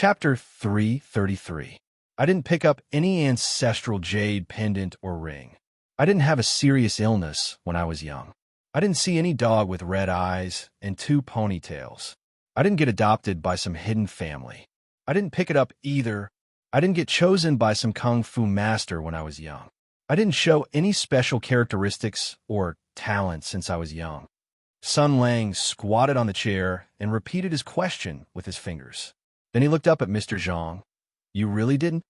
Chapter 333. I didn't pick up any ancestral jade pendant or ring. I didn't have a serious illness when I was young. I didn't see any dog with red eyes and two ponytails. I didn't get adopted by some hidden family. I didn't pick it up either. I didn't get chosen by some kung fu master when I was young. I didn't show any special characteristics or talent since I was young. Sun Lang squatted on the chair and repeated his question with his fingers. Then he looked up at Mr. Zhang. You really didn't?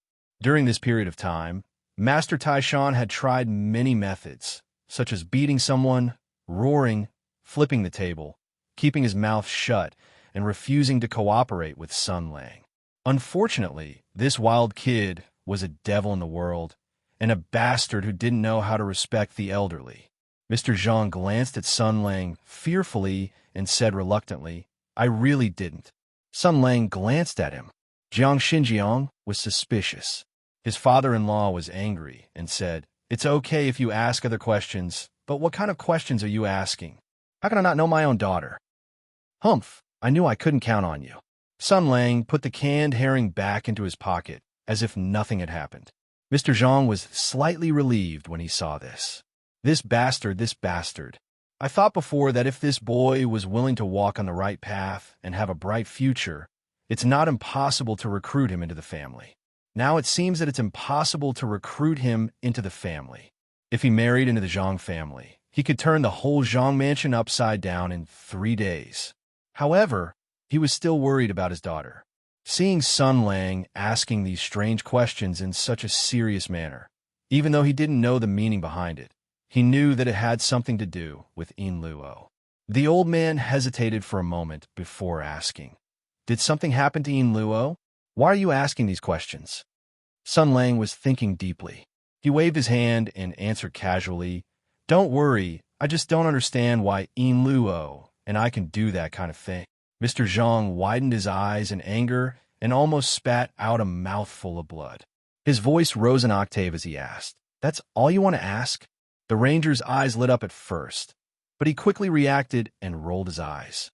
During this period of time, Master Taishan had tried many methods, such as beating someone, roaring, flipping the table, keeping his mouth shut, and refusing to cooperate with Sun Lang. Unfortunately, this wild kid was a devil in the world, and a bastard who didn't know how to respect the elderly. Mr. Zhang glanced at Sun Lang fearfully and said reluctantly, I really didn't. Sun Lang glanced at him. Jiang Xinjiang was suspicious. His father-in-law was angry and said, It's okay if you ask other questions, but what kind of questions are you asking? How can I not know my own daughter? Humph, I knew I couldn't count on you. Sun Lang put the canned herring back into his pocket, as if nothing had happened. Mr. Zhang was slightly relieved when he saw this. This bastard. I thought before that if this boy was willing to walk on the right path and have a bright future, it's not impossible to recruit him into the family. Now it seems that it's impossible to recruit him into the family. If he married into the Zhang family, he could turn the whole Zhang mansion upside down in 3 days. However, he was still worried about his daughter. Seeing Sun Lang asking these strange questions in such a serious manner, even though he didn't know the meaning behind it, he knew that it had something to do with Yin Luo. The old man hesitated for a moment before asking, Did something happen to Yin Luo? Why are you asking these questions? Sun Lang was thinking deeply. He waved his hand and answered casually, Don't worry, I just don't understand why Yin Luo and I can do that kind of thing. Mr. Zhang widened his eyes in anger and almost spat out a mouthful of blood. His voice rose an octave as he asked, That's all you want to ask? The ranger's eyes lit up at first, but he quickly reacted and rolled his eyes.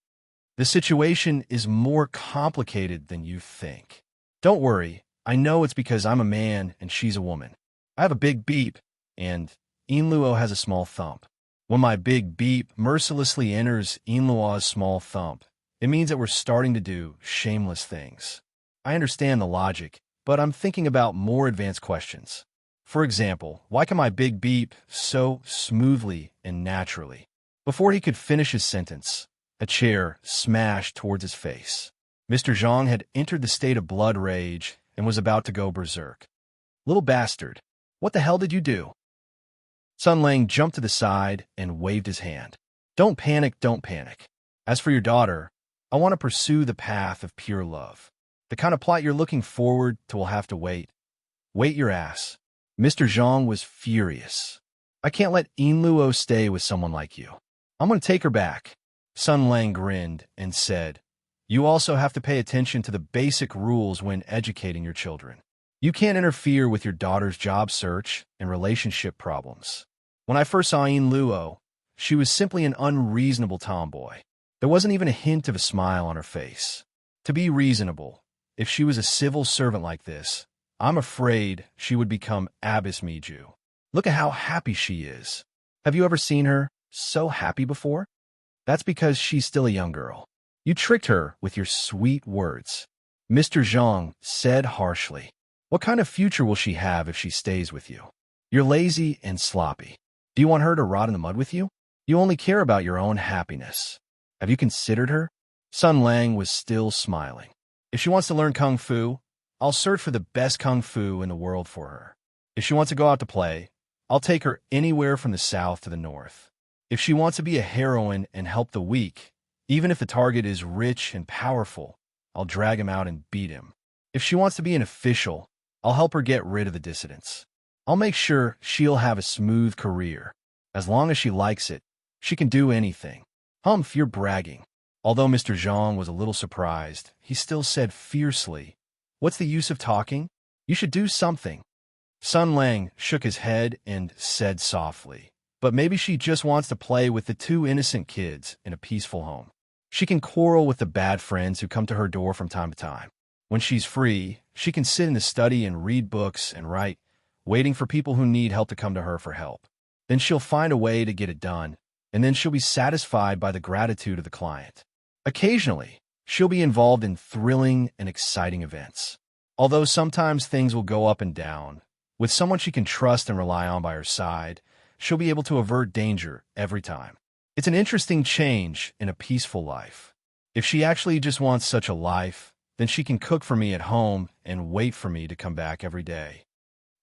The situation is more complicated than you think. Don't worry, I know it's because I'm a man and she's a woman. I have a big beep, and Yin Luo has a small thump. When my big beep mercilessly enters Yin Luo's small thump, it means that we're starting to do shameless things. I understand the logic, but I'm thinking about more advanced questions. For example, why can my big beep so smoothly and naturally? Before he could finish his sentence, a chair smashed towards his face. Mr. Zhang had entered the state of blood rage and was about to go berserk. Little bastard, what the hell did you do? Sun Lang jumped to the side and waved his hand. Don't panic. As for your daughter, I want to pursue the path of pure love. The kind of plot you're looking forward to will have to wait. Wait your ass. Mr. Zhang was furious. I can't let Yin Luo stay with someone like you. I'm going to take her back. Sun Lang grinned and said, You also have to pay attention to the basic rules when educating your children. You can't interfere with your daughter's job search and relationship problems. When I first saw Yin Luo, she was simply an unreasonable tomboy. There wasn't even a hint of a smile on her face. To be reasonable, if she was a civil servant like this, I'm afraid she would become Abbess Miju. Look at how happy she is. Have you ever seen her so happy before? That's because she's still a young girl. You tricked her with your sweet words. Mr. Zhang said harshly. What kind of future will she have if she stays with you? You're lazy and sloppy. Do you want her to rot in the mud with you? You only care about your own happiness. Have you considered her? Sun Lang was still smiling. If she wants to learn kung fu, I'll search for the best kung fu in the world for her. If she wants to go out to play, I'll take her anywhere from the south to the north. If she wants to be a heroine and help the weak, even if the target is rich and powerful, I'll drag him out and beat him. If she wants to be an official, I'll help her get rid of the dissidents. I'll make sure she'll have a smooth career. As long as she likes it, she can do anything. Humph, you're bragging. Although Mr. Zhang was a little surprised, he still said fiercely, What's the use of talking? You should do something. Sun Lang shook his head and said softly, But maybe she just wants to play with the 2 innocent kids in a peaceful home. She can quarrel with the bad friends who come to her door from time to time. When she's free, she can sit in the study and read books and write, waiting for people who need help to come to her for help. Then she'll find a way to get it done, and then she'll be satisfied by the gratitude of the client. Occasionally, she'll be involved in thrilling and exciting events. Although sometimes things will go up and down, with someone she can trust and rely on by her side, she'll be able to avert danger every time. It's an interesting change in a peaceful life. If she actually just wants such a life, then she can cook for me at home and wait for me to come back every day.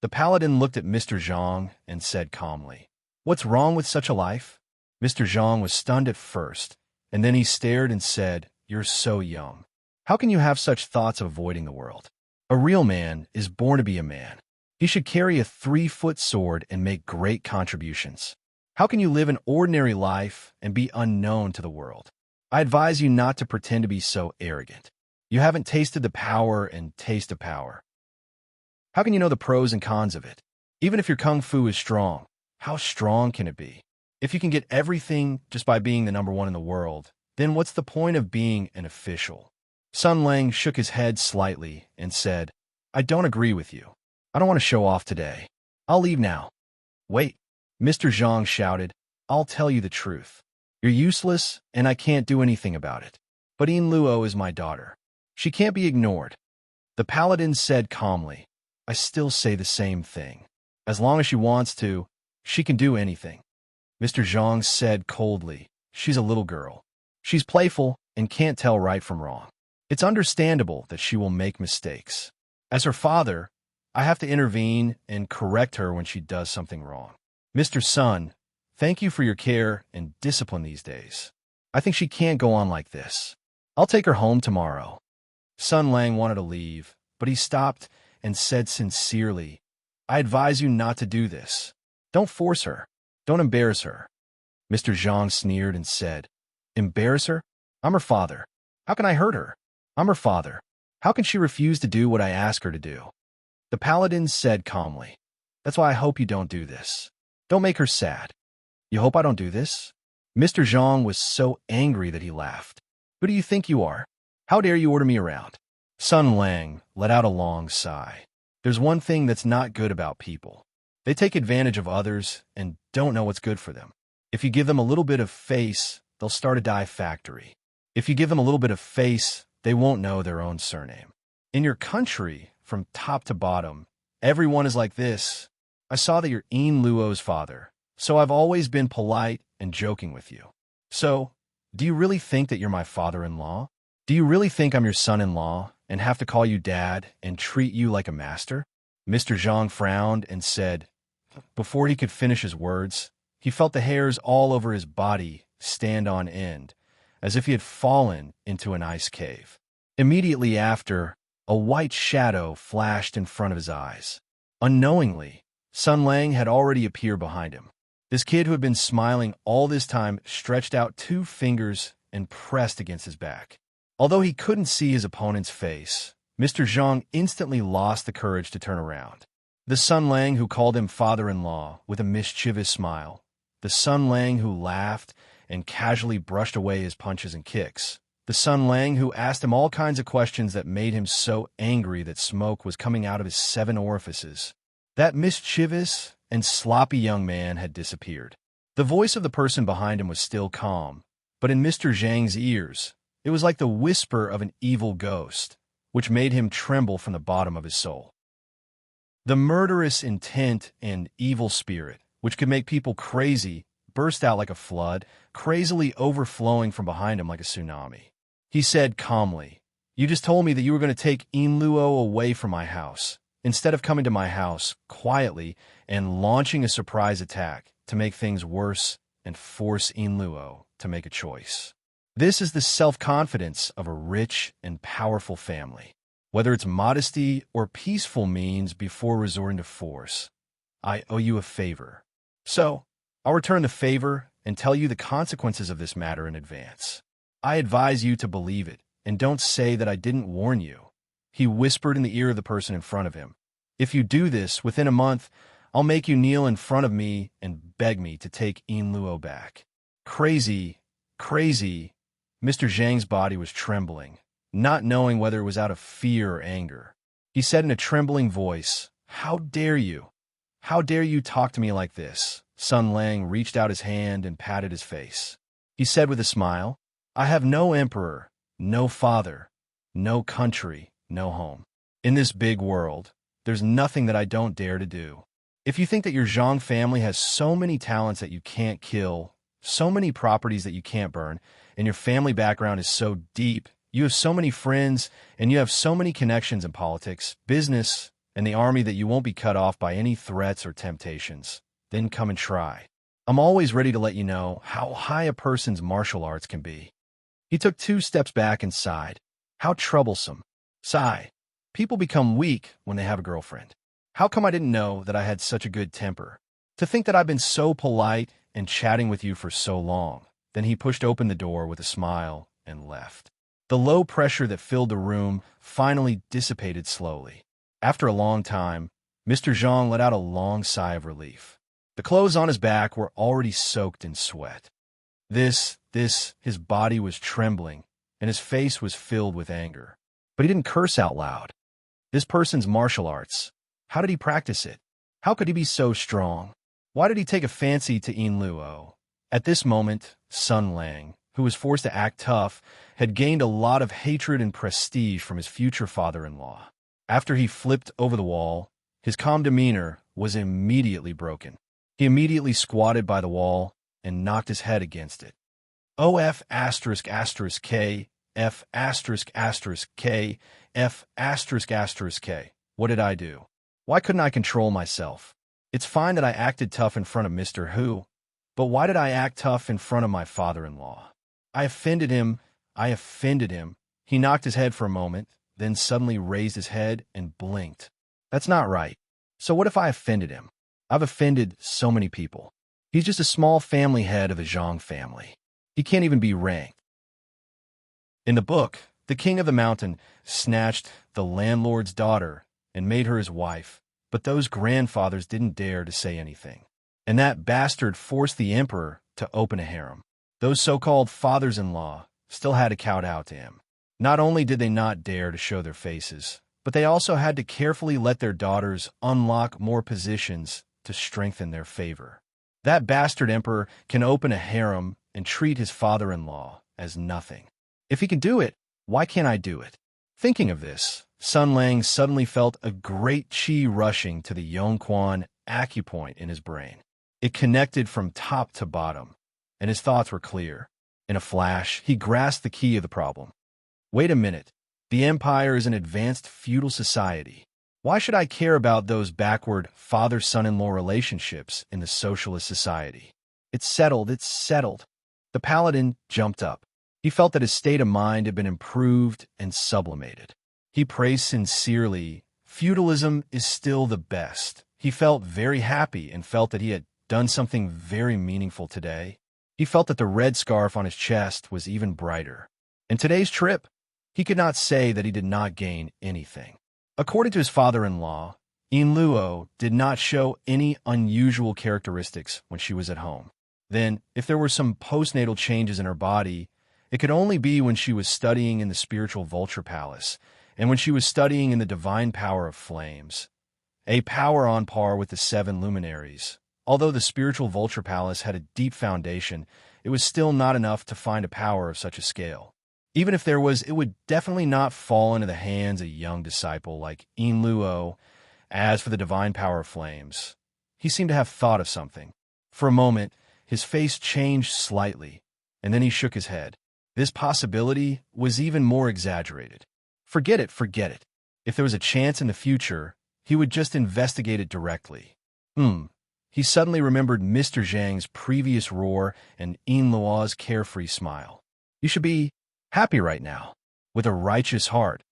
The paladin looked at Mr. Zhang and said calmly, "What's wrong with such a life?" Mr. Zhang was stunned at first, and then he stared and said, "You're so young. How can you have such thoughts of avoiding the world? A real man is born to be a man. He should carry a 3-foot sword and make great contributions. How can you live an ordinary life and be unknown to the world? I advise you not to pretend to be so arrogant. You haven't tasted the power and taste of power. How can you know the pros and cons of it? Even if your kung fu is strong, how strong can it be? If you can get everything just by being the number one in the world, then what's the point of being an official?" Sun Lang shook his head slightly and said, "I don't agree with you. I don't want to show off today. I'll leave now." "Wait," Mr. Zhang shouted, "I'll tell you the truth. You're useless, and I can't do anything about it. But Yin Luo is my daughter. She can't be ignored." The paladin said calmly, "I still say the same thing. As long as she wants to, she can do anything." Mr. Zhang said coldly, "She's a little girl. She's playful and can't tell right from wrong. It's understandable that she will make mistakes. As her father, I have to intervene and correct her when she does something wrong. Mr. Sun, thank you for your care and discipline these days. I think she can't go on like this. I'll take her home tomorrow." Sun Lang wanted to leave, but he stopped and said sincerely, "I advise you not to do this. Don't force her. Don't embarrass her." Mr. Zhang sneered and said, "Embarrass her? I'm her father. How can I hurt her? I'm her father. How can she refuse to do what I ask her to do?" The paladin said calmly, "That's why I hope you don't do this. Don't make her sad." "You hope I don't do this?" Mr. Zhang was so angry that he laughed. "Who do you think you are? How dare you order me around?" Sun Lang let out a long sigh. There's one thing that's not good about people. They take advantage of others and don't know what's good for them. If you give them a little bit of face, they'll start a dye factory. If you give them a little bit of face, they won't know their own surname. In your country, from top to bottom, everyone is like this. I saw that you're Yin Luo's father, so I've always been polite and joking with you. So, do you really think that you're my father-in-law? Do you really think I'm your son-in-law and have to call you dad and treat you like a master?" Mr. Zhang frowned and said, before he could finish his words, he felt the hairs all over his body stand on end, as if he had fallen into an ice cave. Immediately after, a white shadow flashed in front of his eyes. Unknowingly, Sun Lang had already appeared behind him. This kid who had been smiling all this time stretched out 2 fingers and pressed against his back. Although he couldn't see his opponent's face, Mr. Zhang instantly lost the courage to turn around. The Sun Lang who called him father-in-law with a mischievous smile, the Sun Lang who laughed and casually brushed away his punches and kicks, the Sun Lang who asked him all kinds of questions that made him so angry that smoke was coming out of his 7 orifices. That mischievous and sloppy young man had disappeared. The voice of the person behind him was still calm, but in Mr. Zhang's ears, it was like the whisper of an evil ghost, which made him tremble from the bottom of his soul. The murderous intent and evil spirit, which could make people crazy, burst out like a flood, crazily overflowing from behind him like a tsunami. He said calmly, "You just told me that you were going to take Yin Luo away from my house, instead of coming to my house quietly and launching a surprise attack to make things worse and force Yin Luo to make a choice. This is the self-confidence of a rich and powerful family. Whether it's modesty or peaceful means before resorting to force, I owe you a favor. So, I'll return the favor and tell you the consequences of this matter in advance. I advise you to believe it, and don't say that I didn't warn you." He whispered in the ear of the person in front of him. "If you do this, within a month, I'll make you kneel in front of me and beg me to take Yin Luo back." Crazy, crazy. Mr. Zhang's body was trembling. not knowing whether it was out of fear or anger. He said in a trembling voice, "How dare you? How dare you talk to me like this?" Sun Lang reached out his hand and patted his face. He said with a smile, "I have no emperor, no father, no country, no home. In this big world, there's nothing that I don't dare to do. If you think that your Zhang family has so many talents that you can't kill, so many properties that you can't burn, and your family background is so deep, you have so many friends, and you have so many connections in politics, business, and the army that you won't be cut off by any threats or temptations, then come and try. I'm always ready to let you know how high a person's martial arts can be." He took 2 steps back and sighed. How troublesome. Sigh. People become weak when they have a girlfriend. How come I didn't know that I had such a good temper? To think that I've been so polite and chatting with you for so long. Then he pushed open the door with a smile and left. The low pressure that filled the room finally dissipated slowly. After a long time, Mr. Zhang let out a long sigh of relief. The clothes on his back were already soaked in sweat. His body was trembling, and his face was filled with anger. But he didn't curse out loud. This person's martial arts. How did he practice it? How could he be so strong? Why did he take a fancy to Yin Luo? At this moment, Sun Lang, who was forced to act tough, had gained a lot of hatred and prestige from his future father-in-law. After he flipped over the wall, his calm demeanor was immediately broken. He immediately squatted by the wall and knocked his head against it. OF asterisk asterisk K, F asterisk asterisk K, F asterisk asterisk K. What did I do? Why couldn't I control myself? It's fine that I acted tough in front of Mr. Hu, but why did I act tough in front of my father-in-law? I offended him. He knocked his head for a moment, then suddenly raised his head and blinked. That's not right. So what if I offended him? I've offended so many people. He's just a small family head of the Zhang family. He can't even be ranked. In the book, the king of the mountain snatched the landlord's daughter and made her his wife, but those grandfathers didn't dare to say anything. And that bastard forced the emperor to open a harem. Those so-called fathers-in-law still had to kowtow to him. Not only did they not dare to show their faces, but they also had to carefully let their daughters unlock more positions to strengthen their favor. That bastard emperor can open a harem and treat his father-in-law as nothing. If he can do it, why can't I do it? Thinking of this, Sun Lang suddenly felt a great qi rushing to the Yongquan acupoint in his brain. It connected from top to bottom, and his thoughts were clear. In a flash, he grasped the key of the problem. Wait a minute. The empire is an advanced feudal society. Why should I care about those backward father-son-in-law relationships in the socialist society? It's settled. The paladin jumped up. He felt that his state of mind had been improved and sublimated. He praised sincerely, feudalism is still the best. He felt very happy and felt that he had done something very meaningful today. He felt that the red scarf on his chest was even brighter. In today's trip, he could not say that he did not gain anything. According to his father-in-law, Yin Luo did not show any unusual characteristics when she was at home. Then, if there were some postnatal changes in her body, it could only be when she was studying in the spiritual vulture palace, and when she was studying in the divine power of flames, a power on par with the 7 luminaries. Although the spiritual vulture palace had a deep foundation, it was still not enough to find a power of such a scale. Even if there was, it would definitely not fall into the hands of a young disciple like Yin Luo. As for the divine power of flames, he seemed to have thought of something. For a moment, his face changed slightly, and then he shook his head. This possibility was even more exaggerated. Forget it. If there was a chance in the future, he would just investigate it directly. He suddenly remembered Mr. Zhang's previous roar and Yin Luo's carefree smile. You should be happy right now, with a righteous heart.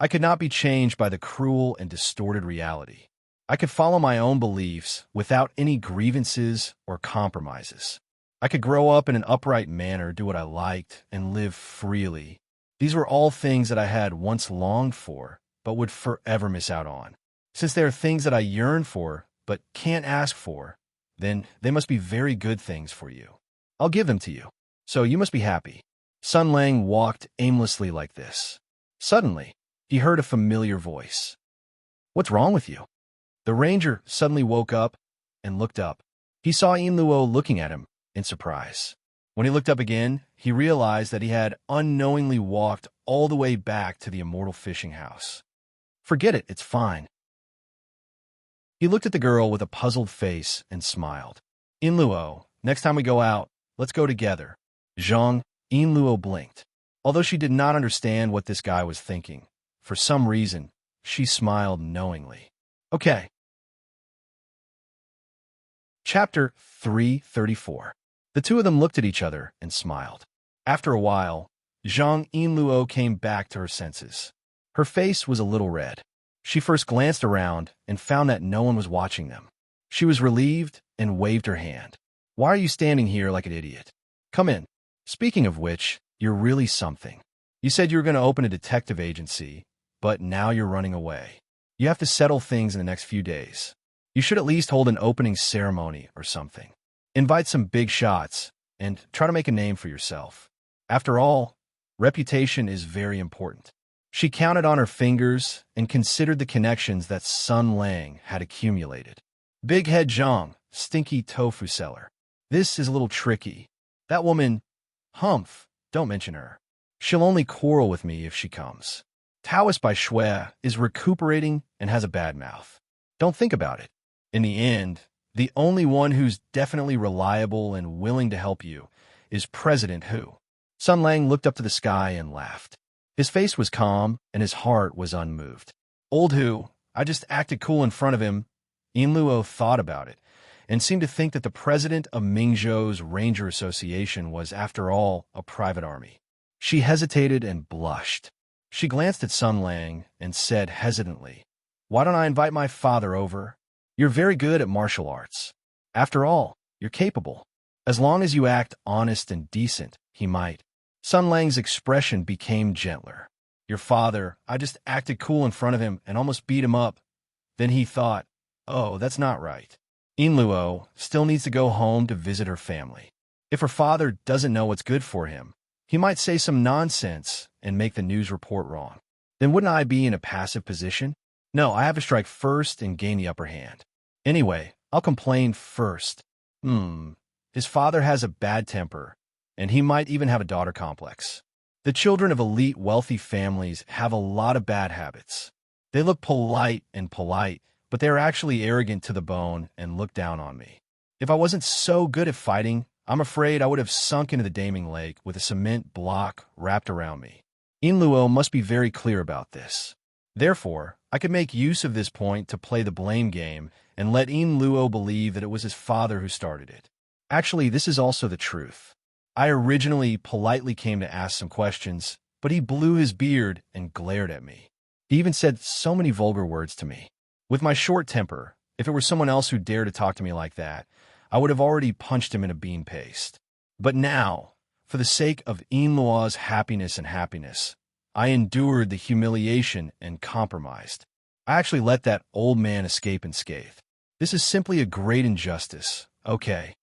I could not be changed by the cruel and distorted reality. I could follow my own beliefs without any grievances or compromises. I could grow up in an upright manner, do what I liked, and live freely. These were all things that I had once longed for, but would forever miss out on. Since they are things that I yearn for, but can't ask for, then they must be very good things for you. I'll give them to you. So you must be happy. Sun Lang walked aimlessly like this. Suddenly, he heard a familiar voice. "What's wrong with you?" The ranger suddenly woke up and looked up. He saw Luo looking at him in surprise. When he looked up again, he realized that he had unknowingly walked all the way back to the immortal fishing house. "Forget it, it's fine." He looked at the girl with a puzzled face and smiled. "Luo, next time we go out, let's go together." Zhang, Luo blinked. Although she did not understand what this guy was thinking, for some reason, she smiled knowingly. "Okay." Chapter 334. The two of them looked at each other and smiled. After a while, Zhang Luo came back to her senses. Her face was a little red. She first glanced around and found that no one was watching them. She was relieved and waved her hand. "Why are you standing here like an idiot? Come in. Speaking of which, you're really something. You said you were going to open a detective agency, but now you're running away. You have to settle things in the next few days. You should at least hold an opening ceremony or something. Invite some big shots and try to make a name for yourself. After all, reputation is very important." She counted on her fingers and considered the connections that Sun Lang had accumulated. "Big Head Zhang, stinky tofu seller. This is a little tricky. That woman, Humph, don't mention her. She'll only quarrel with me if she comes. Taoist by Shui is recuperating and has a bad mouth. Don't think about it. In the end, the only one who's definitely reliable and willing to help you is President Hu." Sun Lang looked up to the sky and laughed. His face was calm and his heart was unmoved. "Old Hu, I just acted cool in front of him." Luo thought about it and seemed to think that the president of Mingzhou's Ranger Association was, after all, a private army. She hesitated and blushed. She glanced at Sun Lang and said hesitantly, "Why don't I invite my father over? You're very good at martial arts. After all, you're capable. As long as you act honest and decent, he might." Sun Lang's expression became gentler. "Your father, I just acted cool in front of him and almost beat him up." Then he thought, "Oh, that's not right. Luo still needs to go home to visit her family. If her father doesn't know what's good for him, he might say some nonsense and make the news report wrong. Then wouldn't I be in a passive position? No, I have to strike first and gain the upper hand. Anyway, I'll complain first. His father has a bad temper, and he might even have a daughter complex. The children of elite wealthy families have a lot of bad habits. They look polite, but they are actually arrogant to the bone and look down on me. If I wasn't so good at fighting, I'm afraid I would have sunk into the Daming Lake with a cement block wrapped around me. Luo must be very clear about this. Therefore, I could make use of this point to play the blame game and let Luo believe that it was his father who started it. Actually, this is also the truth. I originally politely came to ask some questions, but he blew his beard and glared at me. He even said so many vulgar words to me. With my short temper, if it were someone else who dared to talk to me like that, I would have already punched him in a bean paste. But now, for the sake of Luo's happiness, I endured the humiliation and compromised. I actually let that old man escape unscathed. This is simply a great injustice. Okay.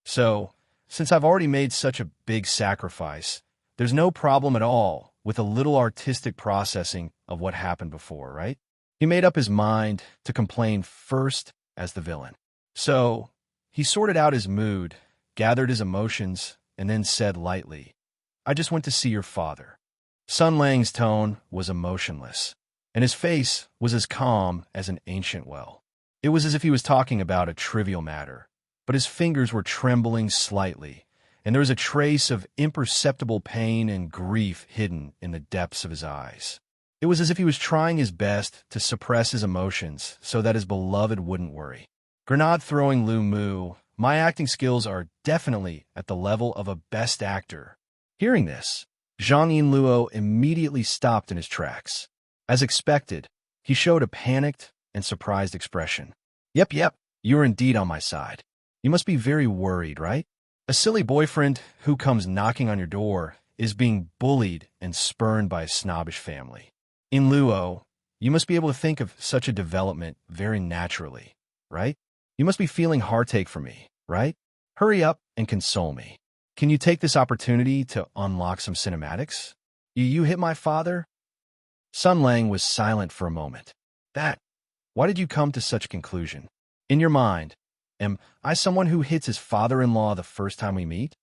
So, since I've already made such a big sacrifice, there's no problem at all with a little artistic processing of what happened before, right? He made up his mind to complain first as the villain. So, he sorted out his mood, gathered his emotions, and then said lightly, "I just went to see your father." Sun Lang's tone was emotionless, and his face was as calm as an ancient well. It was as if he was talking about a trivial matter, but his fingers were trembling slightly, and there was a trace of imperceptible pain and grief hidden in the depths of his eyes. It was as if he was trying his best to suppress his emotions so that his beloved wouldn't worry. Grenade-throwing Lu Mu, my acting skills are definitely at the level of a best actor. Hearing this, Zhang Luo immediately stopped in his tracks. As expected, he showed a panicked and surprised expression. Yep, you are indeed on my side. You must be very worried, right? A silly boyfriend who comes knocking on your door is being bullied and spurned by a snobbish family. Luo, you must be able to think of such a development very naturally, right? You must be feeling heartache for me, right? Hurry up and console me. Can you take this opportunity to unlock some cinematics? You hit my father? Sun Lang was silent for a moment. That, why did you come to such a conclusion? In your mind, am I someone who hits his father-in-law the first time we meet?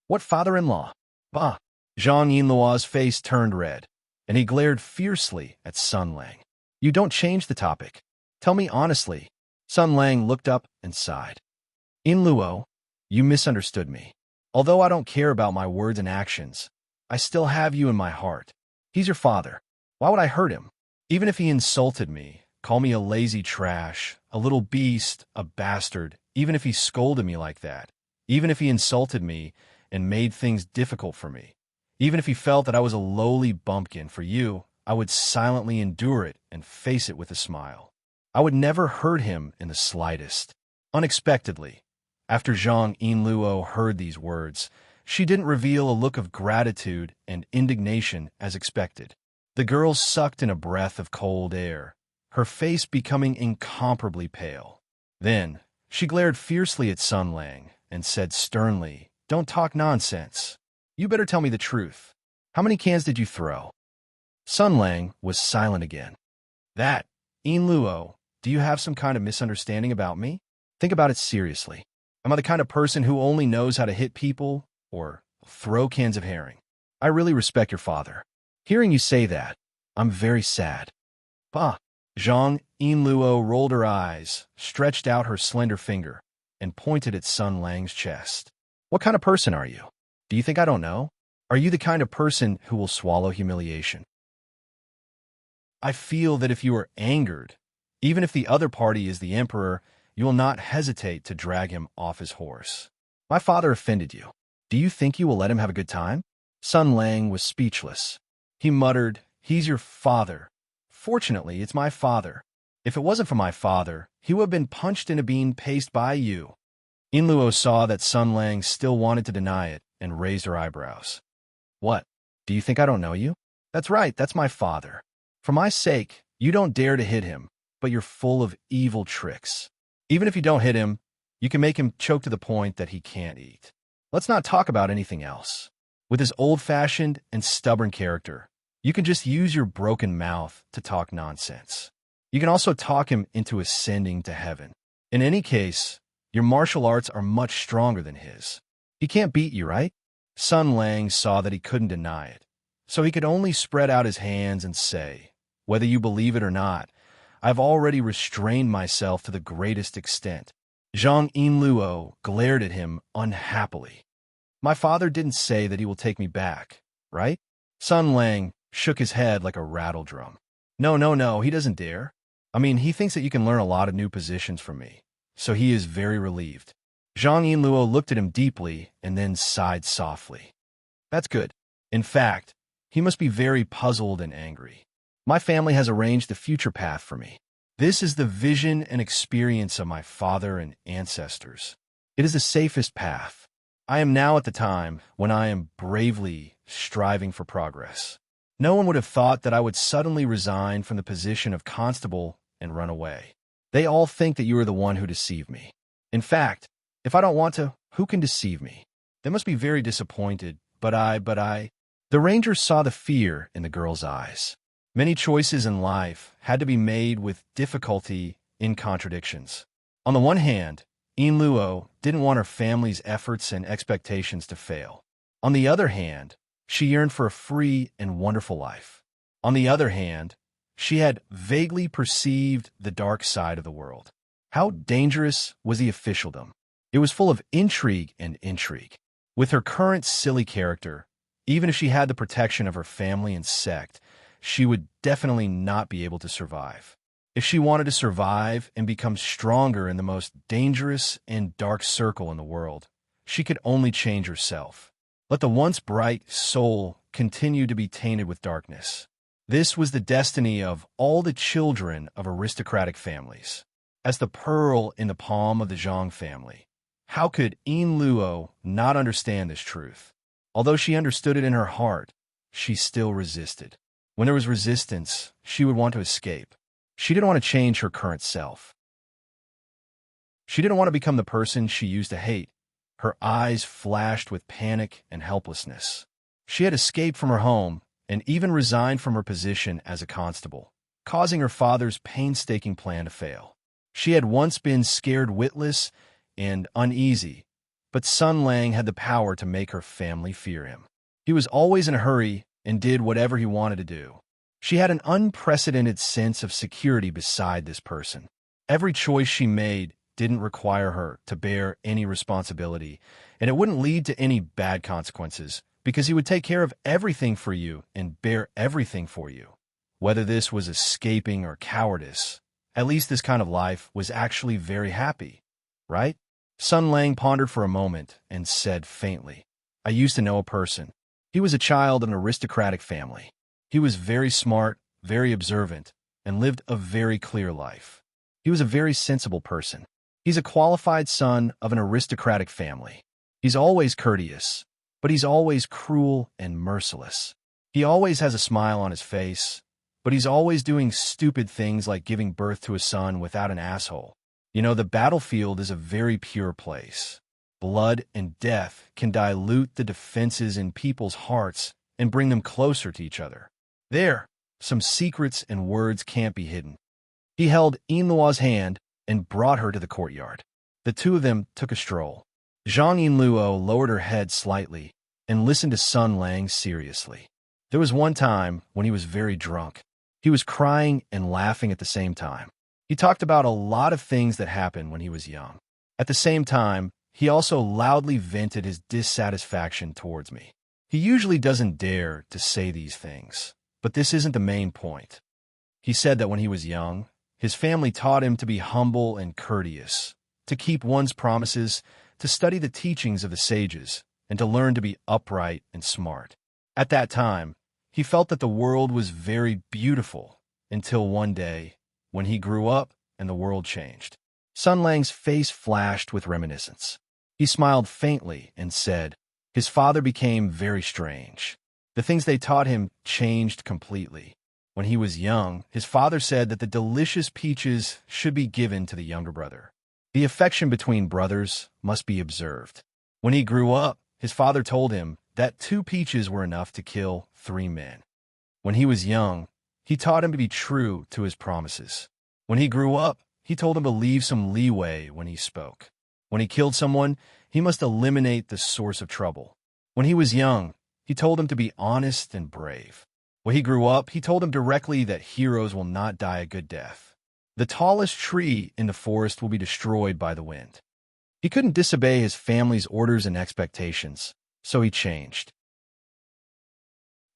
What father-in-law? Bah! Zhang Yinluo's face turned red, and he glared fiercely at Sun Lang. You don't change the topic. Tell me honestly. Sun Lang looked up and sighed. Yinluo, you misunderstood me. Although I don't care about my words and actions, I still have you in my heart. He's your father. Why would I hurt him? Even if he insulted me, call me a lazy trash, a little beast, a bastard, even if he scolded me like that, even if he insulted me and made things difficult for me, even if he felt that I was a lowly bumpkin for you, I would silently endure it and face it with a smile. I would never hurt him in the slightest. Unexpectedly, after Zhang Yinluo heard these words, she didn't reveal a look of gratitude and indignation as expected. The girl sucked in a breath of cold air, her face becoming incomparably pale. Then, she glared fiercely at Sun Lang and said sternly, "Don't talk nonsense. You better tell me the truth. How many cans did you throw?" Sun Lang was silent again. That, Yinluo, do you have some kind of misunderstanding about me? Think about it seriously. Am I the kind of person who only knows how to hit people or throw cans of herring? I really respect your father. Hearing you say that, I'm very sad. Bah! Zhang Yinluo rolled her eyes, stretched out her slender finger, and pointed at Sun Lang's chest. What kind of person are you? Do you think I don't know? Are you the kind of person who will swallow humiliation? I feel that if you are angered, even if the other party is the emperor, you will not hesitate to drag him off his horse. My father offended you. Do you think you will let him have a good time? Sun Lang was speechless. He muttered, "He's your father. Fortunately, it's my father. If it wasn't for my father, he would have been punched in a bean paste by you." Yinluo saw that Sun Lang still wanted to deny it and raised her eyebrows. What? Do you think I don't know you? That's right, that's my father. For my sake, you don't dare to hit him, but you're full of evil tricks. Even if you don't hit him, you can make him choke to the point that he can't eat. Let's not talk about anything else. With his old-fashioned and stubborn character, you can just use your broken mouth to talk nonsense. You can also talk him into ascending to heaven. In any case, your martial arts are much stronger than his. He can't beat you, right? Sun Lang saw that he couldn't deny it, so he could only spread out his hands and say, "Whether you believe it or not, I've already restrained myself to the greatest extent." Zhang Yinluo glared at him unhappily. My father didn't say that he will take me back, right? Sun Lang shook his head like a rattle drum. No, he doesn't dare. I mean, he thinks that you can learn a lot of new positions from me, so he is very relieved. Zhang Yinluo looked at him deeply and then sighed softly. That's good. In fact, he must be very puzzled and angry. My family has arranged the future path for me. This is the vision and experience of my father and ancestors. It is the safest path. I am now at the time when I am bravely striving for progress. No one would have thought that I would suddenly resign from the position of constable and run away. They all think that you are the one who deceived me. In fact, if I don't want to, who can deceive me? They must be very disappointed, but I... The ranger saw the fear in the girl's eyes. Many choices in life had to be made with difficulty in contradictions. On the one hand, Yinluo didn't want her family's efforts and expectations to fail. On the other hand, she yearned for a free and wonderful life. On the other hand, she had vaguely perceived the dark side of the world. How dangerous was the officialdom? It was full of intrigue and intrigue. With her current silly character, even if she had the protection of her family and sect, she would definitely not be able to survive. If she wanted to survive and become stronger in the most dangerous and dark circle in the world, she could only change herself. Let the once bright soul continue to be tainted with darkness. This was the destiny of all the children of aristocratic families. As the pearl in the palm of the Zhang family, how could Yinluo not understand this truth? Although she understood it in her heart, she still resisted. When there was resistance, she would want to escape. She didn't want to change her current self. She didn't want to become the person she used to hate. Her eyes flashed with panic and helplessness. She had escaped from her home and even resigned from her position as a constable, causing her father's painstaking plan to fail. She had once been scared witless and uneasy, but Sun Lang had the power to make her family fear him. He was always in a hurry and did whatever he wanted to do. She had an unprecedented sense of security beside this person. Every choice she made didn't require her to bear any responsibility, and it wouldn't lead to any bad consequences because he would take care of everything for you and bear everything for you. Whether this was escaping or cowardice, at least this kind of life was actually very happy, right? Sun Lang pondered for a moment and said faintly, I used to know a person. He was a child of an aristocratic family. He was very smart, very observant, and lived a very clear life. He was a very sensible person. He's a qualified son of an aristocratic family. He's always courteous, but he's always cruel and merciless. He always has a smile on his face, but he's always doing stupid things like giving birth to a son without an asshole. You know, the battlefield is a very pure place. Blood and death can dilute the defenses in people's hearts and bring them closer to each other. There, some secrets and words can't be hidden. He held Yinluo's hand and brought her to the courtyard. The two of them took a stroll. Zhang Yinluo lowered her head slightly and listened to Sun Lang seriously. There was one time when he was very drunk. He was crying and laughing at the same time. He talked about a lot of things that happened when he was young. At the same time, he also loudly vented his dissatisfaction towards me. He usually doesn't dare to say these things, but this isn't the main point. He said that when he was young, his family taught him to be humble and courteous, to keep one's promises, to study the teachings of the sages, and to learn to be upright and smart. At that time, he felt that the world was very beautiful until one day, when he grew up and the world changed. Sun Lang's face flashed with reminiscence. He smiled faintly and said, his father became very strange. The things they taught him changed completely. When he was young, his father said that the delicious peaches should be given to the younger brother. The affection between brothers must be observed. When he grew up, his father told him that 2 peaches were enough to kill 3 men. When he was young, he taught him to be true to his promises. When he grew up, he told him to leave some leeway when he spoke. When he killed someone, he must eliminate the source of trouble. When he was young, he told him to be honest and brave. When he grew up, he told him directly that heroes will not die a good death. The tallest tree in the forest will be destroyed by the wind. He couldn't disobey his family's orders and expectations, so he changed.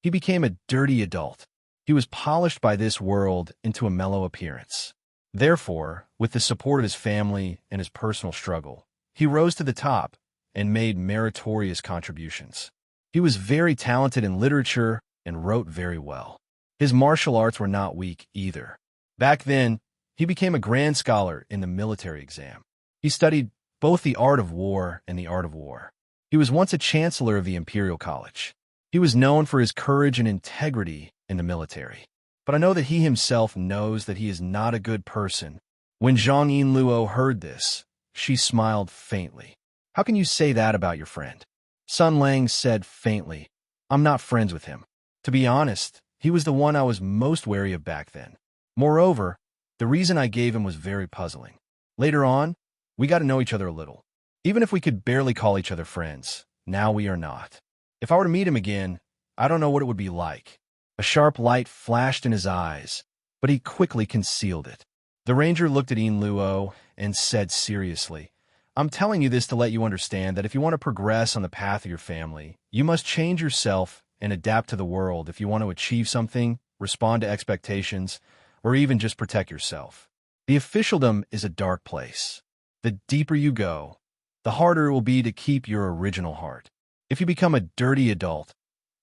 He became a dirty adult. He was polished by this world into a mellow appearance. Therefore, with the support of his family and his personal struggle, he rose to the top and made meritorious contributions. He was very talented in literature and wrote very well. His martial arts were not weak either. Back then, he became a grand scholar in the military exam. He studied both the art of war and the art of war. He was once a chancellor of the Imperial College. He was known for his courage and integrity in the military. But I know that he himself knows that he is not a good person. When Zhang Yinluo heard this, she smiled faintly. How can you say that about your friend? Sun Lang said faintly, I'm not friends with him. To be honest, he was the one I was most wary of back then. Moreover, the reason I gave him was very puzzling. Later on, we got to know each other a little. Even if we could barely call each other friends, now we are not. If I were to meet him again, I don't know what it would be like. A sharp light flashed in his eyes, but he quickly concealed it. The ranger looked at Yinluo and said seriously, I'm telling you this to let you understand that if you want to progress on the path of your family, you must change yourself and adapt to the world if you want to achieve something, respond to expectations, or even just protect yourself. The officialdom is a dark place. The deeper you go, the harder it will be to keep your original heart. If you become a dirty adult,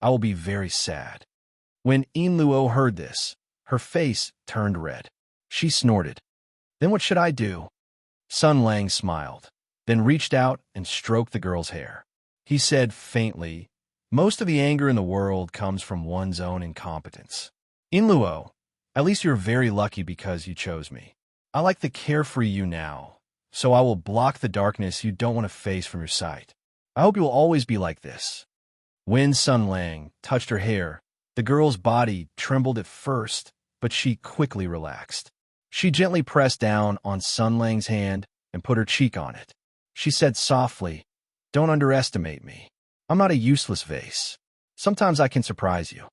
I will be very sad. When Yinluo heard this, her face turned red. She snorted. Then what should I do? Sun Lang smiled, then reached out and stroked the girl's hair. He said faintly, most of the anger in the world comes from one's own incompetence. Yinluo, at least you're very lucky because you chose me. I like the carefree you now, so I will block the darkness you don't want to face from your sight. I hope you will always be like this. When Sun Lang touched her hair, The girl's body trembled at first, but she quickly relaxed. She gently pressed down on Sun Lang's hand and put her cheek on it. She said softly, "Don't underestimate me. I'm not a useless vase. Sometimes I can surprise you."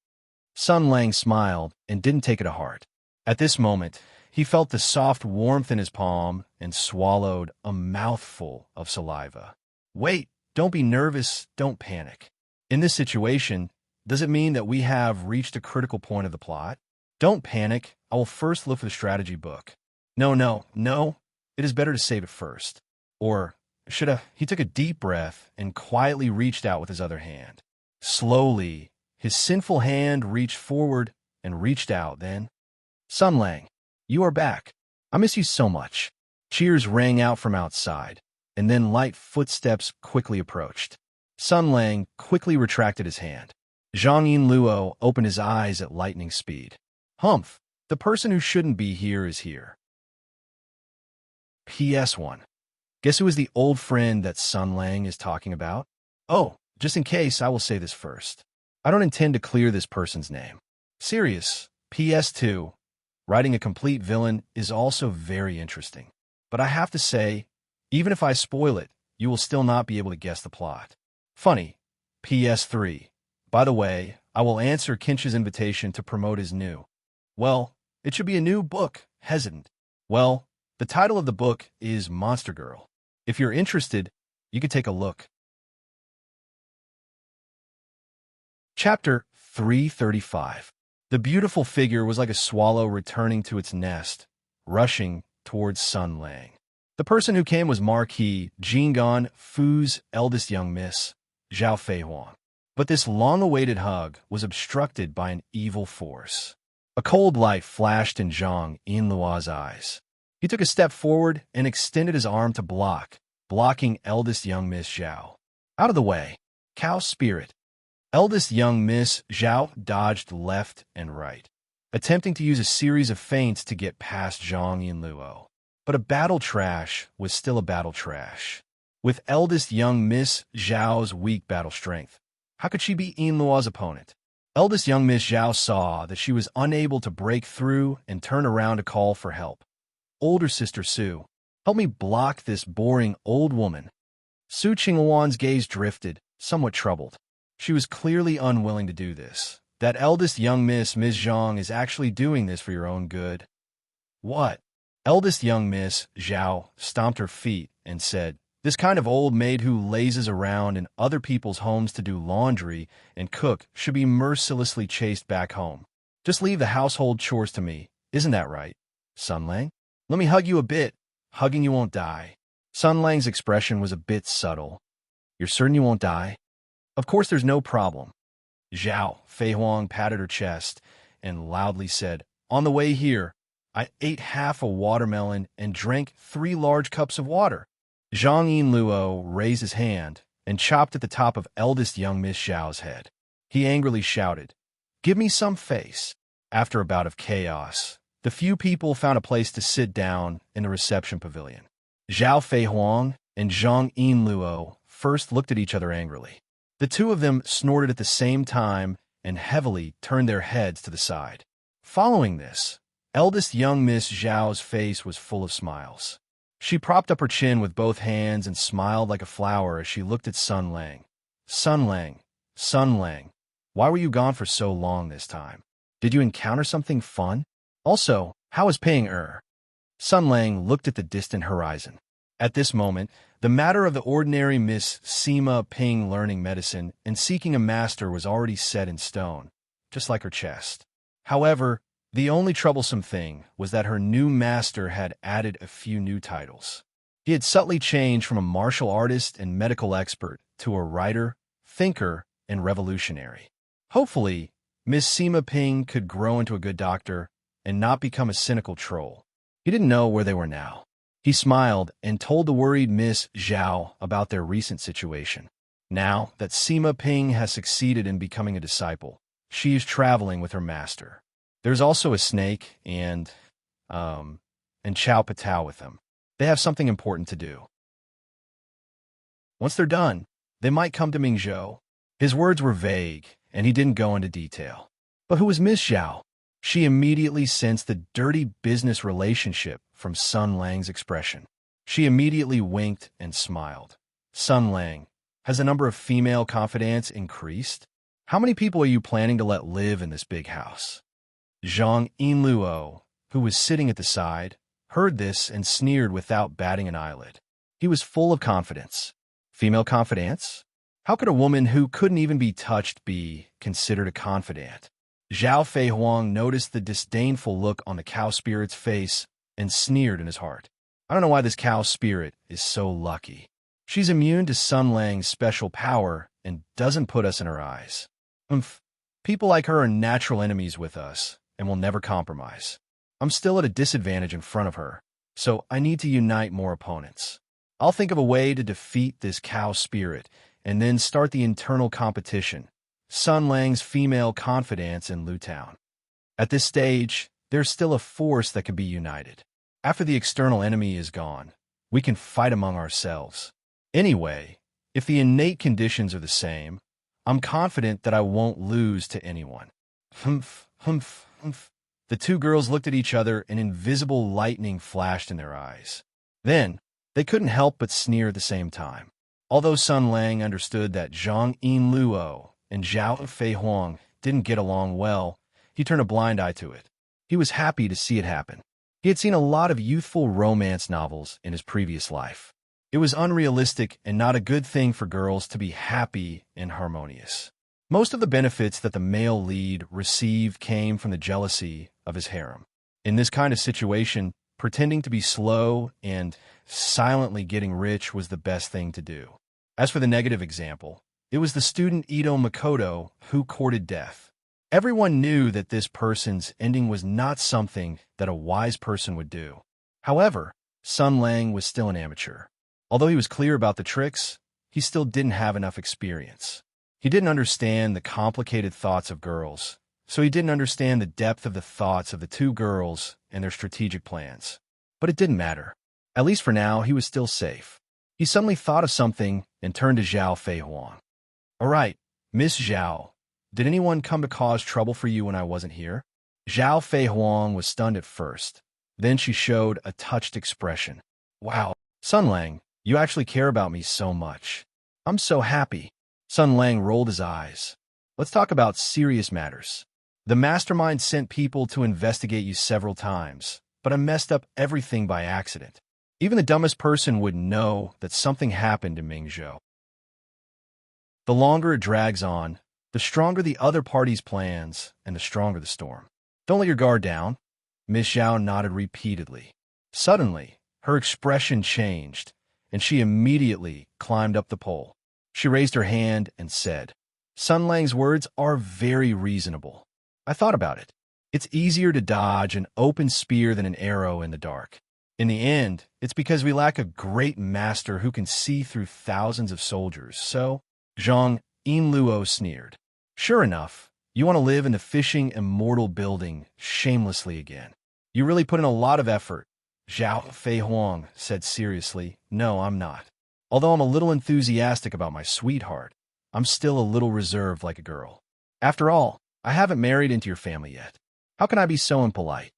Sun Lang smiled and didn't take it to heart. At this moment, he felt the soft warmth in his palm and swallowed a mouthful of saliva. "Wait, don't be nervous, don't panic. In this situation, does it mean that we have reached a critical point of the plot? Don't panic. I will first look for the strategy book." No. It is better to save it first. Or should I? He took a deep breath and quietly reached out with his other hand. Slowly, his sinful hand reached forward and reached out. Then, "Sun Lang, you are back. I miss you so much." Cheers rang out from outside, and then light footsteps quickly approached. Sun Lang quickly retracted his hand. Zhang Yinluo opened his eyes at lightning speed. "Humph, the person who shouldn't be here is here." PS1. Guess who is the old friend that Sun Lang is talking about? Oh, just in case, I will say this first. I don't intend to clear this person's name. Serious. PS2. Writing a complete villain is also very interesting. But I have to say, even if I spoil it, you will still not be able to guess the plot. Funny. PS3. By the way, I will answer Kinch's invitation to promote his new. Well, it should be a new book. Hesitant. Well, the title of the book is Monster Girl. If you're interested, you could take a look. Chapter 335. The beautiful figure was like a swallow returning to its nest, rushing towards Sun Lang. The person who came was Marquis Jingan Fu's eldest young miss, Zhao Feihuang. But this long-awaited hug was obstructed by an evil force. A cold light flashed in Zhang Yinluo's eyes. He took a step forward and extended his arm to blocking eldest young Miss Zhao. "Out of the way, cow spirit." Eldest young Miss Zhao dodged left and right, attempting to use a series of feints to get past Zhang Yinluo. But a battle trash was still a battle trash. With eldest young Miss Zhao's weak battle strength, how could she be Yinluo's opponent? Eldest young Miss Zhao saw that she was unable to break through and turned around to call for help. "Older sister Su, help me block this boring old woman." Su Qingluan's gaze drifted, somewhat troubled. She was clearly unwilling to do this. That eldest young Miss Zhang is actually doing this for your own good. What? Eldest young Miss Zhao stomped her feet and said, "This kind of old maid who lazes around in other people's homes to do laundry and cook should be mercilessly chased back home. Just leave the household chores to me. Isn't that right, Sun Lang? Let me hug you a bit. Hugging you won't die." Sun Lang's expression was a bit subtle. "You're certain you won't die?" "Of course there's no problem." Zhao Feihuang patted her chest and loudly said, "On the way here, I ate half a watermelon and drank 3 large cups of water." Zhang Yinluo raised his hand and chopped at the top of eldest young Miss Zhao's head. He angrily shouted, "Give me some face." After a bout of chaos, the few people found a place to sit down in the reception pavilion. Zhao Feihuang and Zhang Yinluo first looked at each other angrily. The two of them snorted at the same time and heavily turned their heads to the side. Following this, eldest young Miss Zhao's face was full of smiles. She propped up her chin with both hands and smiled like a flower as she looked at Sun Lang. Sun Lang, why were you gone for so long this time? Did you encounter something fun? Also, how is Ping Er?" Sun Lang looked at the distant horizon. At this moment, the matter of the ordinary Miss Sima Ping learning medicine and seeking a master was already set in stone, just like her chest. However, the only troublesome thing was that her new master had added a few new titles. He had subtly changed from a martial artist and medical expert to a writer, thinker, and revolutionary. Hopefully, Miss Sima Ping could grow into a good doctor and not become a cynical troll. He didn't know where they were now. He smiled and told the worried Miss Zhao about their recent situation. Now that Sima Ping has succeeded in becoming a disciple, she is traveling with her master. There's also a snake and Chow Patao with them. They have something important to do. Once they're done, they might come to Mingzhou. His words were vague, and he didn't go into detail. But who was Miss Zhao? She immediately sensed the dirty business relationship from Sun Lang's expression. She immediately winked and smiled. Sun Lang, has the number of female confidants increased? How many people are you planning to let live in this big house? Zhang Yinluo, who was sitting at the side, heard this and sneered without batting an eyelid. He was full of confidence. Female confidants? How could a woman who couldn't even be touched be considered a confidant? Zhao Feihuang noticed the disdainful look on the cow spirit's face and sneered in his heart. I don't know why this cow spirit is so lucky. She's immune to Sun Lang's special power and doesn't put us in her eyes. People like her are natural enemies with us and will never compromise. I'm still at a disadvantage in front of her, so I need to unite more opponents. I'll think of a way to defeat this cow spirit and then start the internal competition. Sun Lang's female confidants in Lutown. At this stage, there's still a force that can be united. After the external enemy is gone, we can fight among ourselves. Anyway, if the innate conditions are the same, I'm confident that I won't lose to anyone. Humph, humph, humph. The two girls looked at each other and invisible lightning flashed in their eyes. Then, they couldn't help but sneer at the same time. Although Sun Lang understood that Zhang Yinluo and Zhao Feihuang didn't get along well, he turned a blind eye to it. He was happy to see it happen. He had seen a lot of youthful romance novels in his previous life. It was unrealistic and not a good thing for girls to be happy and harmonious. Most of the benefits that the male lead received came from the jealousy of his harem. In this kind of situation, pretending to be slow and silently getting rich was the best thing to do. As for the negative example, it was the student Ito Makoto who courted death. Everyone knew that this person's ending was not something that a wise person would do. However, Sun Lang was still an amateur. Although he was clear about the tricks, he still didn't have enough experience. He didn't understand the complicated thoughts of girls, so he didn't understand the depth of the thoughts of the two girls and their strategic plans. But it didn't matter. At least for now, he was still safe. He suddenly thought of something and turned to Zhao Feihuang. All right, Miss Zhao, did anyone come to cause trouble for you when I wasn't here? Zhao Feihuang was stunned at first. Then she showed a touched expression. Wow, Sun Lang, you actually care about me so much. I'm so happy. Sun Lang rolled his eyes. Let's talk about serious matters. The mastermind sent people to investigate you several times, but I messed up everything by accident. Even the dumbest person would know that something happened to Mingzhou. The longer it drags on, the stronger the other party's plans and the stronger the storm. Don't let your guard down. Miss Zhao nodded repeatedly. Suddenly, her expression changed, and she immediately climbed up the pole. She raised her hand and said, Sun Lang's words are very reasonable. I thought about it. It's easier to dodge an open spear than an arrow in the dark. In the end, it's because we lack a great master who can see through thousands of soldiers, so Zhang Yinluo sneered. Sure enough, you want to live in the fishing immortal building shamelessly again. You really put in a lot of effort. Zhao Feihuang said seriously, No, I'm not. Although I'm a little enthusiastic about my sweetheart, I'm still a little reserved like a girl. After all, I haven't married into your family yet. How can I be so impolite?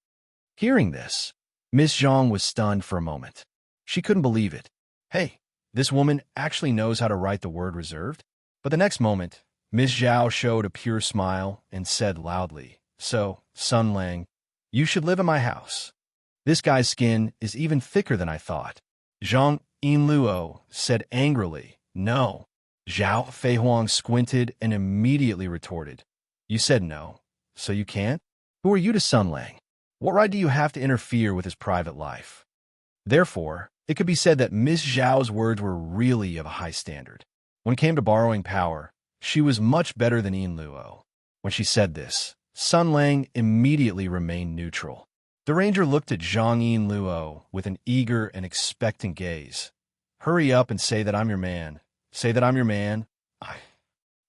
Hearing this, Miss Zhang was stunned for a moment. She couldn't believe it. Hey, this woman actually knows how to write the word reserved? But the next moment, Miss Zhao showed a pure smile and said loudly, So, Sun Lang, you should live in my house. This guy's skin is even thicker than I thought. Zhang Yinluo said angrily, No. Zhao Feihuang squinted and immediately retorted, You said no, so you can't? Who are you to Sun Lang? What right do you have to interfere with his private life? Therefore, it could be said that Miss Zhao's words were really of a high standard. When it came to borrowing power, she was much better than Yinluo. When she said this, Sun Lang immediately remained neutral. The ranger looked at Zhang Yinluo with an eager and expectant gaze. Hurry up and say that I'm your man. Say that I'm your man.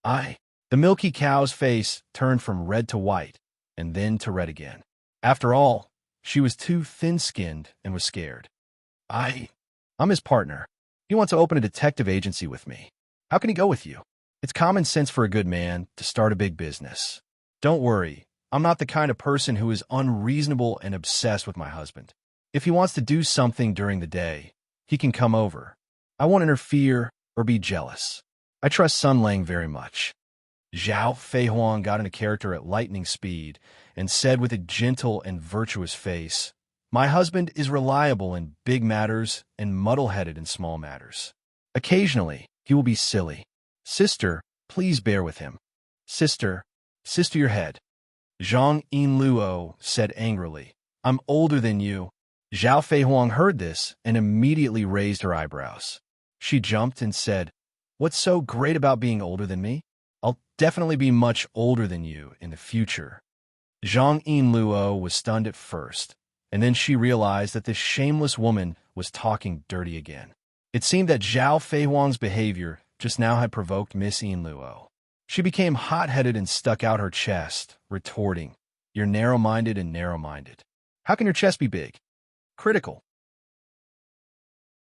I. The milky cow's face turned from red to white, and then to red again. After all, she was too thin-skinned and was scared. I'm his partner. He wants to open a detective agency with me. How can he go with you? It's common sense for a good man to start a big business. Don't worry, I'm not the kind of person who is unreasonable and obsessed with my husband. If he wants to do something during the day, he can come over. I won't interfere or be jealous. I trust Sun Lang very much." Zhao Feihuang got into character at lightning speed and said with a gentle and virtuous face, "My husband is reliable in big matters and muddle-headed in small matters. Occasionally, he will be silly. Sister, please bear with him. Sister, your head." Zhang Yinluo said angrily, "I'm older than you." Zhao Feihuang heard this and immediately raised her eyebrows. She jumped and said, "What's so great about being older than me? I'll definitely be much older than you in the future." Zhang Yinluo was stunned at first, and then she realized that this shameless woman was talking dirty again. It seemed that Zhao Feihuang's behavior just now had provoked Miss Yinluo. She became hot-headed and stuck out her chest, retorting, "You're narrow-minded and narrow-minded. How can your chest be big? Critical."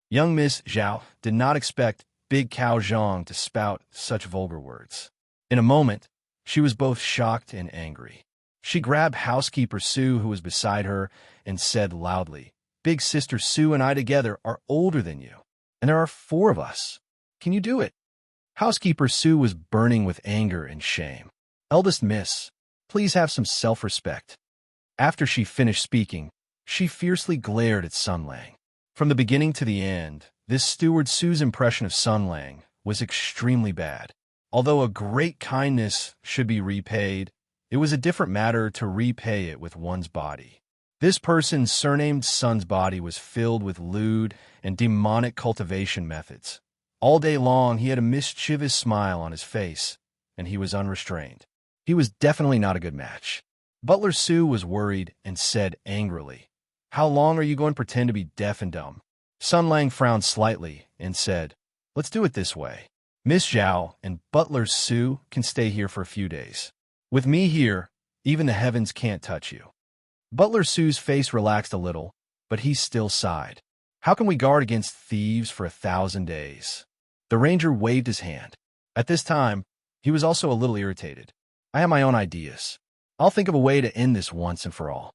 Young Miss Zhao did not expect Big Cow Zhang to spout such vulgar words. In a moment, she was both shocked and angry. She grabbed housekeeper Sue, who was beside her, and said loudly, "Big sister Sue and I together are older than you, and there are 4 of us. Can you do it?" Housekeeper Sue was burning with anger and shame. "Eldest miss, please have some self-respect." After she finished speaking, she fiercely glared at Sun Lang. From the beginning to the end, this steward Sue's impression of Sun Lang was extremely bad. Although a great kindness should be repaid, it was a different matter to repay it with one's body. This person's surnamed son's body was filled with lewd and demonic cultivation methods. All day long, he had a mischievous smile on his face, and he was unrestrained. He was definitely not a good match. Butler Sue was worried and said angrily, "How long are you going to pretend to be deaf and dumb?" Sun Lang frowned slightly and said, "Let's do it this way. Miss Zhao and Butler Sue can stay here for a few days. With me here, even the heavens can't touch you." Butler Sue's face relaxed a little, but he still sighed. "How can we guard against thieves for 1,000 days? The ranger waved his hand. At this time, he was also a little irritated. "I have my own ideas. I'll think of a way to end this once and for all."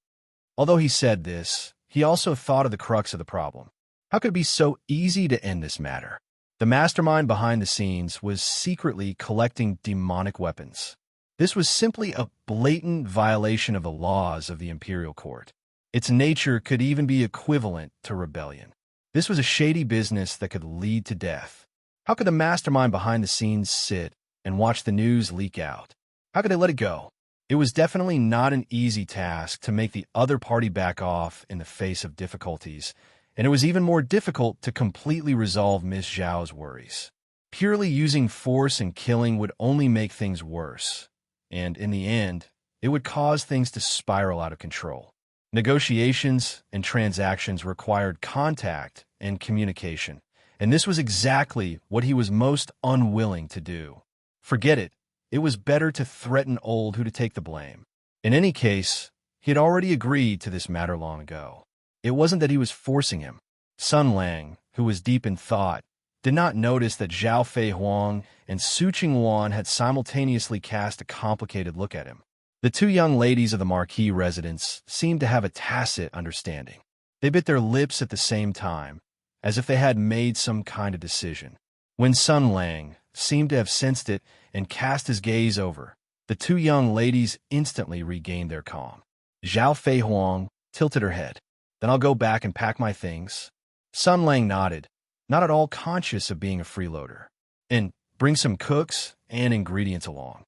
Although he said this, he also thought of the crux of the problem. How could it be so easy to end this matter? The mastermind behind the scenes was secretly collecting demonic weapons. This was simply a blatant violation of the laws of the imperial court. Its nature could even be equivalent to rebellion. This was a shady business that could lead to death. How could the mastermind behind the scenes sit and watch the news leak out? How could they let it go? It was definitely not an easy task to make the other party back off in the face of difficulties, and it was even more difficult to completely resolve Miss Zhao's worries. Purely using force and killing would only make things worse, and in the end, it would cause things to spiral out of control. Negotiations and transactions required contact and communication, and this was exactly what he was most unwilling to do. Forget it. It was better to threaten Old Who to take the blame. In any case, he had already agreed to this matter long ago. It wasn't that he was forcing him. Sun Lang, who was deep in thought, did not notice that Zhao Feihuang and Su Qingwan had simultaneously cast a complicated look at him. The 2 young ladies of the Marquis residence seemed to have a tacit understanding. They bit their lips at the same time, as if they had made some kind of decision. When Sun Lang seemed to have sensed it and cast his gaze over, the 2 young ladies instantly regained their calm. Zhao Feihuang tilted her head. "Then I'll go back and pack my things." Sun Lang nodded, not at all conscious of being a freeloader. "And bring some cooks and ingredients along."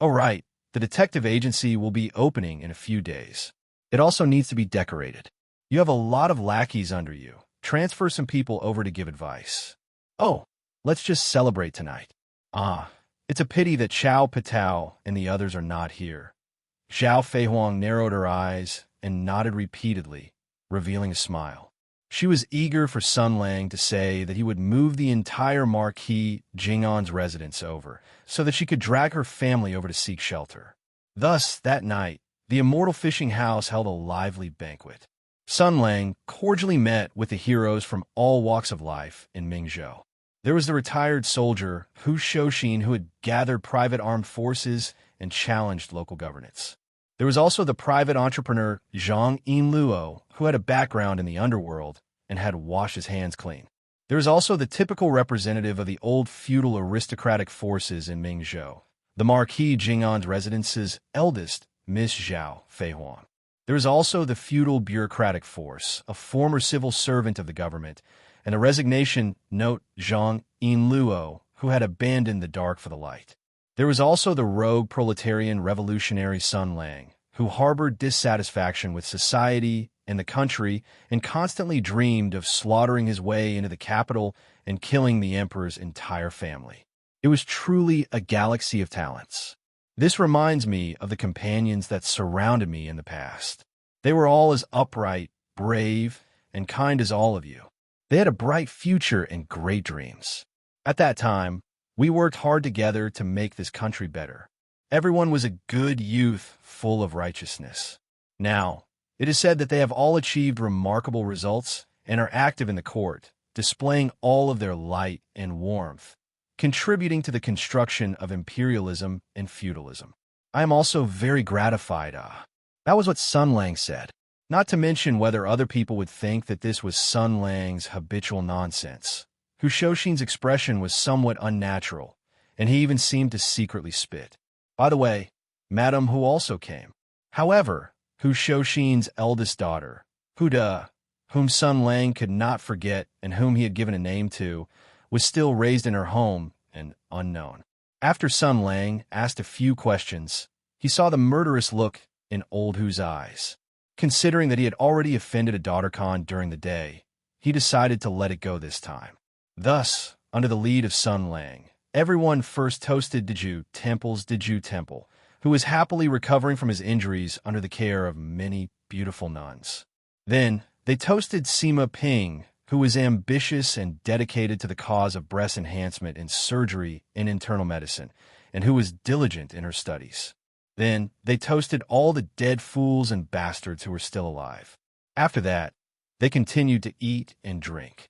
"Oh, right. The detective agency will be opening in a few days. It also needs to be decorated. You have a lot of lackeys under you. Transfer some people over to give advice. Oh, let's just celebrate tonight. Ah, it's a pity that Chao Patao and the others are not here." Zhao Feihuang narrowed her eyes and nodded repeatedly, revealing a smile. She was eager for Sun Lang to say that he would move the entire Marquis Jing'an's residence over, so that she could drag her family over to seek shelter. Thus, that night, the Immortal Fishing House held a lively banquet. Sun Lang cordially met with the heroes from all walks of life in Mingzhou. There was the retired soldier Hu Shouxin, who had gathered private armed forces and challenged local governance. There was also the private entrepreneur Zhang Yinluo, who had a background in the underworld and had washed his hands clean. There was also the typical representative of the old feudal aristocratic forces in Mingzhou, the Marquis Jing'an's residence's eldest, Miss Zhao Feihuan. There was also the feudal bureaucratic force, a former civil servant of the government, and the resignation note Zhang Yinluo, who had abandoned the dark for the light. There was also the rogue proletarian revolutionary Sun Lang, who harbored dissatisfaction with society and the country and constantly dreamed of slaughtering his way into the capital and killing the emperor's entire family. It was truly a galaxy of talents. This reminds me of the companions that surrounded me in the past. They were all as upright, brave, and kind as all of you. They had a bright future and great dreams. At that time, we worked hard together to make this country better. Everyone was a good youth full of righteousness. Now, it is said that they have all achieved remarkable results and are active in the court, displaying all of their light and warmth, contributing to the construction of imperialism and feudalism. I am also very gratified. That was what Sun Lang said. Not to mention whether other people would think that this was Sun Lang's habitual nonsense. Hu Shouxin's expression was somewhat unnatural, and he even seemed to secretly spit. By the way, Madame Hu also came. However, Hu Shouxin's eldest daughter, Huda, whom Sun Lang could not forget and whom he had given a name to, was still raised in her home and unknown. After Sun Lang asked a few questions, he saw the murderous look in old Hu's eyes. Considering that he had already offended a daughter Khan during the day, he decided to let it go this time. Thus, under the lead of Sun Lang, everyone first toasted Diju Temple, who was happily recovering from his injuries under the care of many beautiful nuns. Then, they toasted Sima Ping, who was ambitious and dedicated to the cause of breast enhancement in surgery and internal medicine, and who was diligent in her studies. Then, they toasted all the dead fools and bastards who were still alive. After that, they continued to eat and drink.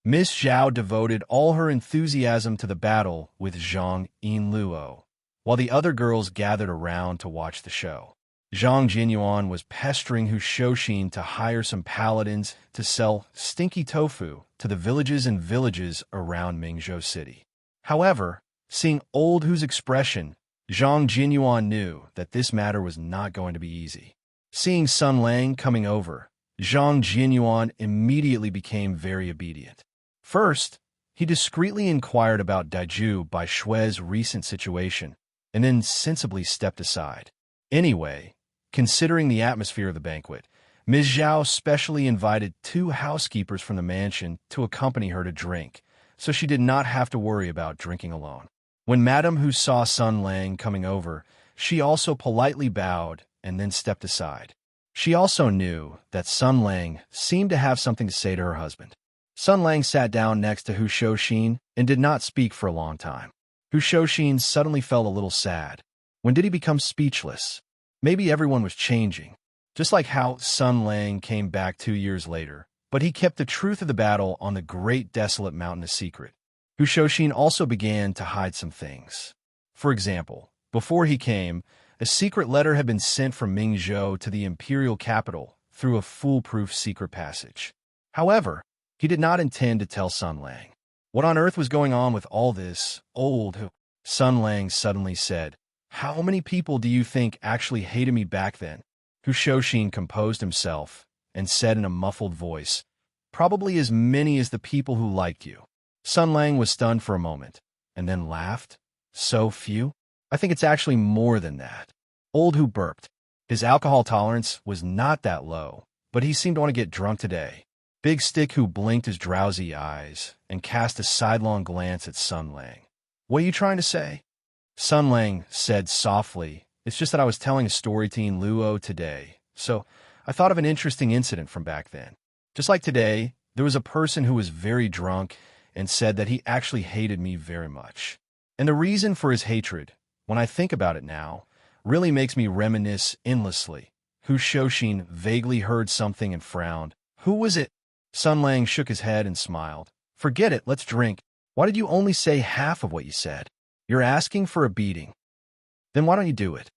Miss Zhao devoted all her enthusiasm to the battle with Zhang Yinluo, while the other girls gathered around to watch the show. Zhang Jinyuan was pestering Hu Shouxin to hire some paladins to sell stinky tofu to the villages and villages around Mingzhou City. However, seeing old Hu's expression, Zhang Jinyuan knew that this matter was not going to be easy. Seeing Sun Lang coming over, Zhang Jinyuan immediately became very obedient. First, he discreetly inquired about Daiju Bai Shui's recent situation, and then sensibly stepped aside. Anyway, considering the atmosphere of the banquet, Ms. Zhao specially invited 2 housekeepers from the mansion to accompany her to drink, so she did not have to worry about drinking alone. When Madame Hu saw Sun Lang coming over, she also politely bowed and then stepped aside. She also knew that Sun Lang seemed to have something to say to her husband. Sun Lang sat down next to Hu Shouxin and did not speak for a long time. Hu Shouxin suddenly felt a little sad. When did he become speechless? Maybe everyone was changing, just like how Sun Lang came back 2 years later, but he kept the truth of the battle on the great desolate mountain a secret. Hu Shouxin also began to hide some things. For example, before he came, a secret letter had been sent from Mingzhou to the imperial capital through a foolproof secret passage. However, he did not intend to tell Sun Lang. What on earth was going on with all this, old Hu? Sun Lang suddenly said, "How many people do you think actually hated me back then?" Hu Shouxin composed himself and said in a muffled voice, "Probably as many as the people who liked you." Sun Lang was stunned for a moment, and then laughed. "So few? I think it's actually more than that." Old Hu burped. His alcohol tolerance was not that low, but he seemed to want to get drunk today. Big Stick Hu blinked his drowsy eyes and cast a sidelong glance at Sun Lang. "What are you trying to say?" Sun Lang said softly, "It's just that I was telling a story to Luo today, so I thought of an interesting incident from back then. Just like today, there was a person who was very drunk and said that he actually hated me very much. And the reason for his hatred, when I think about it now, really makes me reminisce endlessly." Hu Shouxin vaguely heard something and frowned. "Who was it?" Sun Lang shook his head and smiled. "Forget it, let's drink. Why did you only say half of what you said?" You're asking for a beating. Then why don't you do it?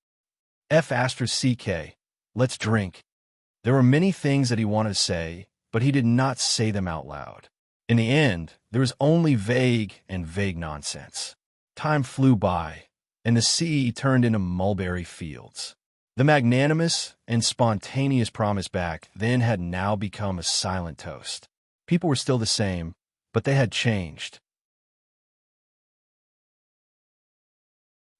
CK. Let's drink. There were many things that he wanted to say, but he did not say them out loud. In the end, there was only vague nonsense. Time flew by, and the sea turned into mulberry fields. The magnanimous and spontaneous promise back then had now become a silent toast. People were still the same, but they had changed.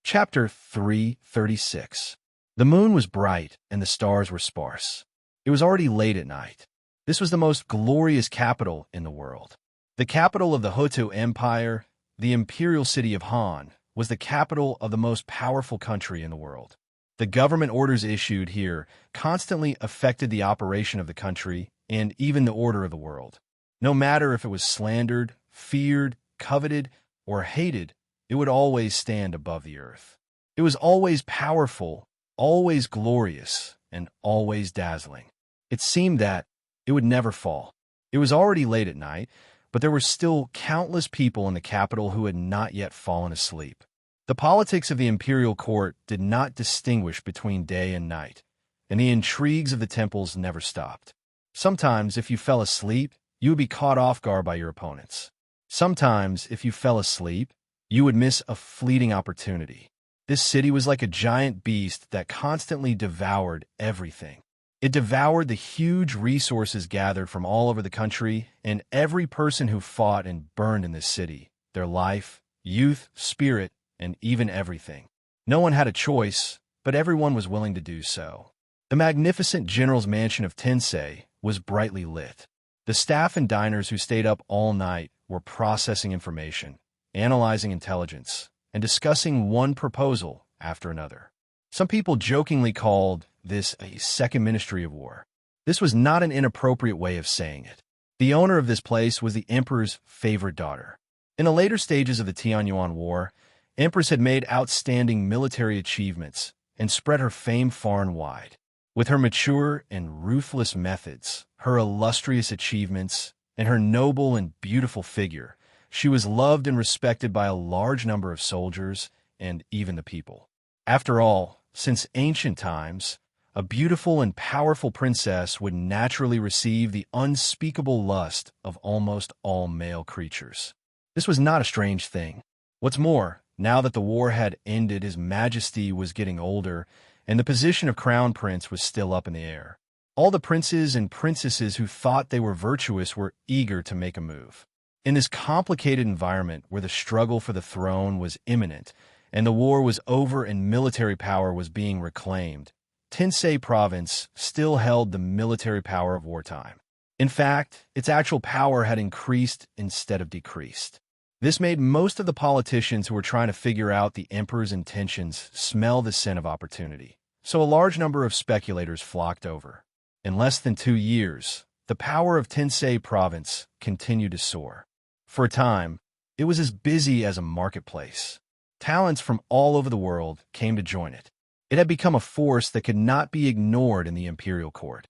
Chapter 336. The moon was bright and the stars were sparse. It was already late at night. This was the most glorious capital in the world. The capital of the Hotu Empire, the imperial city of Han, was the capital of the most powerful country in the world. The government orders issued here constantly affected the operation of the country and even the order of the world. No matter if it was slandered, feared, coveted, or hated, it would always stand above the earth. It was always powerful, always glorious, and always dazzling. It seemed that it would never fall. It was already late at night, but there were still countless people in the capital who had not yet fallen asleep. The politics of the imperial court did not distinguish between day and night, and the intrigues of the temples never stopped. Sometimes, if you fell asleep, you would be caught off guard by your opponents. Sometimes, if you fell asleep, you would miss a fleeting opportunity. This city was like a giant beast that constantly devoured everything. It devoured the huge resources gathered from all over the country and every person who fought and burned in this city, their life, youth, spirit, and even everything. No one had a choice, but everyone was willing to do so. The magnificent general's mansion of Tensei was brightly lit. The staff and diners who stayed up all night were processing information, analyzing intelligence, and discussing one proposal after another. Some people jokingly called this a second Ministry of War. This was not an inappropriate way of saying it. The owner of this place was the emperor's favorite daughter. In the later stages of the Tianyuan War, Empress had made outstanding military achievements and spread her fame far and wide. With her mature and ruthless methods, her illustrious achievements, and her noble and beautiful figure, she was loved and respected by a large number of soldiers and even the people. After all, since ancient times, a beautiful and powerful princess would naturally receive the unspeakable lust of almost all male creatures. This was not a strange thing. What's more, now that the war had ended, His Majesty was getting older, and the position of crown prince was still up in the air. All the princes and princesses who thought they were virtuous were eager to make a move. In this complicated environment where the struggle for the throne was imminent, and the war was over and military power was being reclaimed, Tensei Province still held the military power of wartime. In fact, its actual power had increased instead of decreased. This made most of the politicians who were trying to figure out the emperor's intentions smell the scent of opportunity. So a large number of speculators flocked over. In less than 2 years, the power of Tensei Province continued to soar. For a time, it was as busy as a marketplace. Talents from all over the world came to join it. It had become a force that could not be ignored in the imperial court.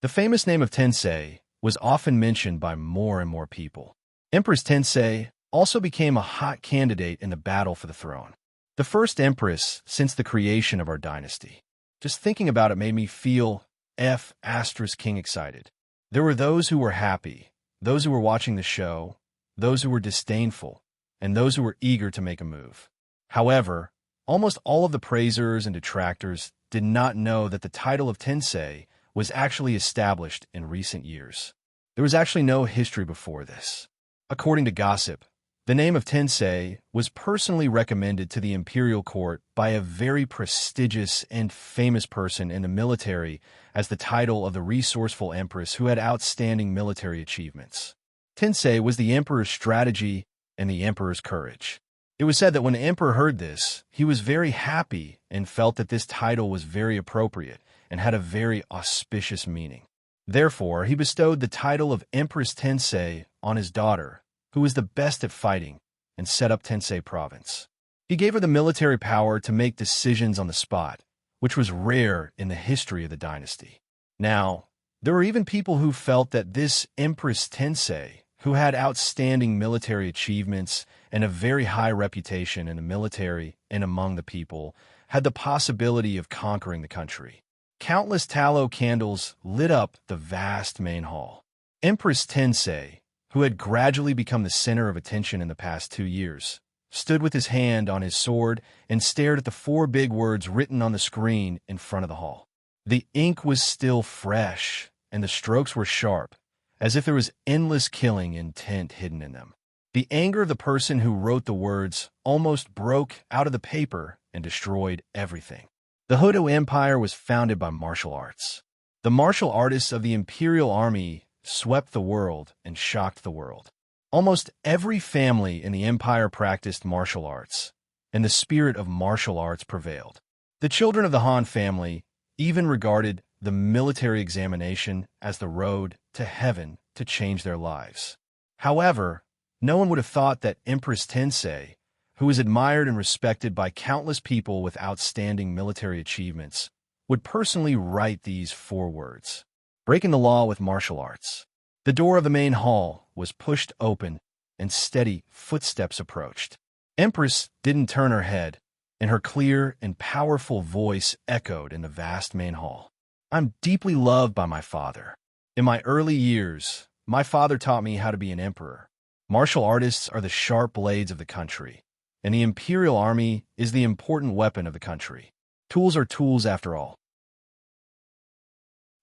The famous name of Tensei was often mentioned by more and more people. Empress Tensei also became a hot candidate in the battle for the throne. The first empress since the creation of our dynasty. Just thinking about it made me feel King excited. There were those who were happy, those who were watching the show, those who were disdainful, and those who were eager to make a move. However, almost all of the praisers and detractors did not know that the title of Tensei was actually established in recent years. There was actually no history before this. According to gossip, the name of Tensei was personally recommended to the imperial court by a very prestigious and famous person in the military as the title of the resourceful empress who had outstanding military achievements. Tensei was the emperor's strategy and the emperor's courage. It was said that when the emperor heard this, he was very happy and felt that this title was very appropriate and had a very auspicious meaning. Therefore, he bestowed the title of Empress Tensei on his daughter, who was the best at fighting, and set up Tensei Province. He gave her the military power to make decisions on the spot, which was rare in the history of the dynasty. Now, there were even people who felt that this Empress Tensei, who had outstanding military achievements and a very high reputation in the military and among the people, had the possibility of conquering the country. Countless tallow candles lit up the vast main hall. Empress Tensei, who had gradually become the center of attention in the past 2 years, stood with his hand on his sword and stared at the 4 big words written on the screen in front of the hall. The ink was still fresh, and the strokes were sharp, as if there was endless killing intent hidden in them. The anger of the person who wrote the words almost broke out of the paper and destroyed everything. The Hodo Empire was founded by martial arts. The martial artists of the Imperial Army swept the world and shocked the world. Almost every family in the empire practiced martial arts, and the spirit of martial arts prevailed. The children of the Han family even regarded the military examination as the road to heaven to change their lives. However, no one would have thought that Empress Tensei, who was admired and respected by countless people with outstanding military achievements, would personally write these 4 words: breaking the law with martial arts. The door of the main hall was pushed open, and steady footsteps approached. Empress didn't turn her head, and her clear and powerful voice echoed in the vast main hall. I'm deeply loved by my father. In my early years, my father taught me how to be an emperor. Martial artists are the sharp blades of the country, and the Imperial Army is the important weapon of the country. Tools are tools after all.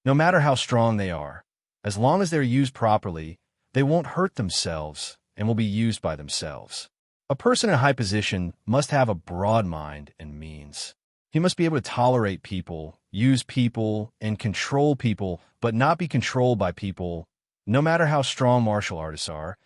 No matter how strong they are, as long as they're used properly, they won't hurt themselves and will be used by themselves. A person in a high position must have a broad mind and means. He must be able to tolerate people, use people, and control people, but not be controlled by people. No matter how strong martial artists are,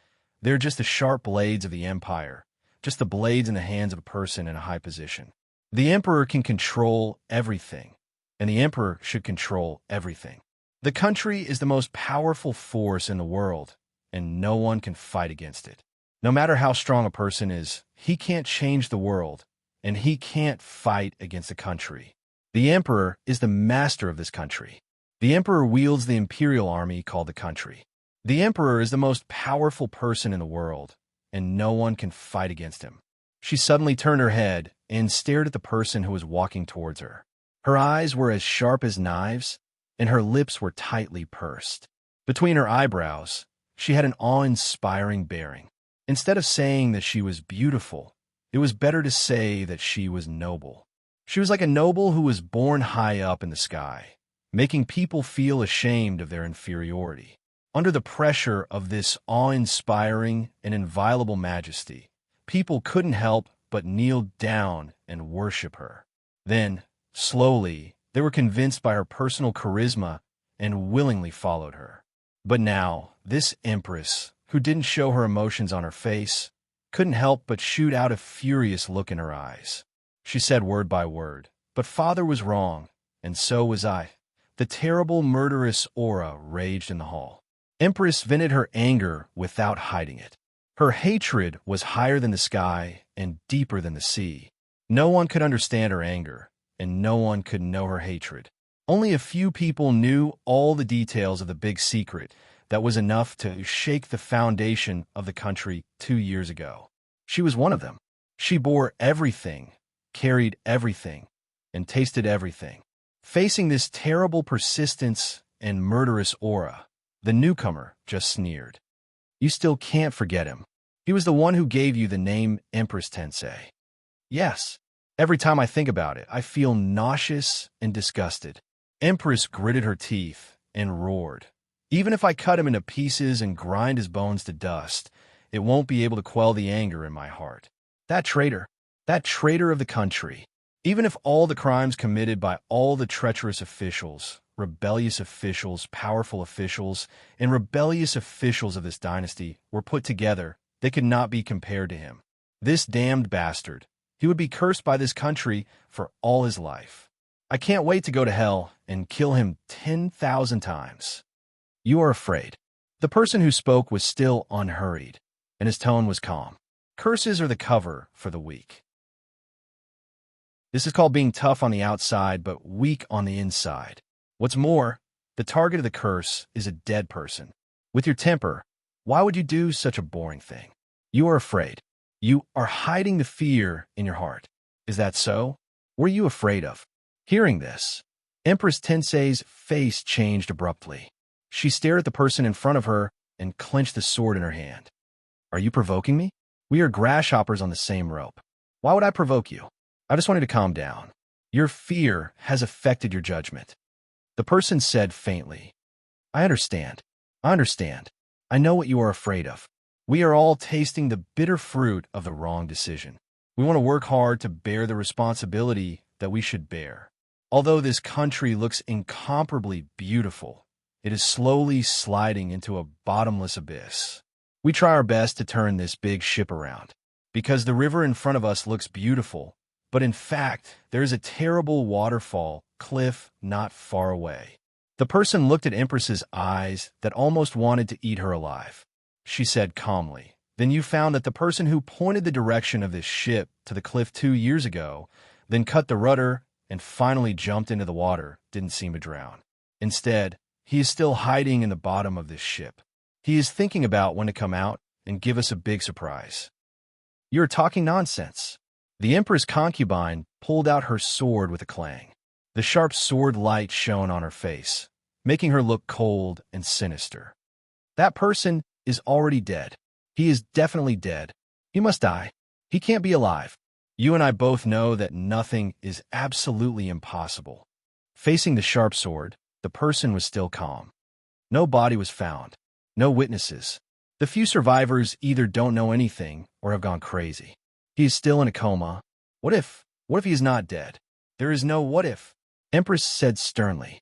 they're just the sharp blades of the empire, just the blades in the hands of a person in a high position. The emperor can control everything, and the emperor should control everything. The country is the most powerful force in the world, and no one can fight against it. No matter how strong a person is, he can't change the world, and he can't fight against the country. The emperor is the master of this country. The emperor wields the imperial army called the country. The emperor is the most powerful person in the world, and no one can fight against him. She suddenly turned her head and stared at the person who was walking towards her. Her eyes were as sharp as knives, and her lips were tightly pursed. Between her eyebrows, she had an awe-inspiring bearing. Instead of saying that she was beautiful, it was better to say that she was noble. She was like a noble who was born high up in the sky, making people feel ashamed of their inferiority. Under the pressure of this awe-inspiring and inviolable majesty, people couldn't help but kneel down and worship her. Then, slowly, they were convinced by her personal charisma and willingly followed her. But now, this empress, who didn't show her emotions on her face, couldn't help but shoot out a furious look in her eyes. She said word by word, "But father was wrong, and so was I." The terrible murderous aura raged in the hall. Empress vented her anger without hiding it. Her hatred was higher than the sky and deeper than the sea. No one could understand her anger, and no one could know her hatred. Only a few people knew all the details of the big secret that was enough to shake the foundation of the country 2 years ago. She was one of them. She bore everything, carried everything, and tasted everything. Facing this terrible persistence and murderous aura, the newcomer just sneered. You still can't forget him. He was the one who gave you the name Empress Tensei. Yes, every time I think about it, I feel nauseous and disgusted. Empress gritted her teeth and roared. Even if I cut him into pieces and grind his bones to dust, it won't be able to quell the anger in my heart. That traitor of the country. Even if all the crimes committed by all the treacherous officials, rebellious officials, powerful officials, and rebellious officials of this dynasty were put together, they could not be compared to him. This damned bastard. He would be cursed by this country for all his life. I can't wait to go to hell and kill him 10,000 times. You are afraid. The person who spoke was still unhurried, and his tone was calm. Curses are the cover for the weak. This is called being tough on the outside, but weak on the inside. What's more, the target of the curse is a dead person. With your temper, why would you do such a boring thing? You are afraid. You are hiding the fear in your heart. Is that so? What are you afraid of? Hearing this, Empress Tensei's face changed abruptly. She stared at the person in front of her and clenched the sword in her hand. Are you provoking me? We are grasshoppers on the same rope. Why would I provoke you? I just wanted to calm down. Your fear has affected your judgment. The person said faintly, I understand. I understand. I know what you are afraid of. We are all tasting the bitter fruit of the wrong decision. We want to work hard to bear the responsibility that we should bear. Although this country looks incomparably beautiful, it is slowly sliding into a bottomless abyss. We try our best to turn this big ship around, because the river in front of us looks beautiful, but in fact, there is a terrible waterfall cliff not far away. The person looked at Empress's eyes that almost wanted to eat her alive. She said calmly, Then you found that the person who pointed the direction of this ship to the cliff 2 years ago, then cut the rudder and finally jumped into the water, didn't seem to drown. Instead, he is still hiding in the bottom of this ship. He is thinking about when to come out and give us a big surprise. You're talking nonsense. The Empress concubine pulled out her sword with a clang. The sharp sword light shone on her face, making her look cold and sinister. That person is already dead. He is definitely dead. He must die. He can't be alive. You and I both know that nothing is absolutely impossible. Facing the sharp sword, the person was still calm. No body was found. No witnesses. The few survivors either don't know anything or have gone crazy. He is still in a coma. What if he is not dead? There is no what if. Empress said sternly.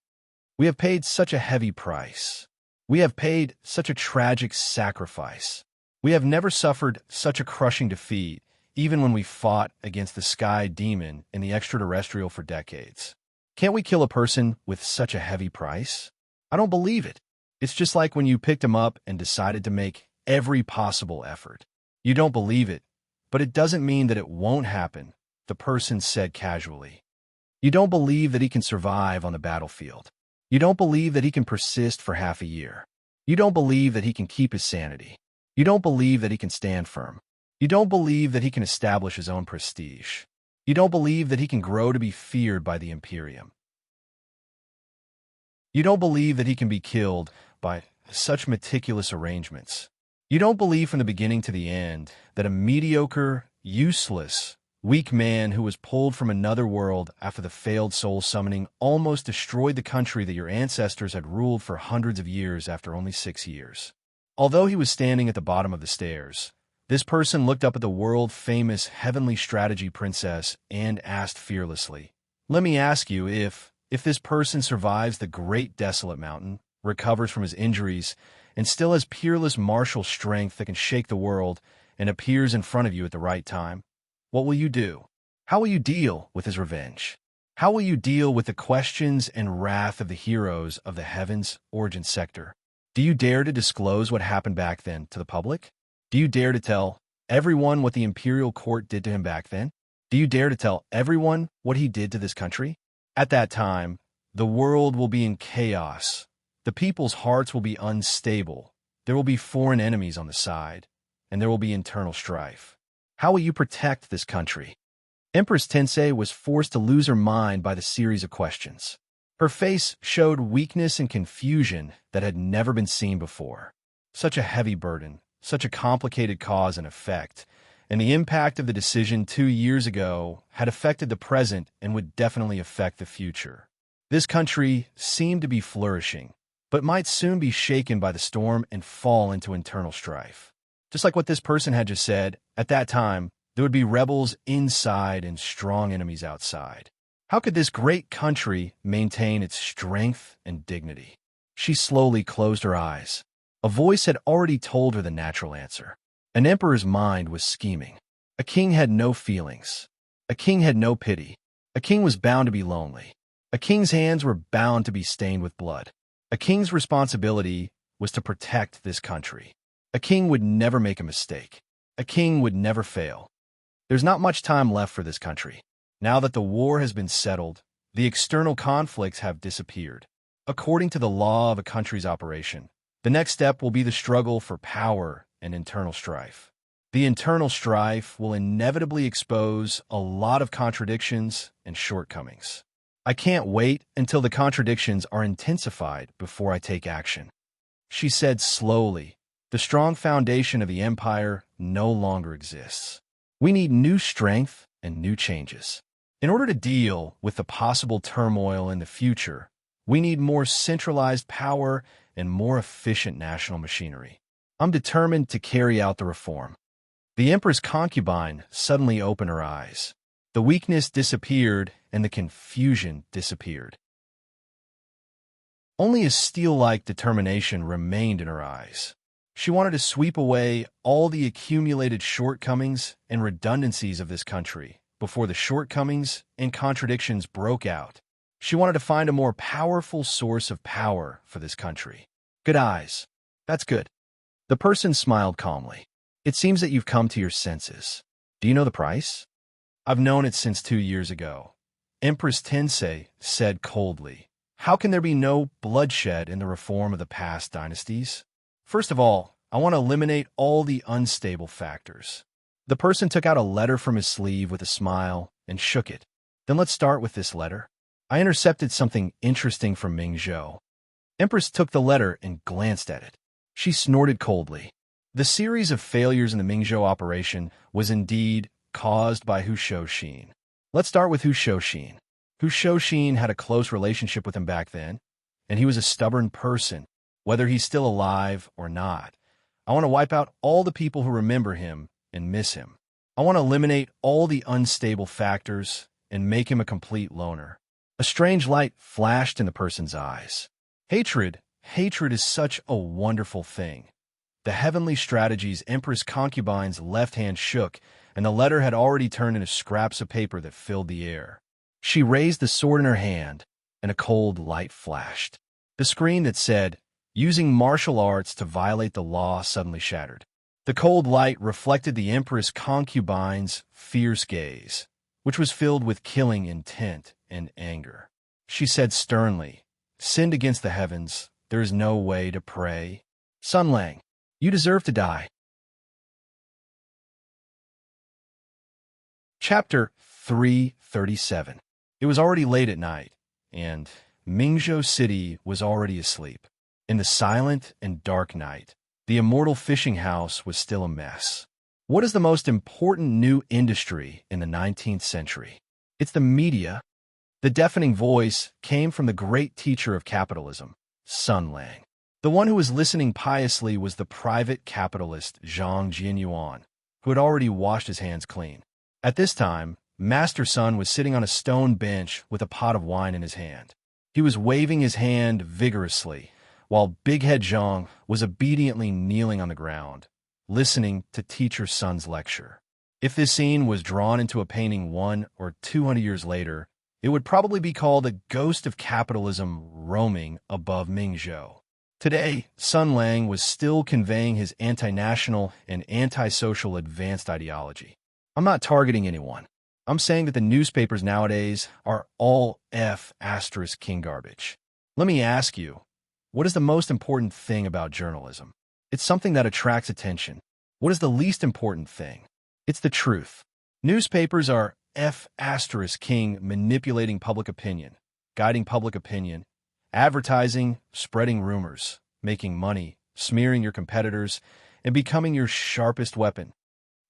We have paid such a heavy price. We have paid such a tragic sacrifice. We have never suffered such a crushing defeat, even when we fought against the sky demon and the extraterrestrial for decades. Can't we kill a person with such a heavy price? I don't believe it. It's just like when you picked him up and decided to make every possible effort. You don't believe it, but it doesn't mean that it won't happen, the person said casually. You don't believe that he can survive on the battlefield. You don't believe that he can persist for half a year. You don't believe that he can keep his sanity. You don't believe that he can stand firm. You don't believe that he can establish his own prestige. You don't believe that he can grow to be feared by the Imperium. You don't believe that he can be killed by such meticulous arrangements. You don't believe from the beginning to the end that a mediocre, useless, weak man who was pulled from another world after the failed soul summoning almost destroyed the country that your ancestors had ruled for hundreds of years after only 6 years. Although he was standing at the bottom of the stairs, this person looked up at the world-famous heavenly strategy princess and asked fearlessly, Let me ask you if this person survives the great desolate mountain, recovers from his injuries, and still has peerless martial strength that can shake the world and appears in front of you at the right time, what will you do? How will you deal with his revenge? How will you deal with the questions and wrath of the heroes of the Heavens Origin sector? Do you dare to disclose what happened back then to the public? Do you dare to tell everyone what the imperial court did to him back then? Do you dare to tell everyone what he did to this country? At that time, the world will be in chaos. The people's hearts will be unstable. There will be foreign enemies on the side, and there will be internal strife. How will you protect this country? Empress Tensei was forced to lose her mind by the series of questions. Her face showed weakness and confusion that had never been seen before. Such a heavy burden, such a complicated cause and effect, and the impact of the decision 2 years ago had affected the present and would definitely affect the future. This country seemed to be flourishing, but might soon be shaken by the storm and fall into internal strife. Just like what this person had just said, at that time, there would be rebels inside and strong enemies outside. How could this great country maintain its strength and dignity? She slowly closed her eyes. A voice had already told her the natural answer. An emperor's mind was scheming. A king had no feelings. A king had no pity. A king was bound to be lonely. A king's hands were bound to be stained with blood. A king's responsibility was to protect this country. A king would never make a mistake. A king would never fail. There's not much time left for this country. Now that the war has been settled, the external conflicts have disappeared. According to the law of a country's operation, the next step will be the struggle for power and internal strife. The internal strife will inevitably expose a lot of contradictions and shortcomings. I can't wait until the contradictions are intensified before I take action. She said slowly, the strong foundation of the empire no longer exists. We need new strength and new changes. In order to deal with the possible turmoil in the future, we need more centralized power and more efficient national machinery. I'm determined to carry out the reform. The emperor's concubine suddenly opened her eyes. The weakness disappeared and the confusion disappeared. Only a steel-like determination remained in her eyes. She wanted to sweep away all the accumulated shortcomings and redundancies of this country before the shortcomings and contradictions broke out. She wanted to find a more powerful source of power for this country. Good eyes. That's good. The person smiled calmly. It seems that you've come to your senses. Do you know the price? I've known it since 2 years ago. Empress Tensei said coldly. How can there be no bloodshed in the reform of the past dynasties? First of all, I want to eliminate all the unstable factors. The person took out a letter from his sleeve with a smile and shook it. Then let's start with this letter. I intercepted something interesting from Ming Zhou. Empress took the letter and glanced at it. She snorted coldly. The series of failures in the Mingzhou operation was indeed caused by Hu Shouxin. Let's start with Hu Shouxin. Hu Shouxin had a close relationship with him back then, and he was a stubborn person, whether he's still alive or not. I want to wipe out all the people who remember him and miss him. I want to eliminate all the unstable factors and make him a complete loner. A strange light flashed in the person's eyes. Hatred is such a wonderful thing. The heavenly strategies Empress Concubine's left hand shook, and the letter had already turned into scraps of paper that filled the air. She raised the sword in her hand, and a cold light flashed. The screen that said, "Using martial arts to violate the law," suddenly shattered. The cold light reflected the Empress Concubine's fierce gaze, which was filled with killing intent and anger. She said sternly, "Sinned against the heavens, there is no way to pray. Sun Lang, you deserve to die." Chapter 337. It was already late at night, and Mingzhou City was already asleep. In the silent and dark night, the immortal fishing house was still a mess. What is the most important new industry in the 19th century? It's the media. The deafening voice came from the great teacher of capitalism, Sun Lang. The one who was listening piously was the private capitalist Zhang Jianyuan, who had already washed his hands clean. At this time, Master Sun was sitting on a stone bench with a pot of wine in his hand. He was waving his hand vigorously, while Big Head Zhang was obediently kneeling on the ground, listening to Teacher Sun's lecture. If this scene was drawn into a painting 100 or 200 years later, it would probably be called a ghost of capitalism roaming above Mingzhou. Today, Sun Lang was still conveying his anti-national and anti-social advanced ideology. I'm not targeting anyone. I'm saying that the newspapers nowadays are all F***king garbage. Let me ask you, what is the most important thing about journalism? It's something that attracts attention. What is the least important thing? It's the truth. Newspapers are F***king manipulating public opinion, guiding public opinion, advertising, spreading rumors, making money, smearing your competitors, and becoming your sharpest weapon.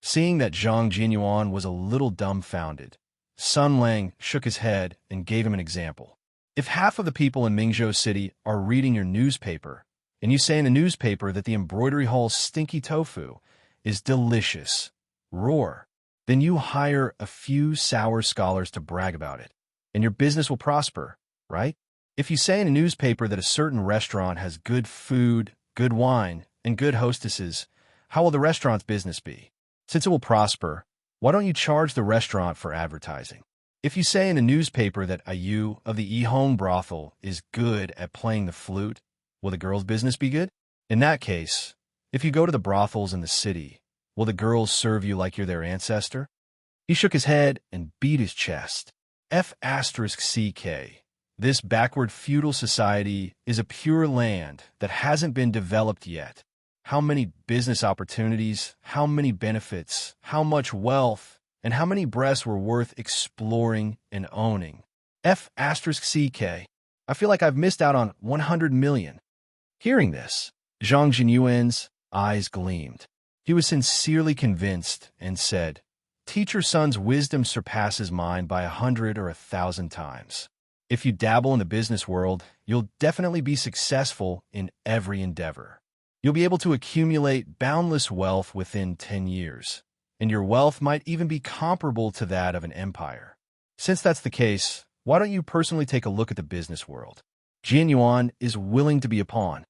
Seeing that Zhang Jianyuan was a little dumbfounded, Sun Lang shook his head and gave him an example. If half of the people in Mingzhou City are reading your newspaper, and you say in the newspaper that the embroidery hall's stinky tofu is delicious, roar, then you hire a few sour scholars to brag about it, and your business will prosper, right? If you say in a newspaper that a certain restaurant has good food, good wine, and good hostesses, how will the restaurant's business be? Since it will prosper, why don't you charge the restaurant for advertising? If you say in a newspaper that Ayu of the Yihong brothel is good at playing the flute, will the girl's business be good? In that case, if you go to the brothels in the city, will the girls serve you like you're their ancestor? He shook his head and beat his chest. F***CK. This backward feudal society is a pure land that hasn't been developed yet. how many business opportunities, how many benefits, how much wealth, and how many breasts were worth exploring and owning. F*CK. I feel like I've missed out on 100 million. Hearing this, Zhang Jinyuan's eyes gleamed. He was sincerely convinced and said, Teacher Sun's wisdom surpasses mine by 100 or 1,000 times. If you dabble in the business world, you'll definitely be successful in every endeavor. You'll be able to accumulate boundless wealth within 10 years, and your wealth might even be comparable to that of an empire. Since that's the case, why don't you personally take a look at the business world? Jian Yuan is willing to be a pawn.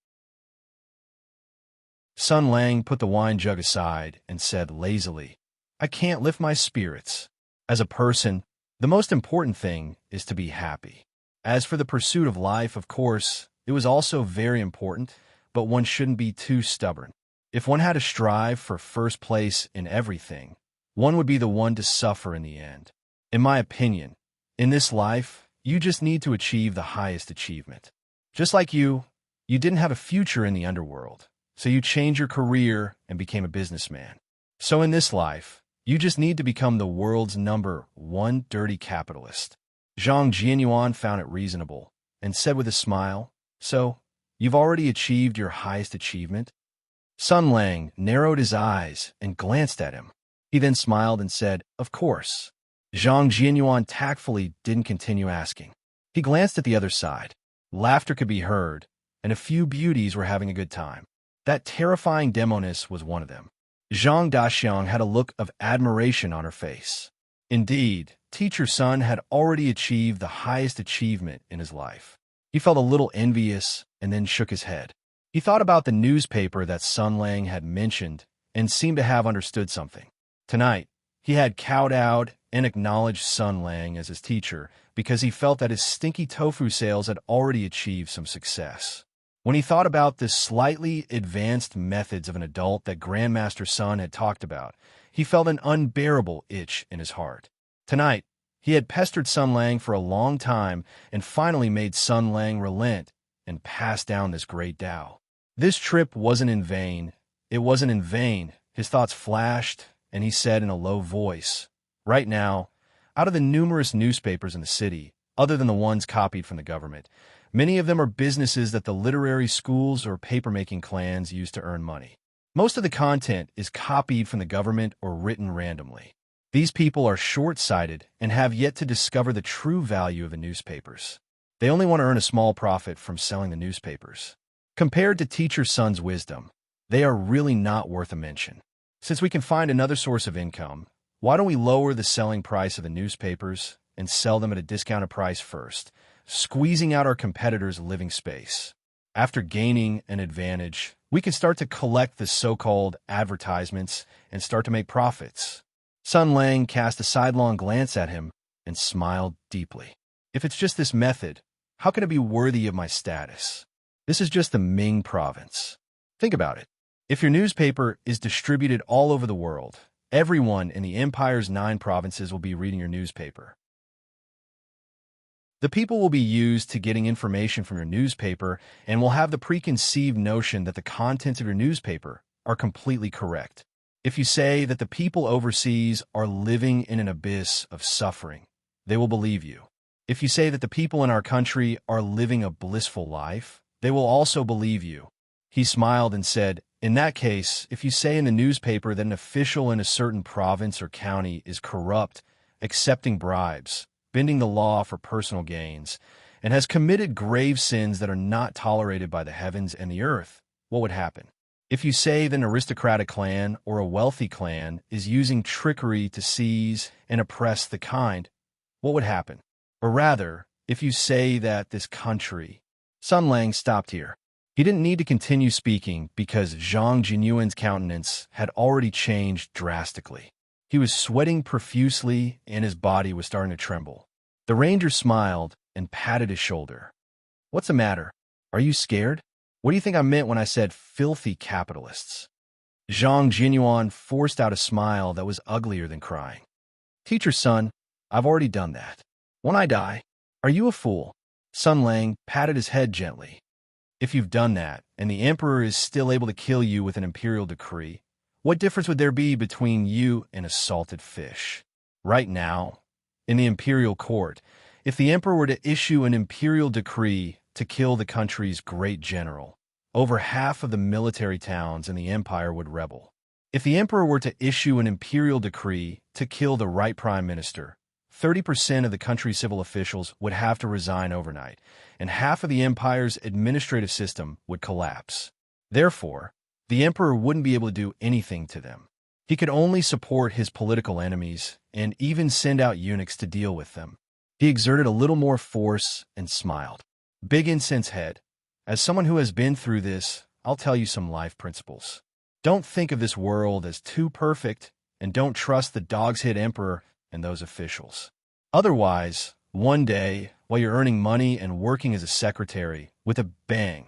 Sun Lang put the wine jug aside and said lazily, I can't lift my spirits. As a person, the most important thing is to be happy. As for the pursuit of life, of course, it was also very important, but one shouldn't be too stubborn. If one had to strive for first place in everything, one would be the one to suffer in the end. In my opinion, in this life, you just need to achieve the highest achievement. Just like you didn't have a future in the underworld, so you changed your career and became a businessman. So in this life, you just need to become the world's #1 dirty capitalist. Zhang Jianyuan found it reasonable and said with a smile, So, you've already achieved your highest achievement? Sun Lang narrowed his eyes and glanced at him. He then smiled and said, Of course. Zhang Jianyuan tactfully didn't continue asking. He glanced at the other side. Laughter could be heard, and a few beauties were having a good time. That terrifying demoness was one of them. Zhang Daxiang had a look of admiration on her face. Indeed, Teacher Sun had already achieved the highest achievement in his life. He felt a little envious and then shook his head. He thought about the newspaper that Sun Lang had mentioned and seemed to have understood something. Tonight, he had kowtowed and acknowledged Sun Lang as his teacher because he felt that his stinky tofu sales had already achieved some success. When he thought about the slightly advanced methods of an adult that Grandmaster Sun had talked about, he felt an unbearable itch in his heart. Tonight, he had pestered Sun Lang for a long time and finally made Sun Lang relent and pass down this great Tao. This trip wasn't in vain. It wasn't in vain. His thoughts flashed, and he said in a low voice, Right now, out of the numerous newspapers in the city, other than the ones copied from the government, many of them are businesses that the literary schools or papermaking clans use to earn money. Most of the content is copied from the government or written randomly. These people are short-sighted and have yet to discover the true value of the newspapers. They only want to earn a small profit from selling the newspapers. Compared to Teacher Sun's wisdom, they are really not worth a mention. Since we can find another source of income, why don't we lower the selling price of the newspapers and sell them at a discounted price first, squeezing out our competitors' living space? After gaining an advantage, we can start to collect the so-called advertisements and start to make profits. Sun Lang cast a sidelong glance at him and smiled deeply. If it's just this method, how can it be worthy of my status? This is just the Ming province. Think about it. If your newspaper is distributed all over the world, everyone in the empire's 9 provinces will be reading your newspaper. The people will be used to getting information from your newspaper and will have the preconceived notion that the contents of your newspaper are completely correct. If you say that the people overseas are living in an abyss of suffering, they will believe you. If you say that the people in our country are living a blissful life, they will also believe you. He smiled and said, In that case, if you say in the newspaper that an official in a certain province or county is corrupt, accepting bribes, bending the law for personal gains, and has committed grave sins that are not tolerated by the heavens and the earth, what would happen? If you say that an aristocratic clan or a wealthy clan is using trickery to seize and oppress the kind, what would happen? Or rather, if you say that this country... Sun Lang stopped here. He didn't need to continue speaking because Zhang Jinyuan's countenance had already changed drastically. He was sweating profusely and his body was starting to tremble. The ranger smiled and patted his shoulder. What's the matter? Are you scared? What do you think I meant when I said filthy capitalists? Zhang Jinyuan forced out a smile that was uglier than crying. Teacher Sun, I've already done that. When I die, are you a fool? Sun Lang patted his head gently. If you've done that, and the emperor is still able to kill you with an imperial decree, what difference would there be between you and a salted fish? Right now, in the imperial court, if the emperor were to issue an imperial decree to kill the country's great general, over half of the military towns in the empire would rebel. If the emperor were to issue an imperial decree to kill the right prime minister, 30% of the country's civil officials would have to resign overnight, and half of the empire's administrative system would collapse. Therefore, the emperor wouldn't be able to do anything to them. He could only support his political enemies and even send out eunuchs to deal with them. He exerted a little more force and smiled. Big Incense Head, as someone who has been through this, I'll tell you some life principles. Don't think of this world as too perfect, and don't trust the dog's head emperor and those officials. Otherwise, one day, while you're earning money and working as a secretary, with a bang,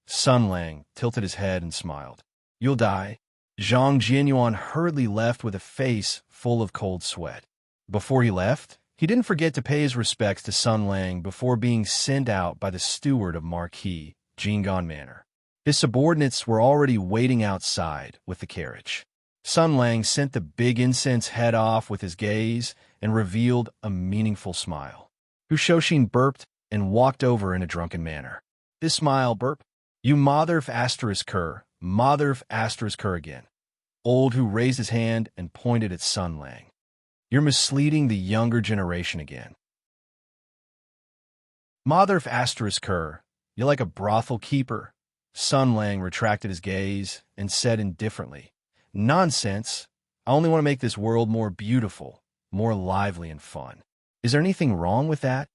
Sun Lang tilted his head and smiled. You'll die. Zhang Jianyuan hurriedly left with a face full of cold sweat. Before he left, he didn't forget to pay his respects to Sun Lang before being sent out by the steward of Marquis Jingon Manor. His subordinates were already waiting outside with the carriage. Sun Lang sent the Big Incense Head off with his gaze and revealed a meaningful smile. Hu Shoshin burped and walked over in a drunken manner. This smile, burp, you motherf asterisk cur again. Old Hu raised his hand and pointed at Sun Lang. You're misleading the younger generation again. Motherf asterisk cur, you're like a brothel keeper. Sun Lang retracted his gaze and said indifferently, Nonsense. I only want to make this world more beautiful, more lively and fun. Is there anything wrong with that?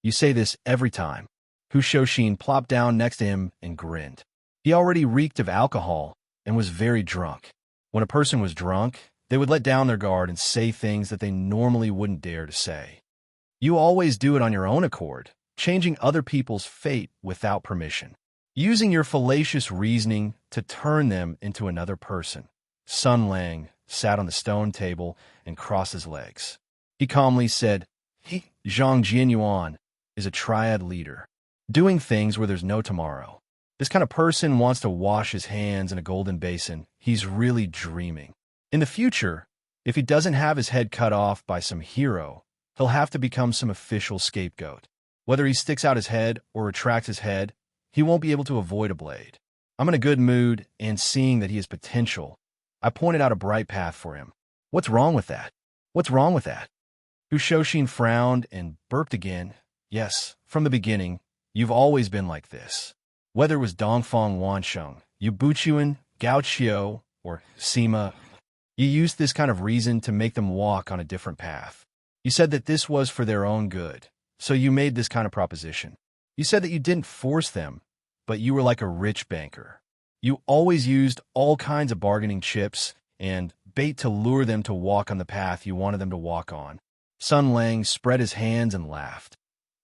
You say this every time. Hu Shoshin plopped down next to him and grinned. He already reeked of alcohol and was very drunk. When a person was drunk, they would let down their guard and say things that they normally wouldn't dare to say. You always do it on your own accord, changing other people's fate without permission, using your fallacious reasoning to turn them into another person. Sun Lang sat on the stone table and crossed his legs. He calmly said, Zhang Jianyuan is a triad leader, doing things where there's no tomorrow. This kind of person wants to wash his hands in a golden basin. He's really dreaming. In the future, if he doesn't have his head cut off by some hero, he'll have to become some official scapegoat. Whether he sticks out his head or retracts his head, he won't be able to avoid a blade. I'm in a good mood, and seeing that he has potential, I pointed out a bright path for him. What's wrong with that? What's wrong with that? Hu Shoshin frowned and burped again. Yes, from the beginning, you've always been like this. Whether it was Dongfang Wansheng, Yubuchuan, Gaoqiu, or Sima, you used this kind of reason to make them walk on a different path. You said that this was for their own good, so you made this kind of proposition. You said that you didn't force them, but you were like a rich banker. You always used all kinds of bargaining chips and bait to lure them to walk on the path you wanted them to walk on. Sun Lang spread his hands and laughed.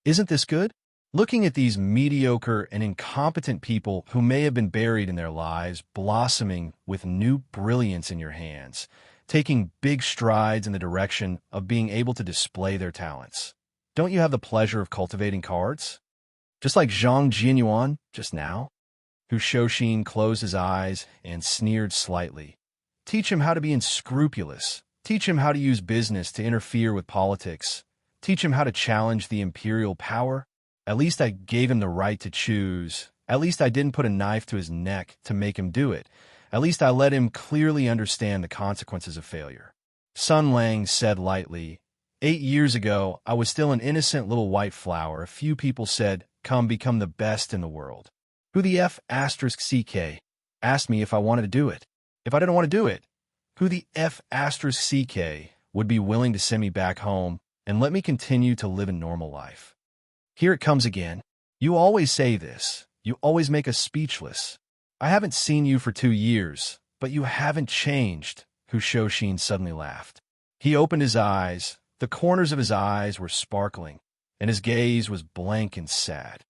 Isn't this good? Looking at these mediocre and incompetent people who may have been buried in their lives, blossoming with new brilliance in your hands, taking big strides in the direction of being able to display their talents. Don't you have the pleasure of cultivating cards? Just like Zhang Jianyuan just now? Hu Shoshin closed his eyes and sneered slightly. Teach him how to be unscrupulous. Teach him how to use business to interfere with politics. Teach him how to challenge the imperial power. At least I gave him the right to choose. At least I didn't put a knife to his neck to make him do it. At least I let him clearly understand the consequences of failure. Sun Lang said lightly, 8 years ago, I was still an innocent little white flower. A few people said, come become the best in the world. Who the F asterisk CK asked me if I wanted to do it. If I didn't want to do it, who the F asterisk CK would be willing to send me back home and let me continue to live a normal life? Here it comes again. You always say this. You always make us speechless. I haven't seen you for 2 years, but you haven't changed. Hu Shoshin suddenly laughed. He opened his eyes. The corners of his eyes were sparkling, and his gaze was blank and sad.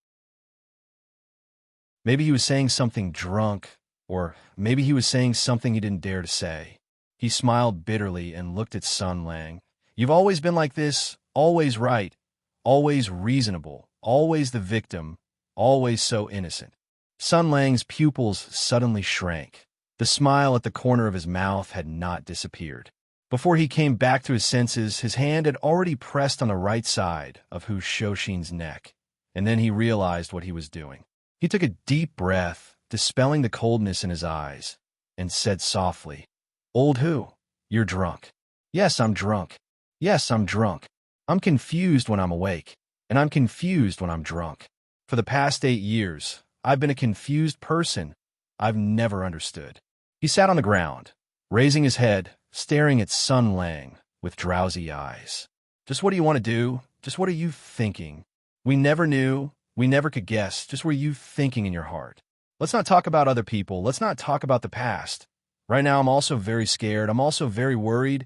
Maybe he was saying something drunk, or maybe he was saying something he didn't dare to say. He smiled bitterly and looked at Sun Lang. You've always been like this, always right, always reasonable, always the victim, always so innocent. Sun Lang's pupils suddenly shrank. The smile at the corner of his mouth had not disappeared. Before he came back to his senses, his hand had already pressed on the right side of Hu Shoshin's neck, and then he realized what he was doing. He took a deep breath, dispelling the coldness in his eyes, and said softly, "Old Hu, you're drunk." "Yes, I'm drunk. Yes, I'm drunk. I'm confused when I'm awake, and I'm confused when I'm drunk. For the past 8 years, I've been a confused person. I've never understood." He sat on the ground, raising his head, staring at Sun Lang with drowsy eyes. "Just what do you want to do? Just what are you thinking? We never knew. We never could guess. Just what are you thinking in your heart? Let's not talk about other people. Let's not talk about the past. Right now, I'm also very scared. I'm also very worried.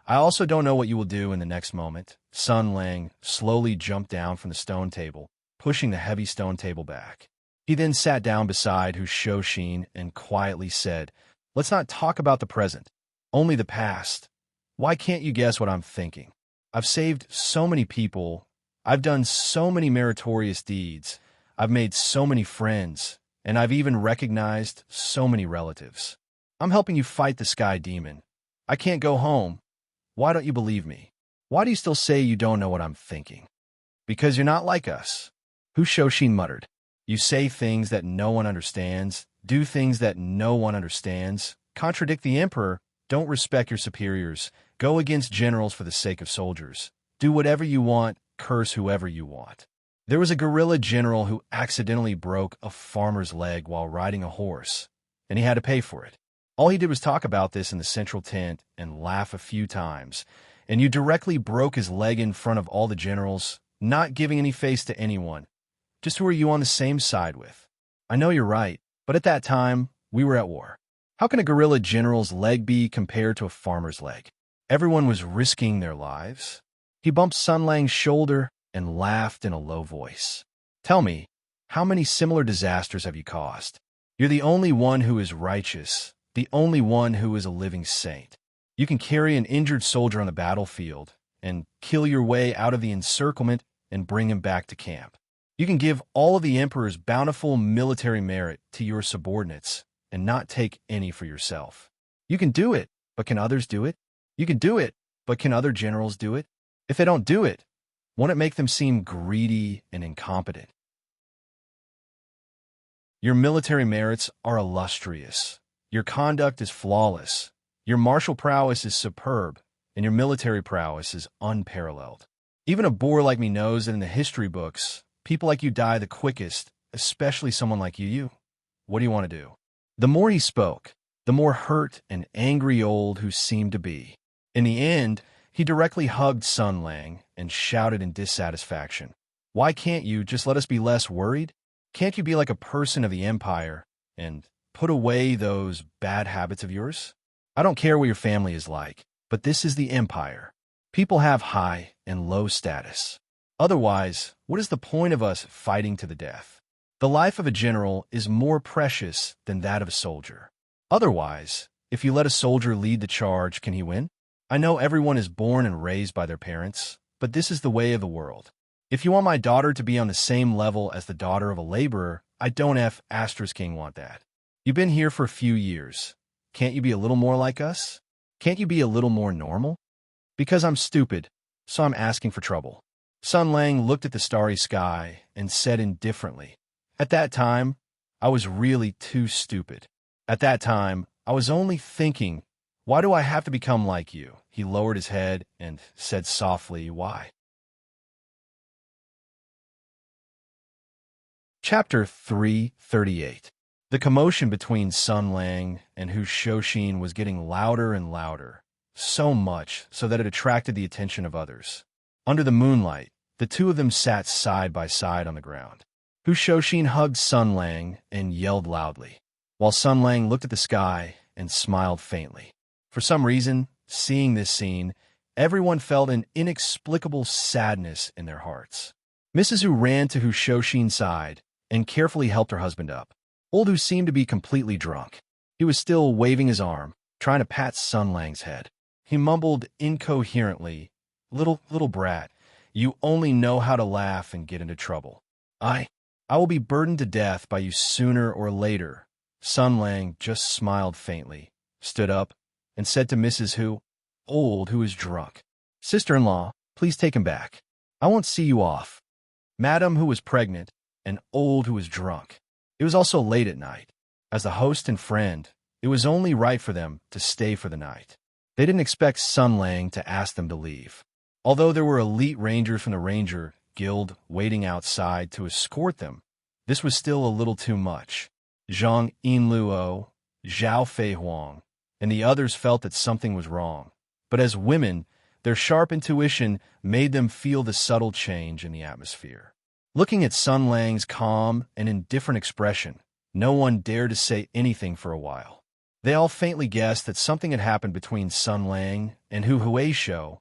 I also don't know what you will do in the next moment." Sun Lang slowly jumped down from the stone table, pushing the heavy stone table back. He then sat down beside Hu Shoshin and quietly said, "Let's not talk about the present, only the past. Why can't you guess what I'm thinking? I've saved so many people. I've done so many meritorious deeds. I've made so many friends, and I've even recognized so many relatives. I'm helping you fight the sky demon. I can't go home. Why don't you believe me? Why do you still say you don't know what I'm thinking? Because you're not like us." Hu Shoshin muttered, "You say things that no one understands, do things that no one understands, contradict the emperor, don't respect your superiors, go against generals for the sake of soldiers, do whatever you want, curse whoever you want." There was a guerrilla general who accidentally broke a farmer's leg while riding a horse, and he had to pay for it. All he did was talk about this in the central tent and laugh a few times, and you directly broke his leg in front of all the generals, not giving any face to anyone. Just who are you on the same side with? I know you're right, but at that time, we were at war. How can a guerrilla general's leg be compared to a farmer's leg? Everyone was risking their lives. He bumped Sun Lang's shoulder and laughed in a low voice. "Tell me, how many similar disasters have you caused? You're the only one who is righteous, the only one who is a living saint. You can carry an injured soldier on the battlefield and kill your way out of the encirclement and bring him back to camp. You can give all of the emperor's bountiful military merit to your subordinates and not take any for yourself. You can do it, but can others do it? You can do it, but can other generals do it? If they don't do it, won't it make them seem greedy and incompetent? Your military merits are illustrious. Your conduct is flawless. Your martial prowess is superb, and your military prowess is unparalleled. Even a boor like me knows that in the history books, people like you die the quickest, especially someone like you. What do you want to do?" The more he spoke, the more hurt and angry old Hu seemed to be. In the end, he directly hugged Sun Lang and shouted in dissatisfaction, "Why can't you just let us be less worried? Can't you be like a person of the empire and put away those bad habits of yours? I don't care what your family is like, but this is the empire. People have high and low status. Otherwise, what is the point of us fighting to the death? The life of a general is more precious than that of a soldier. Otherwise, if you let a soldier lead the charge, can he win? I know everyone is born and raised by their parents, but this is the way of the world. If you want my daughter to be on the same level as the daughter of a laborer, I don't *King want that. You've been here for a few years. Can't you be a little more like us? Can't you be a little more normal? Because I'm stupid, so I'm asking for trouble." Sun Lang looked at the starry sky and said indifferently, "At that time, I was really too stupid. At that time, I was only thinking, why do I have to become like you?" He lowered his head and said softly, "Why?" Chapter 338. The commotion between Sun Lang and Hu Shoshin was getting louder and louder, so much so that it attracted the attention of others. Under the moonlight, the two of them sat side by side on the ground. Hu Shoshin hugged Sun Lang and yelled loudly, while Sun Lang looked at the sky and smiled faintly. For some reason, seeing this scene, everyone felt an inexplicable sadness in their hearts. Mrs. Hu ran to Hu Shoshin's side and carefully helped her husband up. Old Hu seemed to be completely drunk. He was still waving his arm, trying to pat Sun Lang's head. He mumbled incoherently, Little brat, you only know how to laugh and get into trouble. I I will be burdened to death by you sooner or later. Sun Lang just smiled faintly, stood up, and said to Mrs. who is drunk, "Sister-in-law, please take him back. I won't see you off." Madam, who was pregnant, and Old, who was drunk. It was also late at night. As the host and friend, it was only right for them to stay for the night. They didn't expect Sun Lang to ask them to leave. Although there were elite rangers from the Ranger Guild waiting outside to escort them, this was still a little too much. Zhang Yinluo, Zhao Fei Huang, and the others felt that something was wrong. But as women, their sharp intuition made them feel the subtle change in the atmosphere. Looking at Sun Lang's calm and indifferent expression, no one dared to say anything for a while. They all faintly guessed that something had happened between Sun Lang and Hu Huaishou,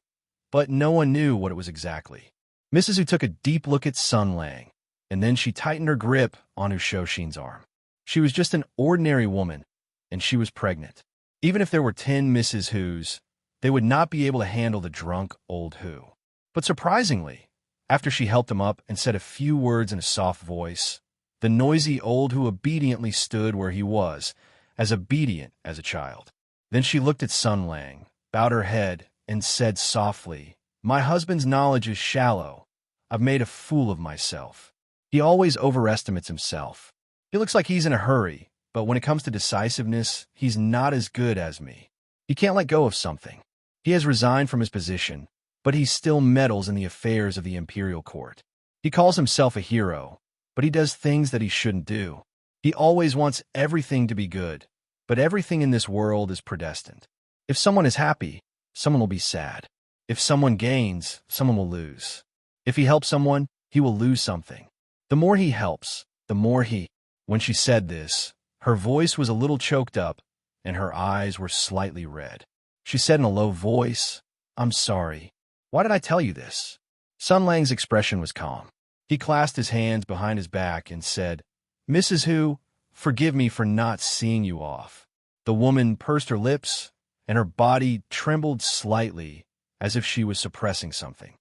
but no one knew what it was exactly. Mrs. Hu took a deep look at Sun Lang, and then she tightened her grip on Hu Shouxin's arm. She was just an ordinary woman, and she was pregnant. Even if there were 10 Mrs. Hus, they would not be able to handle the drunk old Hu. But surprisingly, after she helped him up and said a few words in a soft voice, the noisy old Hu obediently stood where he was, as obedient as a child. Then she looked at Sun Lang, bowed her head, and said softly, "My husband's knowledge is shallow. I've made a fool of myself. He always overestimates himself. He looks like he's in a hurry, but when it comes to decisiveness, he's not as good as me. He can't let go of something. He has resigned from his position, but he still meddles in the affairs of the imperial court. He calls himself a hero, but he does things that he shouldn't do. He always wants everything to be good, but everything in this world is predestined. If someone is happy, someone will be sad. If someone gains, someone will lose. If he helps someone, he will lose something. The more he helps, the more he—" When she said this, her voice was a little choked up, and her eyes were slightly red. She said in a low voice, "I'm sorry. Why did I tell you this?" Sun Lang's expression was calm. He clasped his hands behind his back and said, "Mrs. Hu, forgive me for not seeing you off." The woman pursed her lips, and her body trembled slightly, as if she was suppressing something.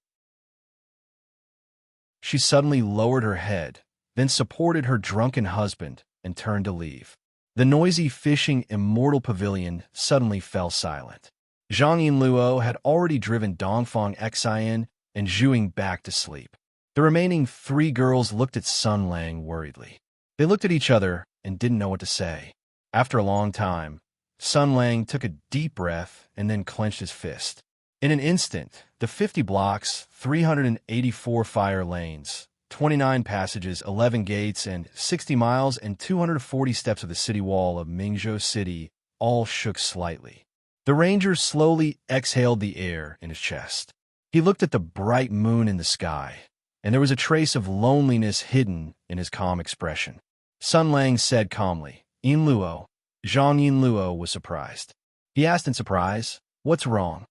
She suddenly lowered her head, then supported her drunken husband and turned to leave. The noisy fishing immortal pavilion suddenly fell silent. Zhang Yinluo had already driven Dongfang Xian and Zhuing back to sleep. The remaining 3 girls looked at Sun Lang worriedly. They looked at each other and didn't know what to say. After a long time, Sun Lang took a deep breath and then clenched his fist. In an instant, the 50 blocks, 384 fire lanes, 29 passages, 11 gates, and 60 miles and 240 steps of the city wall of Mingzhou City all shook slightly. The ranger slowly exhaled the air in his chest. He looked at the bright moon in the sky, and there was a trace of loneliness hidden in his calm expression. Sun Lang said calmly, "Yinluo." Zhang Yinluo was surprised. He asked in surprise, "What's wrong?"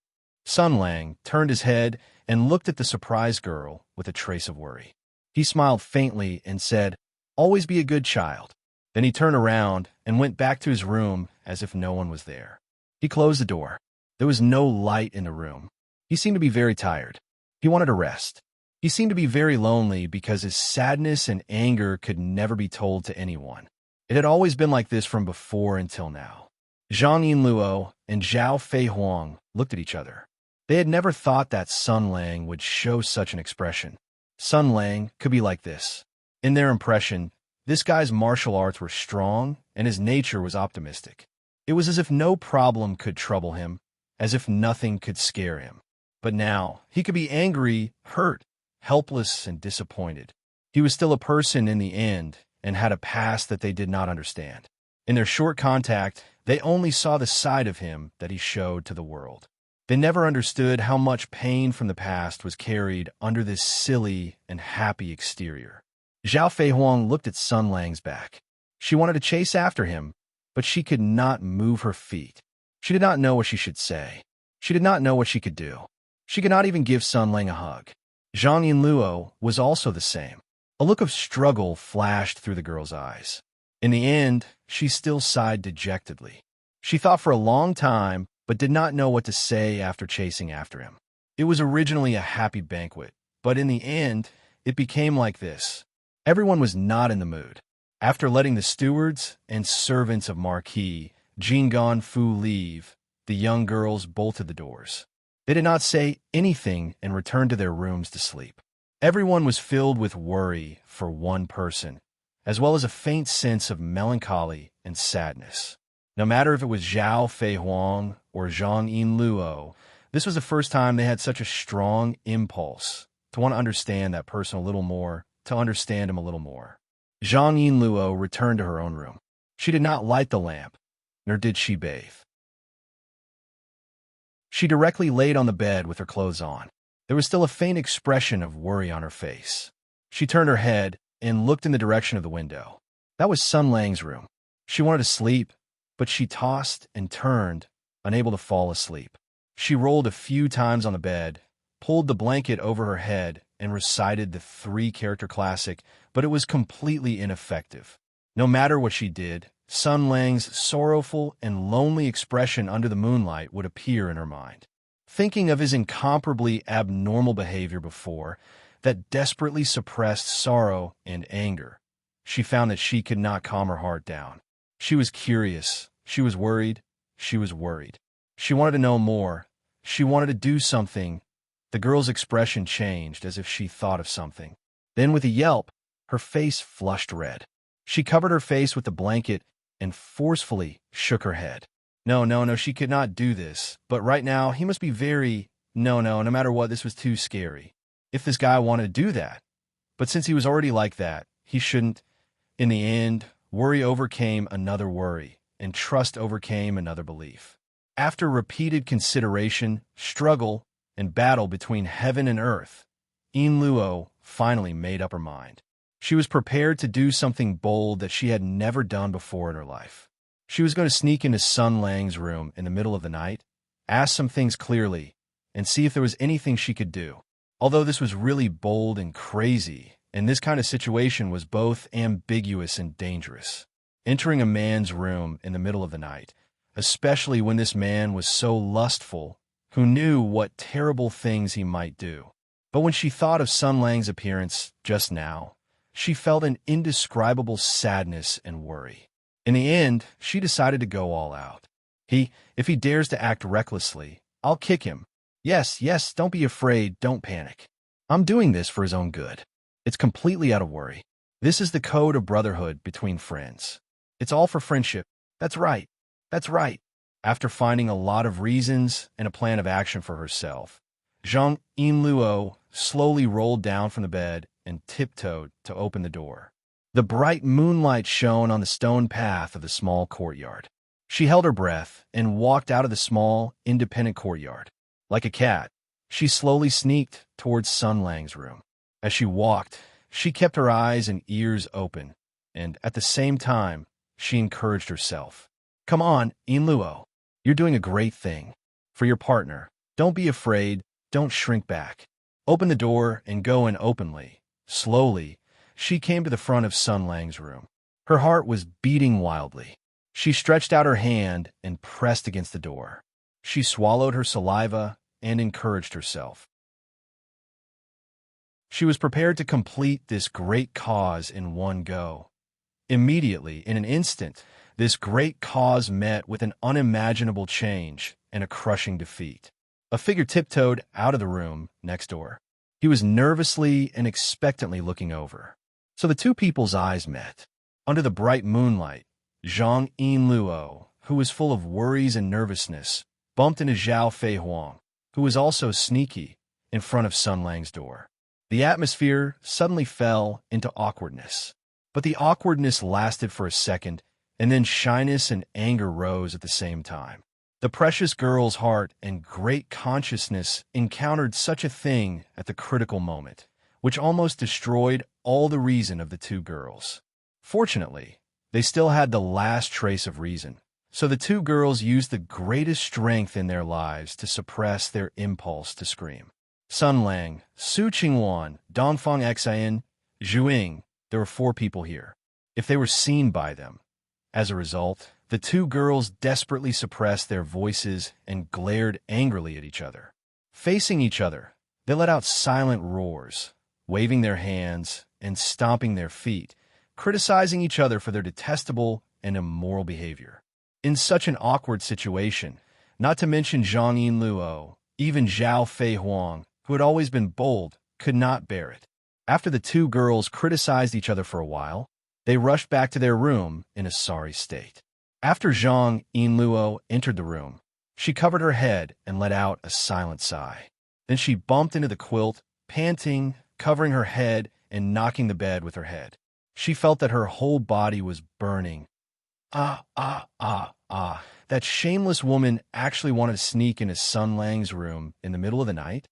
Sun Lang turned his head and looked at the surprised girl with a trace of worry. He smiled faintly and said, "Always be a good child." Then he turned around and went back to his room as if no one was there. He closed the door. There was no light in the room. He seemed to be very tired. He wanted to rest. He seemed to be very lonely because his sadness and anger could never be told to anyone. It had always been like this from before until now. Zhang Yinluo and Zhao Fei Huang looked at each other. They had never thought that Sun Lang would show such an expression. Sun Lang could be like this. In their impression, this guy's martial arts were strong and his nature was optimistic. It was as if no problem could trouble him, as if nothing could scare him. But now, he could be angry, hurt, helpless, and disappointed. He was still a person in the end and had a past that they did not understand. In their short contact, they only saw the side of him that he showed to the world. They never understood how much pain from the past was carried under this silly and happy exterior. Zhao Fei Huang looked at Sun Lang's back. She wanted to chase after him, but she could not move her feet. She did not know what she should say. She did not know what she could do. She could not even give Sun Lang a hug. Zhang Yinluo was also the same. A look of struggle flashed through the girl's eyes. In the end, she still sighed dejectedly. She thought for a long time, but did not know what to say after chasing after him. It was originally a happy banquet, but in the end, it became like this. Everyone was not in the mood. After letting the stewards and servants of Marquis Jingon Fu leave, the young girls bolted the doors. They did not say anything and returned to their rooms to sleep. Everyone was filled with worry for one person, as well as a faint sense of melancholy and sadness. No matter if it was Zhao Fei Huang or Zhang Yinluo, this was the first time they had such a strong impulse to want to understand that person a little more, to understand him a little more. Zhang Yinluo returned to her own room. She did not light the lamp, nor did she bathe. She directly laid on the bed with her clothes on. There was still a faint expression of worry on her face. She turned her head and looked in the direction of the window. That was Sun Lang's room. She wanted to sleep, but she tossed and turned, unable to fall asleep. She rolled a few times on the bed, pulled the blanket over her head, and recited the three-character classic, but it was completely ineffective. No matter what she did, Sun Lang's sorrowful and lonely expression under the moonlight would appear in her mind. Thinking of his incomparably abnormal behavior before, that desperately suppressed sorrow and anger, she found that she could not calm her heart down. She was curious. She was worried. She was worried. She wanted to know more. She wanted to do something. The girl's expression changed as if she thought of something. Then, with a yelp, her face flushed red. She covered her face with the blanket and forcefully shook her head. No, she could not do this. But right now, he must be very... No matter what, this was too scary. If this guy wanted to do that. But since he was already like that, he shouldn't. In the end, worry overcame another worry, and trust overcame another belief. After repeated consideration, struggle, and battle between heaven and earth, Yinluo finally made up her mind. She was prepared to do something bold that she had never done before in her life. She was going to sneak into Sun Lang's room in the middle of the night, ask some things clearly, and see if there was anything she could do. Although this was really bold and crazy, and this kind of situation was both ambiguous and dangerous. Entering a man's room in the middle of the night, especially when this man was so lustful, who knew what terrible things he might do. But when she thought of Sun Lang's appearance just now, she felt an indescribable sadness and worry. In the end, she decided to go all out. If he dares to act recklessly, I'll kick him. Yes, don't be afraid, don't panic. I'm doing this for his own good. It's completely out of worry. This is the code of brotherhood between friends. It's all for friendship. That's right. After finding a lot of reasons and a plan of action for herself, Zhang Yinluo slowly rolled down from the bed and tiptoed to open the door. The bright moonlight shone on the stone path of the small courtyard. She held her breath and walked out of the small, independent courtyard. Like a cat, she slowly sneaked towards Sun Lang's room. As she walked, she kept her eyes and ears open, and at the same time, she encouraged herself. Come on, Yinluo. You're doing a great thing. For your partner, don't be afraid, don't shrink back. Open the door and go in openly. Slowly, she came to the front of Sun Lang's room. Her heart was beating wildly. She stretched out her hand and pressed against the door. She swallowed her saliva and encouraged herself. She was prepared to complete this great cause in one go. Immediately, in an instant, this great cause met with an unimaginable change and a crushing defeat. A figure tiptoed out of the room next door. He was nervously and expectantly looking over. So the two people's eyes met. Under the bright moonlight, Zhang Yinluo, who was full of worries and nervousness, bumped into Zhao Fei Huang, who was also sneaky, in front of Sun Lang's door. The atmosphere suddenly fell into awkwardness. But the awkwardness lasted for a second, and then shyness and anger rose at the same time. The precious girl's heart and great consciousness encountered such a thing at the critical moment, which almost destroyed all the reason of the two girls. Fortunately, they still had the last trace of reason, so the two girls used the greatest strength in their lives to suppress their impulse to scream. Sun Lang, Su Qingwan, Dongfang Xian, Zhuing, there were 4 people here. If they were seen by them. As a result, the two girls desperately suppressed their voices and glared angrily at each other. Facing each other, they let out silent roars, waving their hands and stomping their feet, criticizing each other for their detestable and immoral behavior. In such an awkward situation, not to mention Zhang Yinluo, even Zhao Fei Huang, who had always been bold, could not bear it. After the two girls criticized each other for a while, they rushed back to their room in a sorry state. After Zhang Yinluo entered the room, she covered her head and let out a silent sigh. Then she bumped into the quilt, panting, covering her head and knocking the bed with her head. She felt that her whole body was burning. That shameless woman actually wanted to sneak into Sun Lang's room in the middle of the night?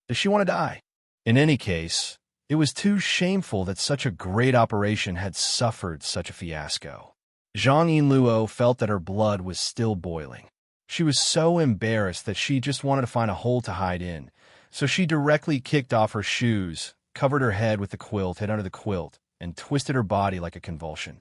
Does she want to die? In any case, it was too shameful that such a great operation had suffered such a fiasco. Zhang Yinluo felt that her blood was still boiling. She was so embarrassed that she just wanted to find a hole to hide in, so she directly kicked off her shoes, covered her head with the quilt, hid under the quilt, and twisted her body like a convulsion.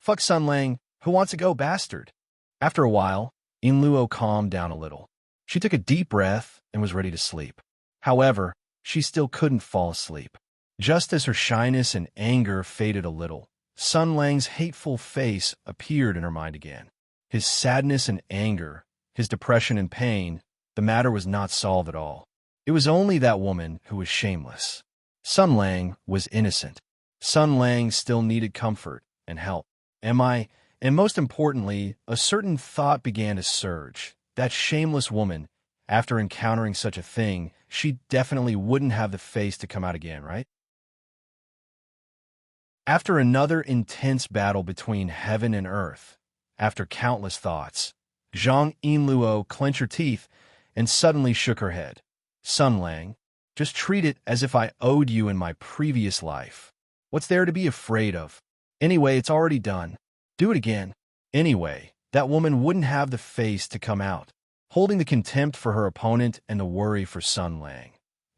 Fuck Sun Lang, who wants to go, bastard? After a while, Yinluo calmed down a little. She took a deep breath and was ready to sleep. However, she still couldn't fall asleep. Just as her shyness and anger faded a little, Sun Lang's hateful face appeared in her mind again. His sadness and anger, his depression and pain, the matter was not solved at all. It was only that woman who was shameless. Sun Lang was innocent. Sun Lang still needed comfort and help. And most importantly, a certain thought began to surge. That shameless woman, after encountering such a thing, she definitely wouldn't have the face to come out again, right? After another intense battle between heaven and earth, after countless thoughts, Zhang Yinluo clenched her teeth and suddenly shook her head. Sun Lang, just treat it as if I owed you in my previous life. What's there to be afraid of? Anyway, it's already done. Do it again. Anyway, that woman wouldn't have the face to come out, holding the contempt for her opponent and the worry for Sun Lang.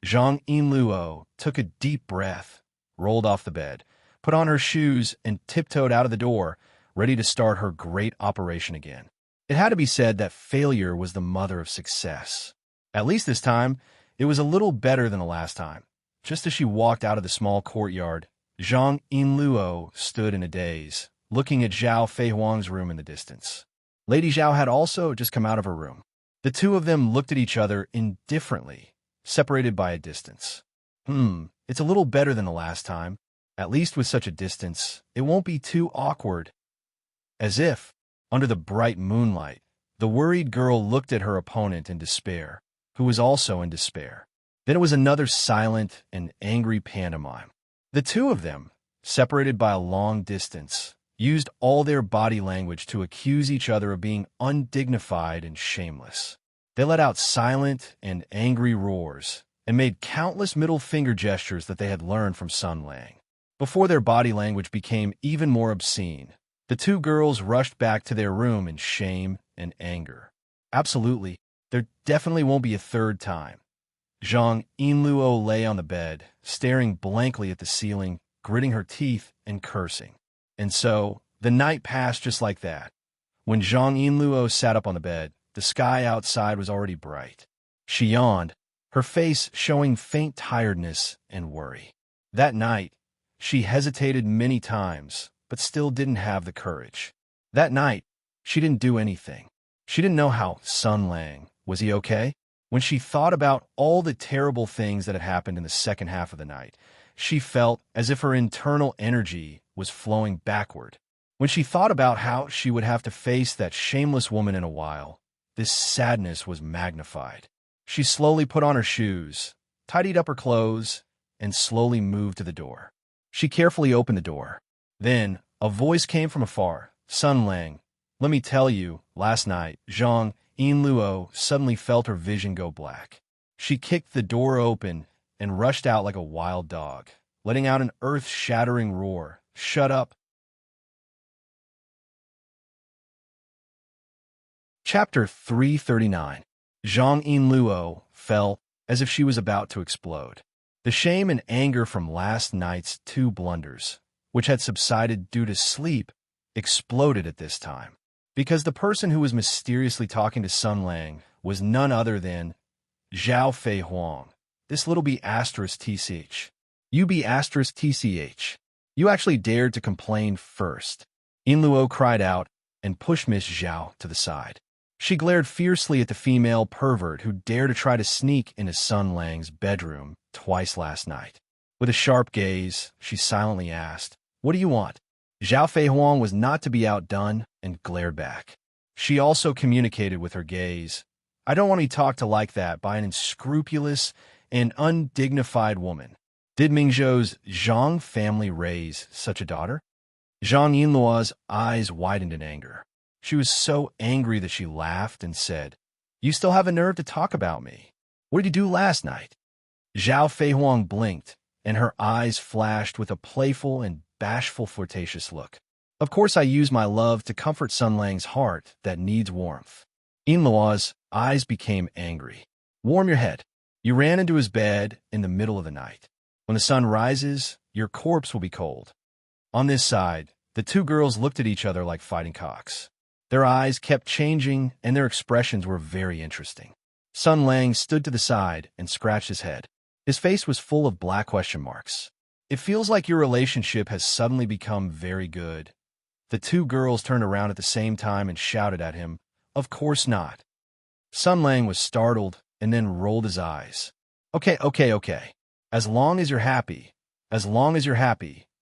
Zhang Yinluo took a deep breath, rolled off the bed, put on her shoes, and tiptoed out of the door, ready to start her great operation again. It had to be said that failure was the mother of success. At least this time, it was a little better than the last time. Just as she walked out of the small courtyard, Zhang Yinluo stood in a daze, looking at Zhao Fei Huang's room in the distance. Lady Zhao had also just come out of her room. The two of them looked at each other indifferently, separated by a distance. It's a little better than the last time. At least with such a distance, it won't be too awkward. As if, under the bright moonlight, the worried girl looked at her opponent in despair, who was also in despair. Then it was another silent and angry pantomime. The two of them, separated by a long distance, used all their body language to accuse each other of being undignified and shameless. They let out silent and angry roars and made countless middle finger gestures that they had learned from Sun Lang. Before their body language became even more obscene, the two girls rushed back to their room in shame and anger. Absolutely, there definitely won't be a third time. Zhang Yinluo lay on the bed, staring blankly at the ceiling, gritting her teeth and cursing. And so, the night passed just like that. When Zhang Yinluo sat up on the bed, the sky outside was already bright. She yawned, her face showing faint tiredness and worry. That night, she hesitated many times, but still didn't have the courage. That night, she didn't do anything. She didn't know how Sun Lang, was he okay? When she thought about all the terrible things that had happened in the second half of the night, she felt as if her internal energy was flowing backward. When she thought about how she would have to face that shameless woman in a while, this sadness was magnified. She slowly put on her shoes, tidied up her clothes, and slowly moved to the door. She carefully opened the door. Then, a voice came from afar. Sun Lang, let me tell you, last night, Zhang Yinluo suddenly felt her vision go black. She kicked the door open and rushed out like a wild dog, letting out an earth-shattering roar. Shut up. Chapter 339. Zhang Yinluo fell as if she was about to explode. The shame and anger from last night's two blunders, which had subsided due to sleep, exploded at this time, because the person who was mysteriously talking to Sun Lang was none other than Zhao Fei Huang, this little b****tch. UB asterisk TCH. You actually dared to complain first. Inluo cried out and pushed Miss Zhao to the side. She glared fiercely at the female pervert who dared to try to sneak into Sun Lang's bedroom twice last night. With a sharp gaze, she silently asked, "What do you want?" Zhao Feihuang was not to be outdone and glared back. She also communicated with her gaze, "I don't want to be talked to like that by an unscrupulous and undignified woman. Did Mingzhou's Zhang family raise such a daughter?" Zhang Yinluo's eyes widened in anger. She was so angry that she laughed and said, "You still have a nerve to talk about me. What did you do last night?" Zhao Feihuang blinked, and her eyes flashed with a playful and bashful flirtatious look. "Of course I use my love to comfort Sun Lang's heart that needs warmth." Yinluo's eyes became angry. "Warm your head. You ran into his bed in the middle of the night. When the sun rises, your corpse will be cold." On this side, the two girls looked at each other like fighting cocks. Their eyes kept changing, and their expressions were very interesting. Sun Lang stood to the side and scratched his head. His face was full of black question marks. "It feels like your relationship has suddenly become very good." The two girls turned around at the same time and shouted at him, "Of course not." Sun Lang was startled and then rolled his eyes. Okay. As long as you're happy.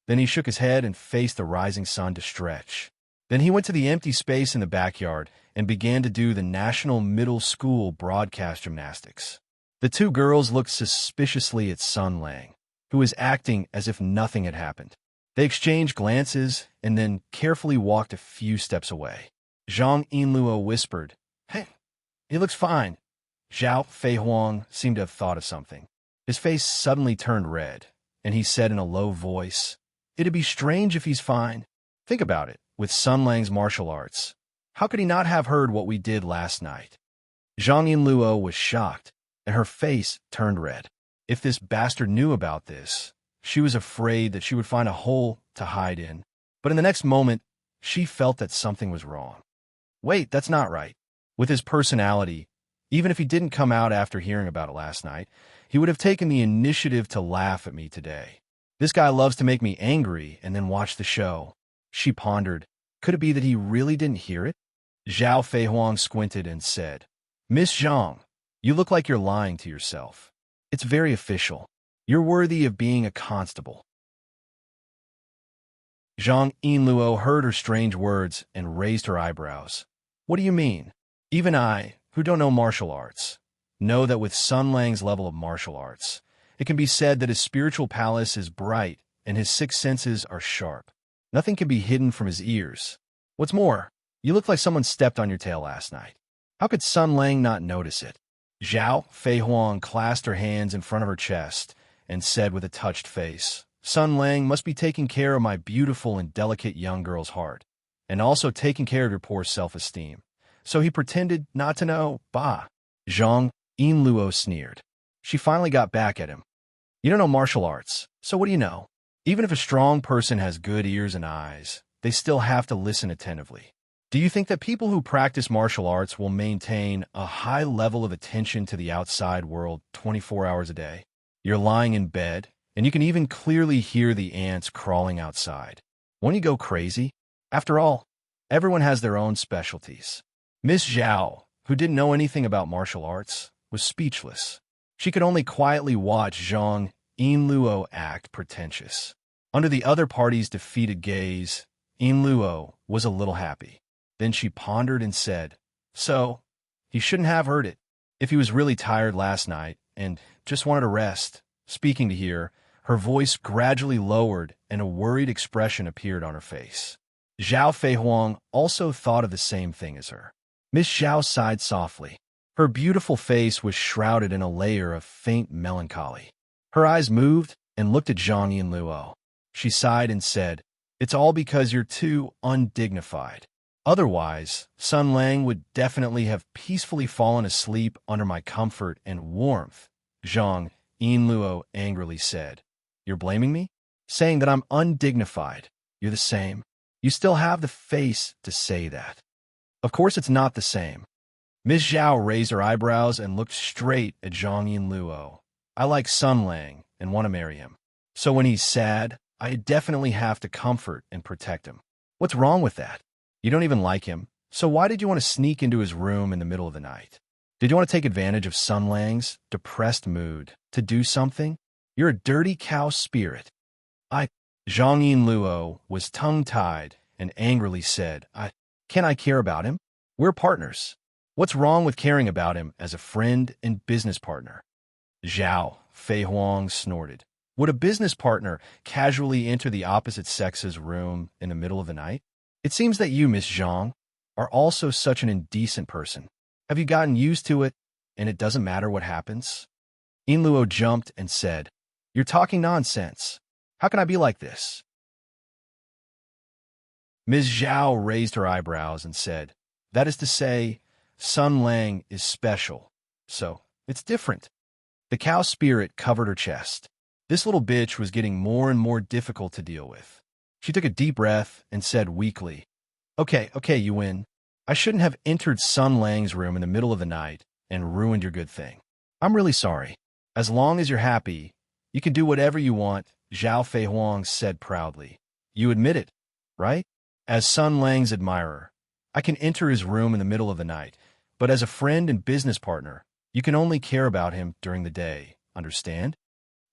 Then he shook his head and faced the rising sun to stretch. Then he went to the empty space in the backyard and began to do the National Middle School broadcast gymnastics. The two girls looked suspiciously at Sun Lang, who was acting as if nothing had happened. They exchanged glances and then carefully walked a few steps away. Zhang Yinluo whispered, "Hey, he looks fine." Zhao Feihuang seemed to have thought of something. His face suddenly turned red, and he said in a low voice, "It'd be strange if he's fine. Think about it, with Sun Lang's martial arts. How could he not have heard what we did last night?" Zhang Yinluo was shocked, and her face turned red. If this bastard knew about this, she was afraid that she would find a hole to hide in. But in the next moment, she felt that something was wrong. Wait, that's not right. With his personality, even if he didn't come out after hearing about it last night, he would have taken the initiative to laugh at me today. This guy loves to make me angry and then watch the show. She pondered, could it be that he really didn't hear it? Zhao Feihuang squinted and said, "Miss Zhang, you look like you're lying to yourself. It's very official. You're worthy of being a constable." Zhang Yinluo heard her strange words and raised her eyebrows. "What do you mean? Even I, who don't know martial arts, know that with Sun Lang's level of martial arts, it can be said that his spiritual palace is bright and his six senses are sharp. Nothing can be hidden from his ears. What's more, you look like someone stepped on your tail last night. How could Sun Lang not notice it?" Zhao Feihuang clasped her hands in front of her chest and said with a touched face, "Sun Lang must be taking care of my beautiful and delicate young girl's heart, and also taking care of your poor self-esteem. So he pretended not to know, bah." Zhang Yinluo sneered. She finally got back at him. "You don't know martial arts, so what do you know? Even if a strong person has good ears and eyes, they still have to listen attentively. Do you think that people who practice martial arts will maintain a high level of attention to the outside world 24 hours a day? You're lying in bed, and you can even clearly hear the ants crawling outside. Won't you go crazy? After all, everyone has their own specialties." Miss Zhao, who didn't know anything about martial arts, was speechless. She could only quietly watch Zhang Yinluo act pretentious. Under the other party's defeated gaze, Yinluo was a little happy. Then she pondered and said, "So, he shouldn't have heard it. If he was really tired last night and just wanted to rest." Speaking to her voice gradually lowered and a worried expression appeared on her face. Zhao Feihuang also thought of the same thing as her. Miss Zhao sighed softly. Her beautiful face was shrouded in a layer of faint melancholy. Her eyes moved and looked at Zhang Yinluo. She sighed and said, "It's all because you're too undignified. Otherwise, Sun Lang would definitely have peacefully fallen asleep under my comfort and warmth." Zhang Yinluo angrily said, "You're blaming me? Saying that I'm undignified. You're the same. You still have the face to say that." "Of course it's not the same." Miss Zhao raised her eyebrows and looked straight at Zhang Yinluo. "I like Sun Lang and want to marry him. So when he's sad, I definitely have to comfort and protect him. What's wrong with that? You don't even like him, so why did you want to sneak into his room in the middle of the night? Did you want to take advantage of Sun Lang's depressed mood to do something? You're a dirty cow spirit. Zhang Yinluo was tongue-tied and angrily said, Can I care about him? We're partners. What's wrong with caring about him as a friend and business partner? Zhao Fei Huang snorted. Would a business partner casually enter the opposite sex's room in the middle of the night? It seems that you, Miss Zhang, are also such an indecent person. Have you gotten used to it, and it doesn't matter what happens? Yinluo jumped and said, You're talking nonsense. How can I be like this? Ms. Zhao raised her eyebrows and said, That is to say, Sun Lang is special, so it's different. The cow spirit covered her chest. This little bitch was getting more and more difficult to deal with. She took a deep breath and said weakly, Okay, you win. I shouldn't have entered Sun Lang's room in the middle of the night and ruined your good thing. I'm really sorry. As long as you're happy, you can do whatever you want, Zhao Fei Huang said proudly. You admit it, right? As Sun Lang's admirer, I can enter his room in the middle of the night, but as a friend and business partner, you can only care about him during the day, understand?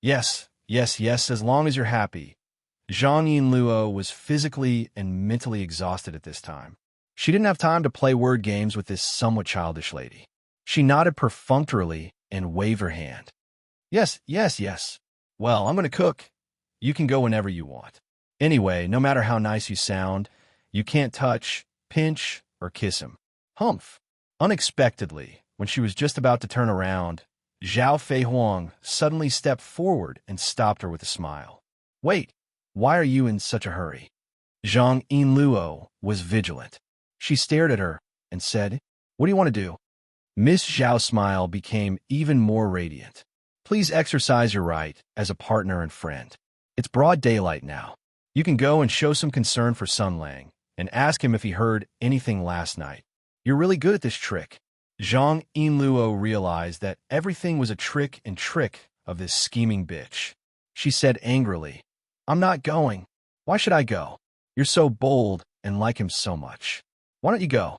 Yes, as long as you're happy. Zhang Yinluo was physically and mentally exhausted at this time. She didn't have time to play word games with this somewhat childish lady. She nodded perfunctorily and waved her hand. Yes. Well, I'm going to cook. You can go whenever you want. Anyway, no matter how nice you sound, you can't touch, pinch, or kiss him. Humph. Unexpectedly, when she was just about to turn around, Zhao Fei Huang suddenly stepped forward and stopped her with a smile. Wait, why are you in such a hurry? Zhang Yinluo was vigilant. She stared at her and said, What do you want to do? Miss Zhao's smile became even more radiant. Please exercise your right as a partner and friend. It's broad daylight now. You can go and show some concern for Sun Lang and ask him if he heard anything last night. You're really good at this trick. Zhang Yinluo realized that everything was a trick of this scheming bitch. She said angrily, I'm not going. Why should I go? You're so bold and like him so much. Why don't you go?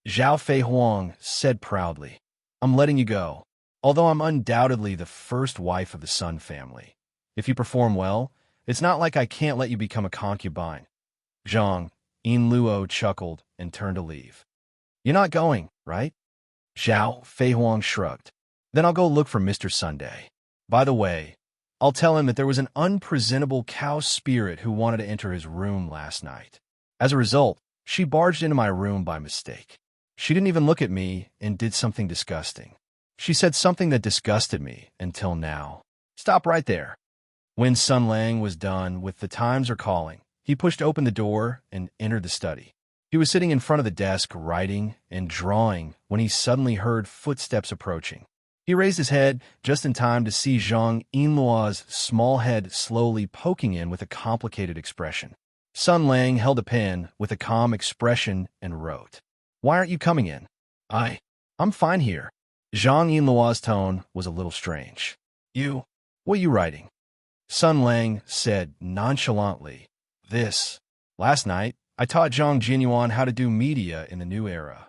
Zhao Fei Huang said proudly, I'm letting you go, although I'm undoubtedly the first wife of the Sun family. If you perform well, it's not like I can't let you become a concubine. Zhang Yinluo chuckled and turned to leave. You're not going, right? Zhao Fei Huang shrugged. Then I'll go look for Mr. Sunday. By the way, I'll tell him that there was an unpresentable cow spirit who wanted to enter his room last night. As a result, she barged into my room by mistake. She didn't even look at me and did something disgusting. She said something that disgusted me until now. Stop right there. When Sun Lang was done with The Times Are Calling, he pushed open the door and entered the study. He was sitting in front of the desk writing and drawing when he suddenly heard footsteps approaching. He raised his head just in time to see Zhang Yinluo's small head slowly poking in with a complicated expression. Sun Lang held a pen with a calm expression and wrote, Why aren't you coming in? I'm fine here. Zhang Yinluo's tone was a little strange. What are you writing? Sun Lang said nonchalantly, Last night, I taught Zhang Jinyuan how to do media in the new era.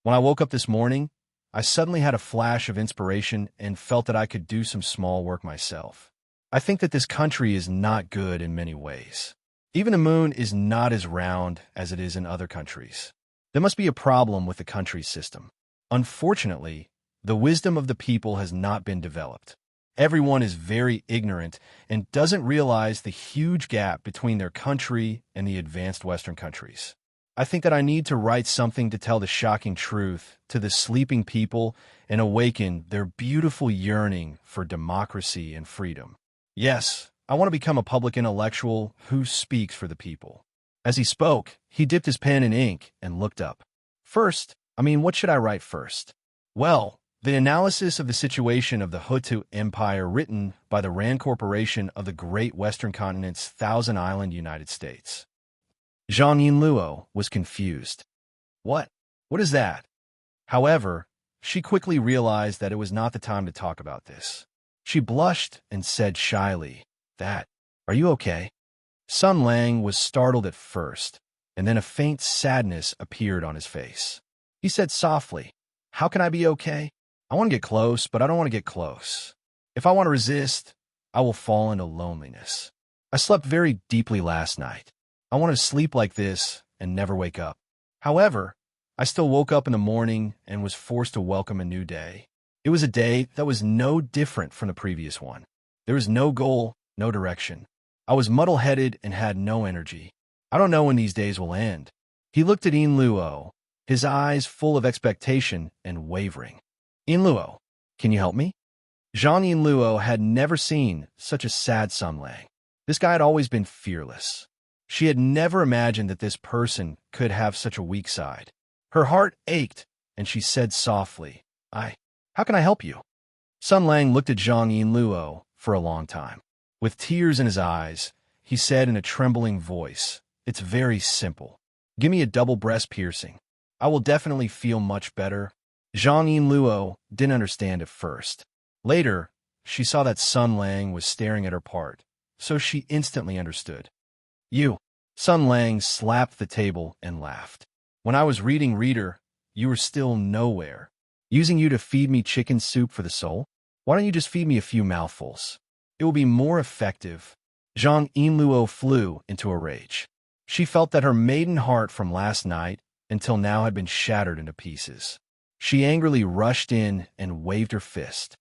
When I woke up this morning, I suddenly had a flash of inspiration and felt that I could do some small work myself. I think that this country is not good in many ways. Even the moon is not as round as it is in other countries. There must be a problem with the country's system. Unfortunately, the wisdom of the people has not been developed. Everyone is very ignorant and doesn't realize the huge gap between their country and the advanced Western countries. I think that I need to write something to tell the shocking truth to the sleeping people and awaken their beautiful yearning for democracy and freedom. Yes, I want to become a public intellectual who speaks for the people. As he spoke, he dipped his pen in ink and looked up. What should I write first? Well, the analysis of the situation of the Hutu Empire written by the Rand Corporation of the Great Western Continent's Thousand Island United States. Zhang Yinluo was confused. What? What is that? However, she quickly realized that it was not the time to talk about this. She blushed and said shyly, "That, are you okay?" Sun Lang was startled at first, and then a faint sadness appeared on his face. He said softly, "How can I be okay? I want to get close, but I don't want to get close. If I want to resist, I will fall into loneliness. I slept very deeply last night. I wanted to sleep like this and never wake up. However, I still woke up in the morning and was forced to welcome a new day. It was a day that was no different from the previous one. There was no goal, no direction. I was muddle-headed and had no energy. I don't know when these days will end." He looked at Yin Luo, his eyes full of expectation and wavering. "Yin Luo, can you help me?" Zhang Yin Luo had never seen such a sad Sun Lang. This guy had always been fearless. She had never imagined that this person could have such a weak side. Her heart ached, and she said softly, How can I help you?" Sun Lang looked at Zhang Yin Luo for a long time. With tears in his eyes, he said in a trembling voice, "It's very simple. Give me a double breast piercing. I will definitely feel much better." Zhang Yin Luo didn't understand at first. Later, she saw that Sun Lang was staring at her part, so she instantly understood. "You." Sun Lang slapped the table and laughed. "When I was reading Reader, you were still nowhere. Using you to feed me chicken soup for the soul? Why don't you just feed me a few mouthfuls? It will be more effective." Zhang Yin Luo flew into a rage. She felt that her maiden heart from last night until now had been shattered into pieces. She angrily rushed in and waved her fist.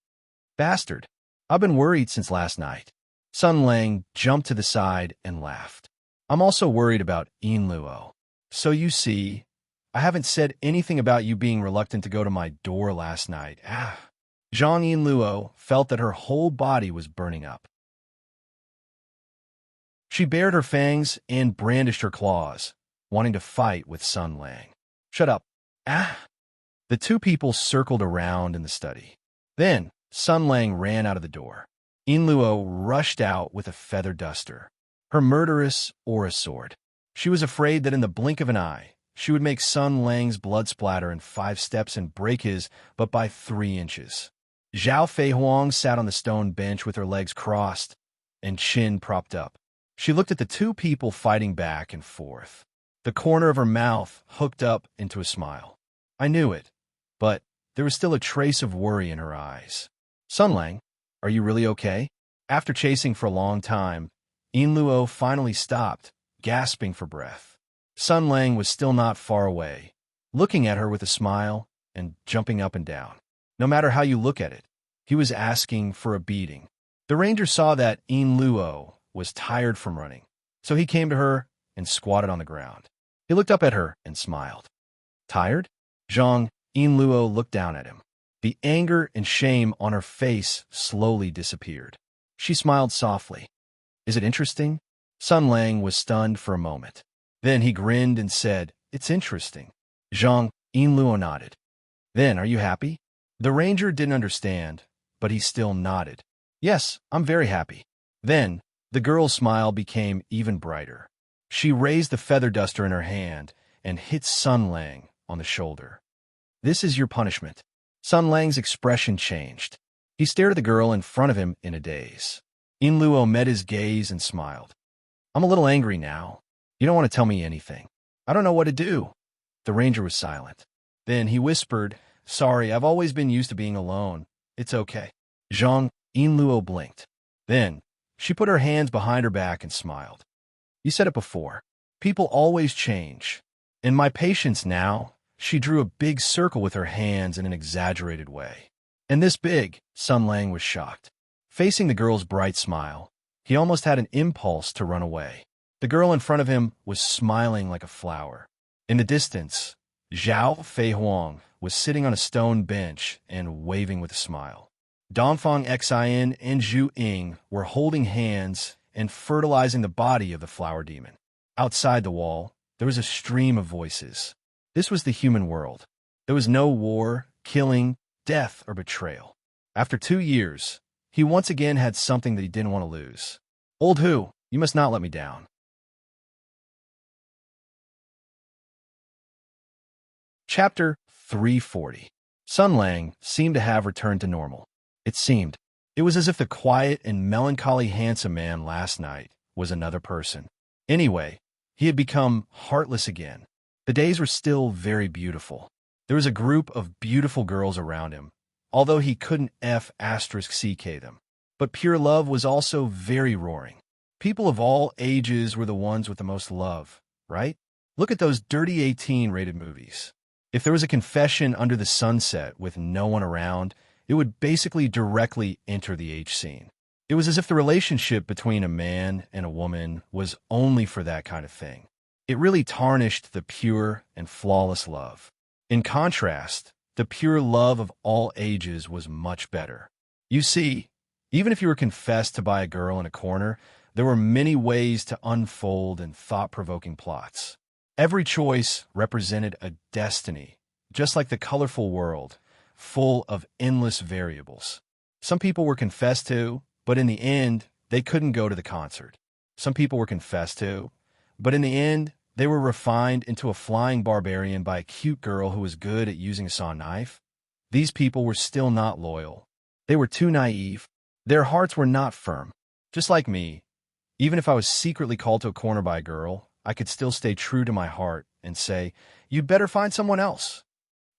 "Bastard! I've been worried since last night." Sun Lang jumped to the side and laughed. "I'm also worried about Yin Luo. So you see, I haven't said anything about you being reluctant to go to my door last night." Zhang Yin Luo felt that her whole body was burning up. She bared her fangs and brandished her claws, wanting to fight with Sun Lang. "Shut up." The two people circled around in the study. Then, Sun Lang ran out of the door. Yin Luo rushed out with a feather duster, her murderous aura sword. She was afraid that in the blink of an eye, she would make Sun Lang's blood splatter in 5 steps and break his but by 3 inches. Zhao Fei Huang sat on the stone bench with her legs crossed and chin propped up. She looked at the two people fighting back and forth. The corner of her mouth hooked up into a smile. I knew it, but there was still a trace of worry in her eyes. "Sun Lang, are you really okay?" After chasing for a long time, Yin Luo finally stopped, gasping for breath. Sun Lang was still not far away, looking at her with a smile and jumping up and down. No matter how you look at it, he was asking for a beating. The ranger saw that Yin Luo was tired from running, so he came to her and squatted on the ground. He looked up at her and smiled. "Tired?" Yin Luo looked down at him. The anger and shame on her face slowly disappeared. She smiled softly. "Is it interesting?" Sun Lang was stunned for a moment. Then he grinned and said, "It's interesting." Yin Luo nodded. "Then, are you happy?" The ranger didn't understand, but he still nodded. "Yes, I'm very happy." Then, the girl's smile became even brighter. She raised the feather duster in her hand and hit Sun Lang on the shoulder. "This is your punishment." Sun Lang's expression changed. He stared at the girl in front of him in a daze. Yin Luo met his gaze and smiled. "I'm a little angry now. You don't want to tell me anything. I don't know what to do." The ranger was silent. Then he whispered, "Sorry, I've always been used to being alone. It's okay." Yin Luo blinked. Then, she put her hands behind her back and smiled. "You said it before. People always change. In my patience now," she drew a big circle with her hands in an exaggerated way. "And this big," Sun Lang was shocked. Facing the girl's bright smile, he almost had an impulse to run away. The girl in front of him was smiling like a flower. In the distance, Zhao Fei Huang was sitting on a stone bench and waving with a smile. Dongfang Xian and Zhu Ying were holding hands and fertilizing the body of the flower demon. Outside the wall, there was a stream of voices. This was the human world. There was no war, killing, death, or betrayal. After 2 years, he once again had something that he didn't want to lose. "Old Hu, you must not let me down." Chapter 340. Sun Lang seemed to have returned to normal. It seemed. It was as if the quiet and melancholy handsome man last night was another person. Anyway, he had become heartless again. The days were still very beautiful. There was a group of beautiful girls around him, although he couldn't *CK them. But pure love was also very roaring. People of all ages were the ones with the most love, right? Look at those dirty 18-rated movies. If there was a confession under the sunset with no one around, it would basically directly enter the H scene. It was as if the relationship between a man and a woman was only for that kind of thing. It really tarnished the pure and flawless love. In contrast, the pure love of all ages was much better. You see, even if you were confessed to by a girl in a corner, there were many ways to unfold and thought-provoking plots. Every choice represented a destiny, just like the colorful world, full of endless variables. Some people were confessed to, but in the end, they couldn't go to the concert. Some people were confessed to, but in the end, they were refined into a flying barbarian by a cute girl who was good at using a saw knife. These people were still not loyal. They were too naive. Their hearts were not firm. Just like me, even if I was secretly called to a corner by a girl, I could still stay true to my heart and say, "You'd better find someone else."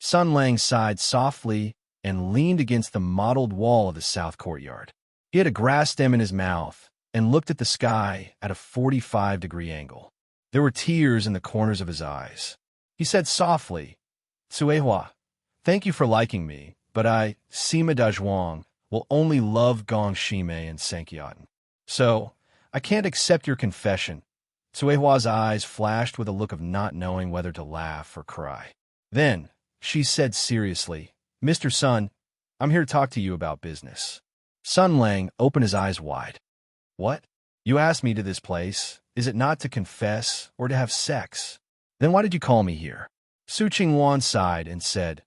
Sun Lang sighed softly and leaned against the mottled wall of the south courtyard. He had a grass stem in his mouth and looked at the sky at a 45-degree angle. There were tears in the corners of his eyes. He said softly, "Tsuehua, thank you for liking me, but I, Sima Dazhuang, will only love Gong Shime and Sankyaten. So, I can't accept your confession." Tsuehua's eyes flashed with a look of not knowing whether to laugh or cry. Then, she said seriously, "Mr. Sun, I'm here to talk to you about business." Sun Lang opened his eyes wide. "What? You asked me to this place. Is it not to confess or to have sex? Then why did you call me here?" Su Qingwan sighed and said,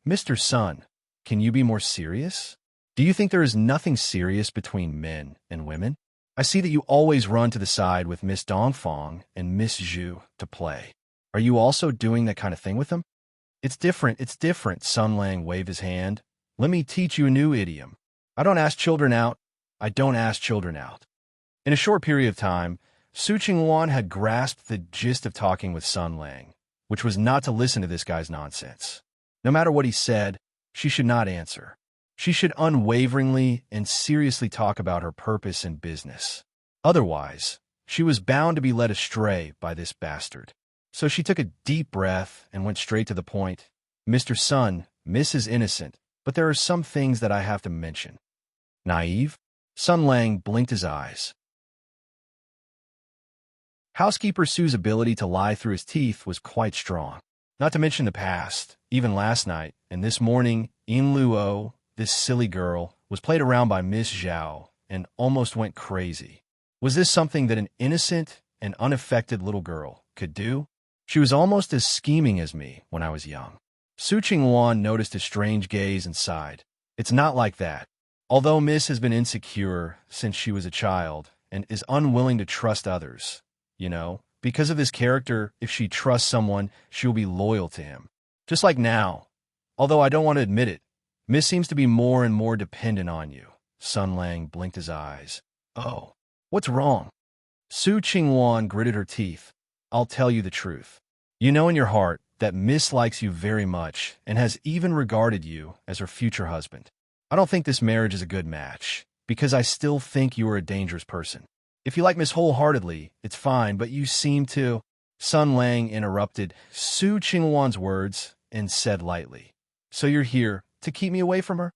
"Mr. Sun, can you be more serious? Do you think there is nothing serious between men and women? I see that you always run to the side with Miss Dongfang and Miss Zhu to play. Are you also doing that kind of thing with them?" It's different, Sun Lang waved his hand. "Let me teach you a new idiom. I don't ask children out. I don't ask children out." In a short period of time, Su Qingwan had grasped the gist of talking with Sun Lang, which was not to listen to this guy's nonsense. No matter what he said, she should not answer. She should unwaveringly and seriously talk about her purpose in business. Otherwise, she was bound to be led astray by this bastard. So she took a deep breath and went straight to the point. "Mr. Sun, Miss is innocent, but there are some things that I have to mention." Naive? Sun Lang blinked his eyes. Housekeeper Su's ability to lie through his teeth was quite strong. Not to mention the past, even last night, and this morning, Yin Luo, this silly girl, was played around by Miss Zhao and almost went crazy. Was this something that an innocent and unaffected little girl could do? She was almost as scheming as me when I was young. Su Qingwan noticed his strange gaze and sighed. It's not like that. Although Miss has been insecure since she was a child and is unwilling to trust others, because of his character, if she trusts someone, she will be loyal to him. Just like now. Although I don't want to admit it, Miss seems to be more and more dependent on you. Sun Lang blinked his eyes. Oh, what's wrong? Su Qingwan gritted her teeth. I'll tell you the truth. You know in your heart that Miss likes you very much and has even regarded you as her future husband. I don't think this marriage is a good match, because I still think you are a dangerous person. If you like Miss wholeheartedly, it's fine, but you seem to... Sun Lang interrupted Su Qingwan's words and said lightly, "So you're here to keep me away from her?"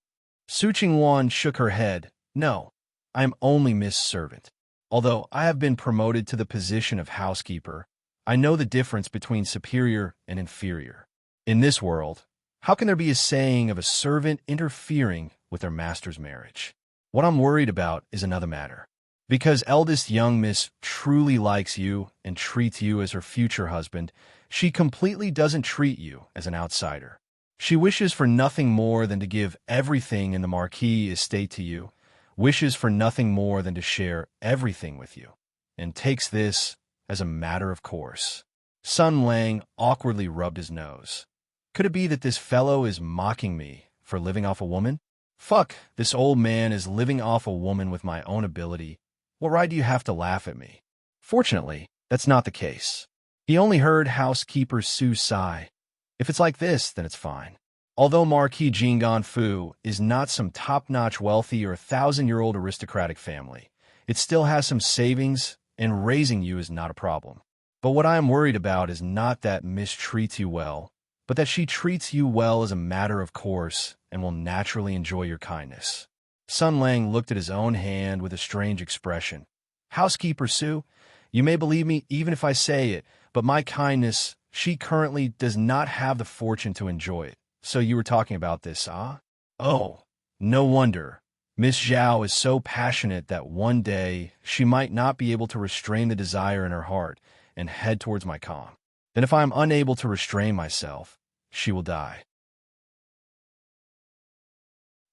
Su Qingwan shook her head. "No, I am only Miss' servant. Although I have been promoted to the position of housekeeper, I know the difference between superior and inferior. In this world, how can there be a saying of a servant interfering with their master's marriage? What I'm worried about is another matter. Because eldest young Miss truly likes you and treats you as her future husband, she completely doesn't treat you as an outsider. She wishes for nothing more than to give everything in the Marquis estate to you, wishes for nothing more than to share everything with you, and takes this as a matter of course." Sun Lang awkwardly rubbed his nose. Could it be that this fellow is mocking me for living off a woman? Fuck, this old man is living off a woman with my own ability. What right do you have to laugh at me? Fortunately, that's not the case. He only heard housekeeper Sue sigh. If it's like this, then it's fine. Although Marquis Jingon Fu is not some top-notch wealthy or 1,000-year-old aristocratic family, it still has some savings, and raising you is not a problem. But what I am worried about is not that Miss treats you well, but that she treats you well as a matter of course and will naturally enjoy your kindness. Sun Lang looked at his own hand with a strange expression. Housekeeper Sue, you may believe me even if I say it, but my kindness, she currently does not have the fortune to enjoy it. So you were talking about this, ah? Oh, no wonder. Miss Zhao is so passionate that one day she might not be able to restrain the desire in her heart and head towards my calm. Then if I am unable to restrain myself, she will die.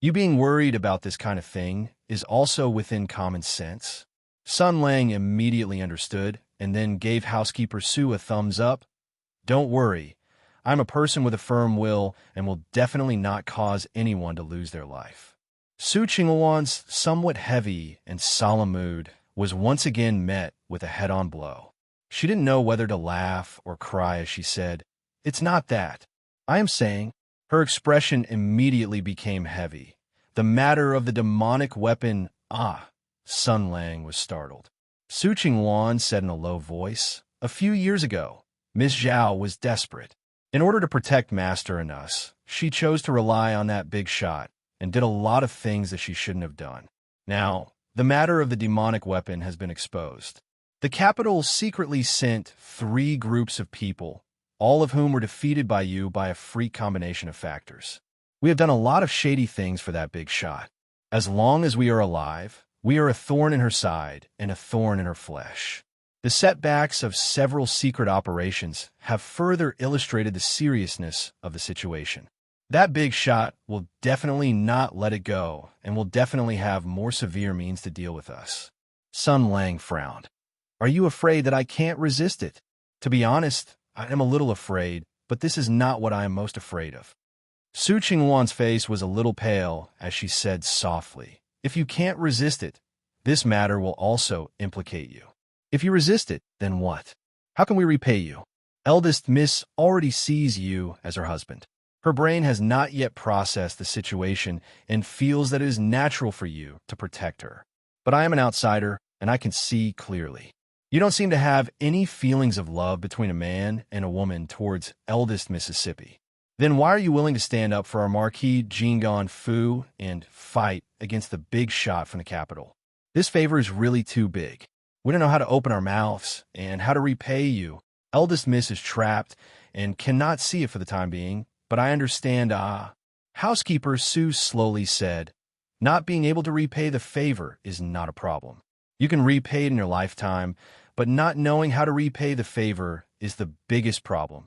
You being worried about this kind of thing is also within common sense. Sun Lang immediately understood and then gave housekeeper Sue a thumbs up. Don't worry. I'm a person with a firm will and will definitely not cause anyone to lose their life. Su Qinghuan's somewhat heavy and solemn mood was once again met with a head-on blow. She didn't know whether to laugh or cry as she said, "It's not that. I am saying." Her expression immediately became heavy. The matter of the demonic weapon, Sun Lang was startled. Su Qinghuan said in a low voice, "A few years ago, Miss Zhao was desperate. In order to protect Master and us, she chose to rely on that big shot and did a lot of things that she shouldn't have done. Now, the matter of the demonic weapon has been exposed. The capital secretly sent 3 groups of people, all of whom were defeated by you by a freak combination of factors. We have done a lot of shady things for that big shot. As long as we are alive, we are a thorn in her side and a thorn in her flesh. The setbacks of several secret operations have further illustrated the seriousness of the situation. That big shot will definitely not let it go and will definitely have more severe means to deal with us." Sun Lang frowned. "Are you afraid that I can't resist it?" "To be honest, I am a little afraid, but this is not what I am most afraid of." Su Qinghuan's face was a little pale as she said softly, "If you can't resist it, this matter will also implicate you. If you resist it, then what? How can we repay you? Eldest Miss already sees you as her husband. Her brain has not yet processed the situation and feels that it is natural for you to protect her. But I am an outsider, and I can see clearly. You don't seem to have any feelings of love between a man and a woman towards eldest Mississippi. Then why are you willing to stand up for our Marquis Jingon Fu and fight against the big shot from the capital? This favor is really too big. We don't know how to open our mouths and how to repay you. Eldest Miss is trapped and cannot see it for the time being, but I understand, Housekeeper Sue slowly said, "Not being able to repay the favor is not a problem. You can repay it in your lifetime, but not knowing how to repay the favor is the biggest problem."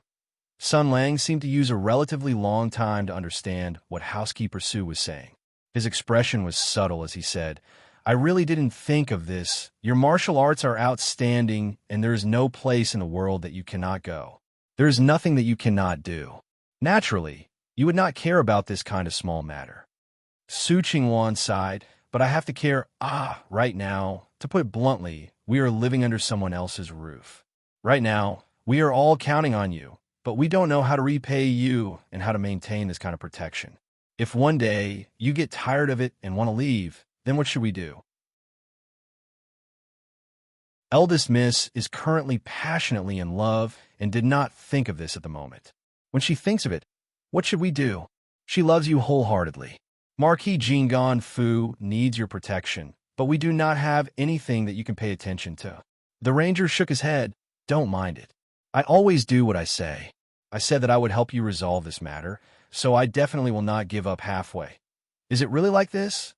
Sun Lang seemed to use a relatively long time to understand what Housekeeper Sue was saying. His expression was subtle as he said, "I really didn't think of this. Your martial arts are outstanding, and there is no place in the world that you cannot go. There is nothing that you cannot do. Naturally, you would not care about this kind of small matter." Su Qinghuan sighed, "But I have to care, right now. To put it bluntly, we are living under someone else's roof. Right now, we are all counting on you, but we don't know how to repay you and how to maintain this kind of protection. If one day you get tired of it and want to leave, then what should we do?" Eldest Miss is currently passionately in love and did not think of this at the moment. When she thinks of it, what should we do? She loves you wholeheartedly. Marquis Jingon Fu needs your protection, but we do not have anything that you can pay attention to. The ranger shook his head. "Don't mind it. I always do what I say. I said that I would help you resolve this matter, so I definitely will not give up halfway. Is it really like this?"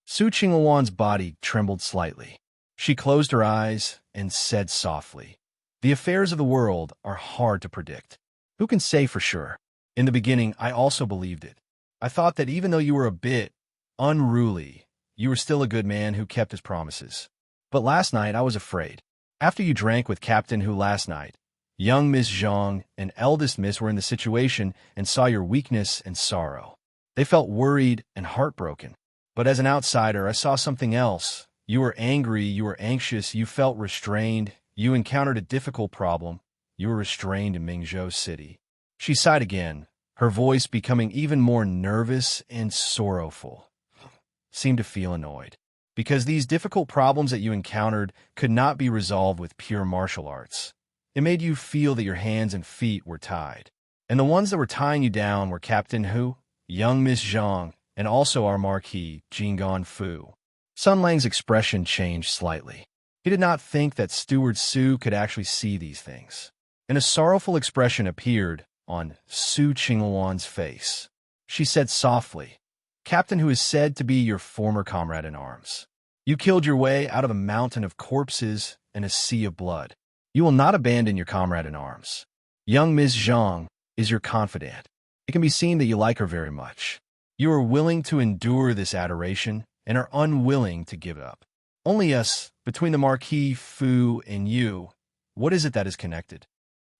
Su Qinghuan's body trembled slightly. She closed her eyes and said softly, "The affairs of the world are hard to predict. Who can say for sure? In the beginning, I also believed it. I thought that even though you were a bit unruly, you were still a good man who kept his promises. But last night, I was afraid. After you drank with Captain Hu last night, young Miss Zhang and eldest Miss were in the situation and saw your weakness and sorrow. They felt worried and heartbroken. But as an outsider, I saw something else. You were angry, you were anxious, you felt restrained, you encountered a difficult problem. You were restrained in Mingzhou City. She sighed again, her voice becoming even more nervous and sorrowful. Seemed to feel annoyed. Because these difficult problems that you encountered could not be resolved with pure martial arts. It made you feel that your hands and feet were tied. And the ones that were tying you down were Captain Hu, young Miss Zhang, and also our Marquis, Jinggan Fu. Sun Lang's expression changed slightly. He did not think that Steward Su could actually see these things. And a sorrowful expression appeared on Su Qingluan's face. She said softly, "Captain Hu is said to be your former comrade in arms. You killed your way out of a mountain of corpses and a sea of blood. You will not abandon your comrade in arms. Young Miss Zhang is your confidant. It can be seen that you like her very much. You are willing to endure this adoration and are unwilling to give it up. Only us, between the Marquis Fu and you, what is it that is connected?"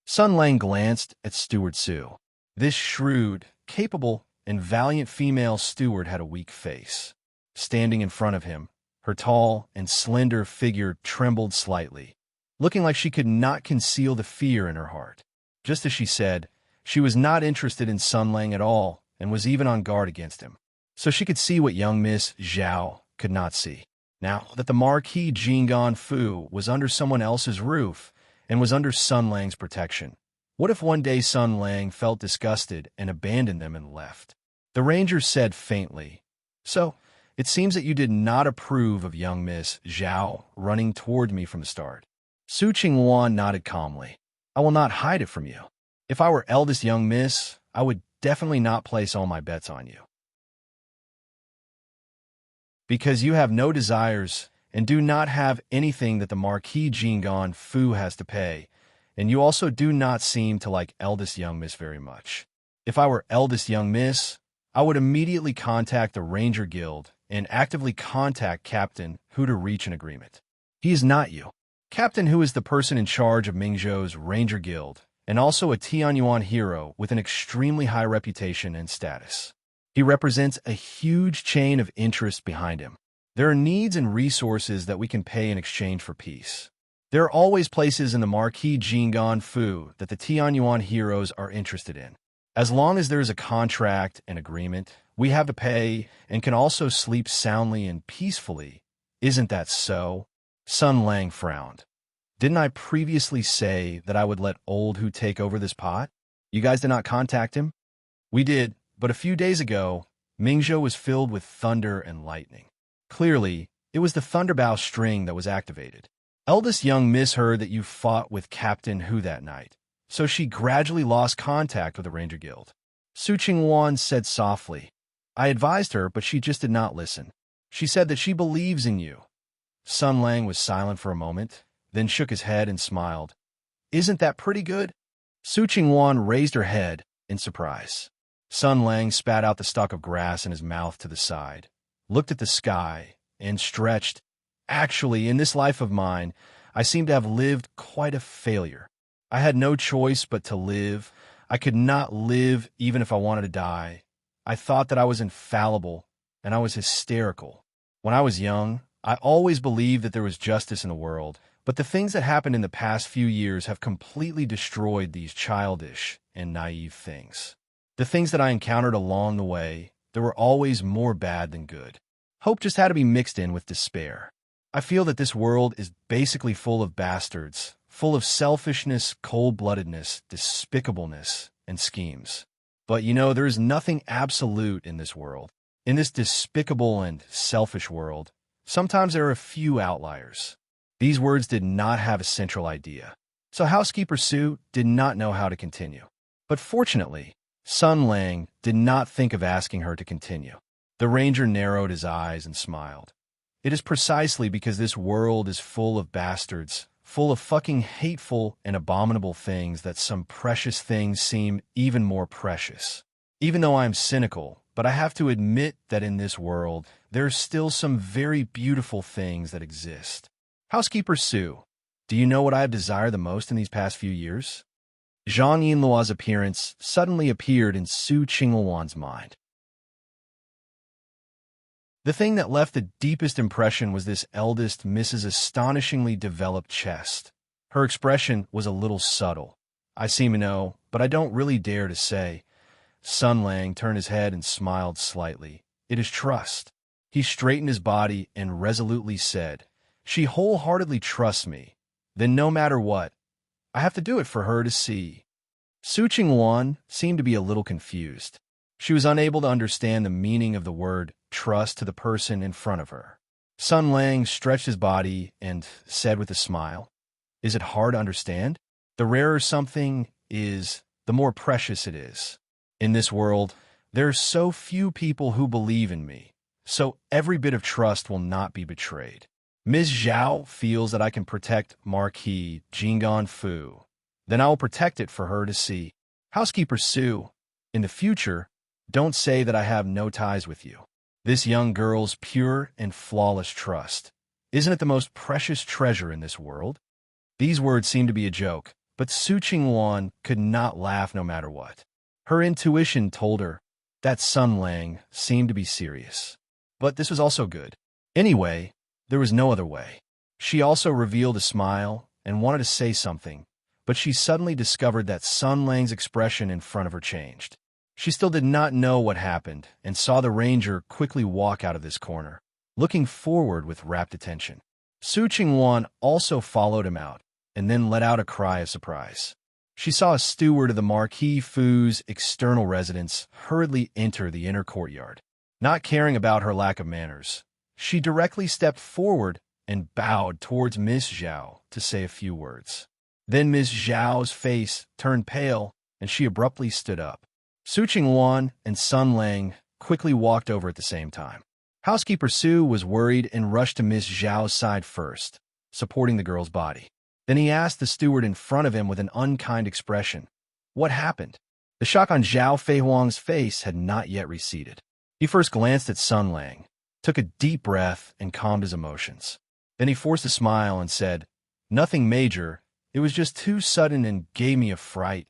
Sun Lang glanced at Steward Su. This shrewd, capable, and valiant female steward had a weak face. Standing in front of him, her tall and slender figure trembled slightly, looking like she could not conceal the fear in her heart. Just as she said, she was not interested in Sun Lang at all and was even on guard against him. So she could see what young Miss Zhao could not see. Now that the Marquis Jinggan Fu was under someone else's roof and was under Sun Lang's protection, what if one day Sun Lang felt disgusted and abandoned them and left? The ranger said faintly, "So, it seems that you did not approve of young Miss Zhao running toward me from the start." Su Qingluan nodded calmly. "I will not hide it from you. If I were eldest young miss, I would definitely not place all my bets on you. Because you have no desires and do not have anything that the Marquis Jinggan Fu has to pay, and you also do not seem to like eldest young miss very much. If I were eldest young miss, I would immediately contact the Ranger Guild and actively contact Captain Hu to reach an agreement. He is not you. Captain Hu is the person in charge of Mingzhou's Ranger Guild, and also a Tianyuan hero with an extremely high reputation and status. He represents a huge chain of interest behind him. There are needs and resources that we can pay in exchange for peace. There are always places in the Marquis Jinggan Fu that the Tianyuan heroes are interested in. As long as there is a contract and agreement, we have to pay and can also sleep soundly and peacefully. Isn't that so?" Sun Lang frowned. "Didn't I previously say that I would let old Hu take over this pot? You guys did not contact him?" "We did, but a few days ago, Mingzhou was filled with thunder and lightning. Clearly, it was the Thunderbow string that was activated. Eldest young miss heard that you fought with Captain Hu that night, so she gradually lost contact with the Ranger Guild." Su Qingluan said softly, "I advised her, but she just did not listen. She said that she believes in you." Sun Lang was silent for a moment, then shook his head and smiled. "Isn't that pretty good?" Su Qingluan raised her head in surprise. Sun Lang spat out the stalk of grass in his mouth to the side, looked at the sky, and stretched. "Actually, in this life of mine, I seem to have lived quite a failure. I had no choice but to live. I could not live even if I wanted to die. I thought that I was infallible, and I was hysterical. When I was young, I always believed that there was justice in the world, but the things that happened in the past few years have completely destroyed these childish and naive things. The things that I encountered along the way, there were always more bad than good. Hope just had to be mixed in with despair. I feel that this world is basically full of bastards, full of selfishness, cold-bloodedness, despicableness, and schemes. But there is nothing absolute in this world. In this despicable and selfish world, sometimes there are a few outliers." These words did not have a central idea, so Housekeeper Su did not know how to continue. But fortunately, Sun Lang did not think of asking her to continue. The ranger narrowed his eyes and smiled. "It is precisely because this world is full of bastards, full of fucking hateful and abominable things, that some precious things seem even more precious. Even though I am cynical, but I have to admit that in this world, there are still some very beautiful things that exist. Housekeeper Su, do you know what I have desired the most in these past few years?" Zhang Yinluo's appearance suddenly appeared in Su Qingluan's mind. The thing that left the deepest impression was this eldest Mrs. astonishingly developed chest. Her expression was a little subtle. I seem to know, but I don't really dare to say. Sun Lang turned his head and smiled slightly. It is trust. He straightened his body and resolutely said, "She wholeheartedly trusts me. Then no matter what, I have to do it for her to see." Su Ching-wan seemed to be a little confused. She was unable to understand the meaning of the word trust to the person in front of her. Sun Lang stretched his body and said with a smile, "Is it hard to understand? The rarer something is, the more precious it is. In this world, there are so few people who believe in me, so every bit of trust will not be betrayed. Ms. Zhao feels that I can protect Marquis Jinggan Fu. Then I will protect it for her to see. Housekeeper Su, in the future, don't say that I have no ties with you. This young girl's pure and flawless trust. Isn't it the most precious treasure in this world?" These words seemed to be a joke, but Su Ching-wan could not laugh no matter what. Her intuition told her that Sun Lang seemed to be serious. But this was also good. Anyway, there was no other way. She also revealed a smile and wanted to say something, but she suddenly discovered that Sun Lang's expression in front of her changed. She still did not know what happened and saw the ranger quickly walk out of this corner, looking forward with rapt attention. Su Ching-wan also followed him out and then let out a cry of surprise. She saw a steward of the Marquis Fu's external residence hurriedly enter the inner courtyard. Not caring about her lack of manners, she directly stepped forward and bowed towards Miss Zhao to say a few words. Then Miss Zhao's face turned pale and she abruptly stood up. Su Ching-wan and Sun Lang quickly walked over at the same time. Housekeeper Su was worried and rushed to Miss Zhao's side first, supporting the girl's body. Then he asked the steward in front of him with an unkind expression, "What happened?" The shock on Zhao Feihuang's face had not yet receded. He first glanced at Sun Lang, took a deep breath, and calmed his emotions. Then he forced a smile and said, "Nothing major. It was just too sudden and gave me a fright."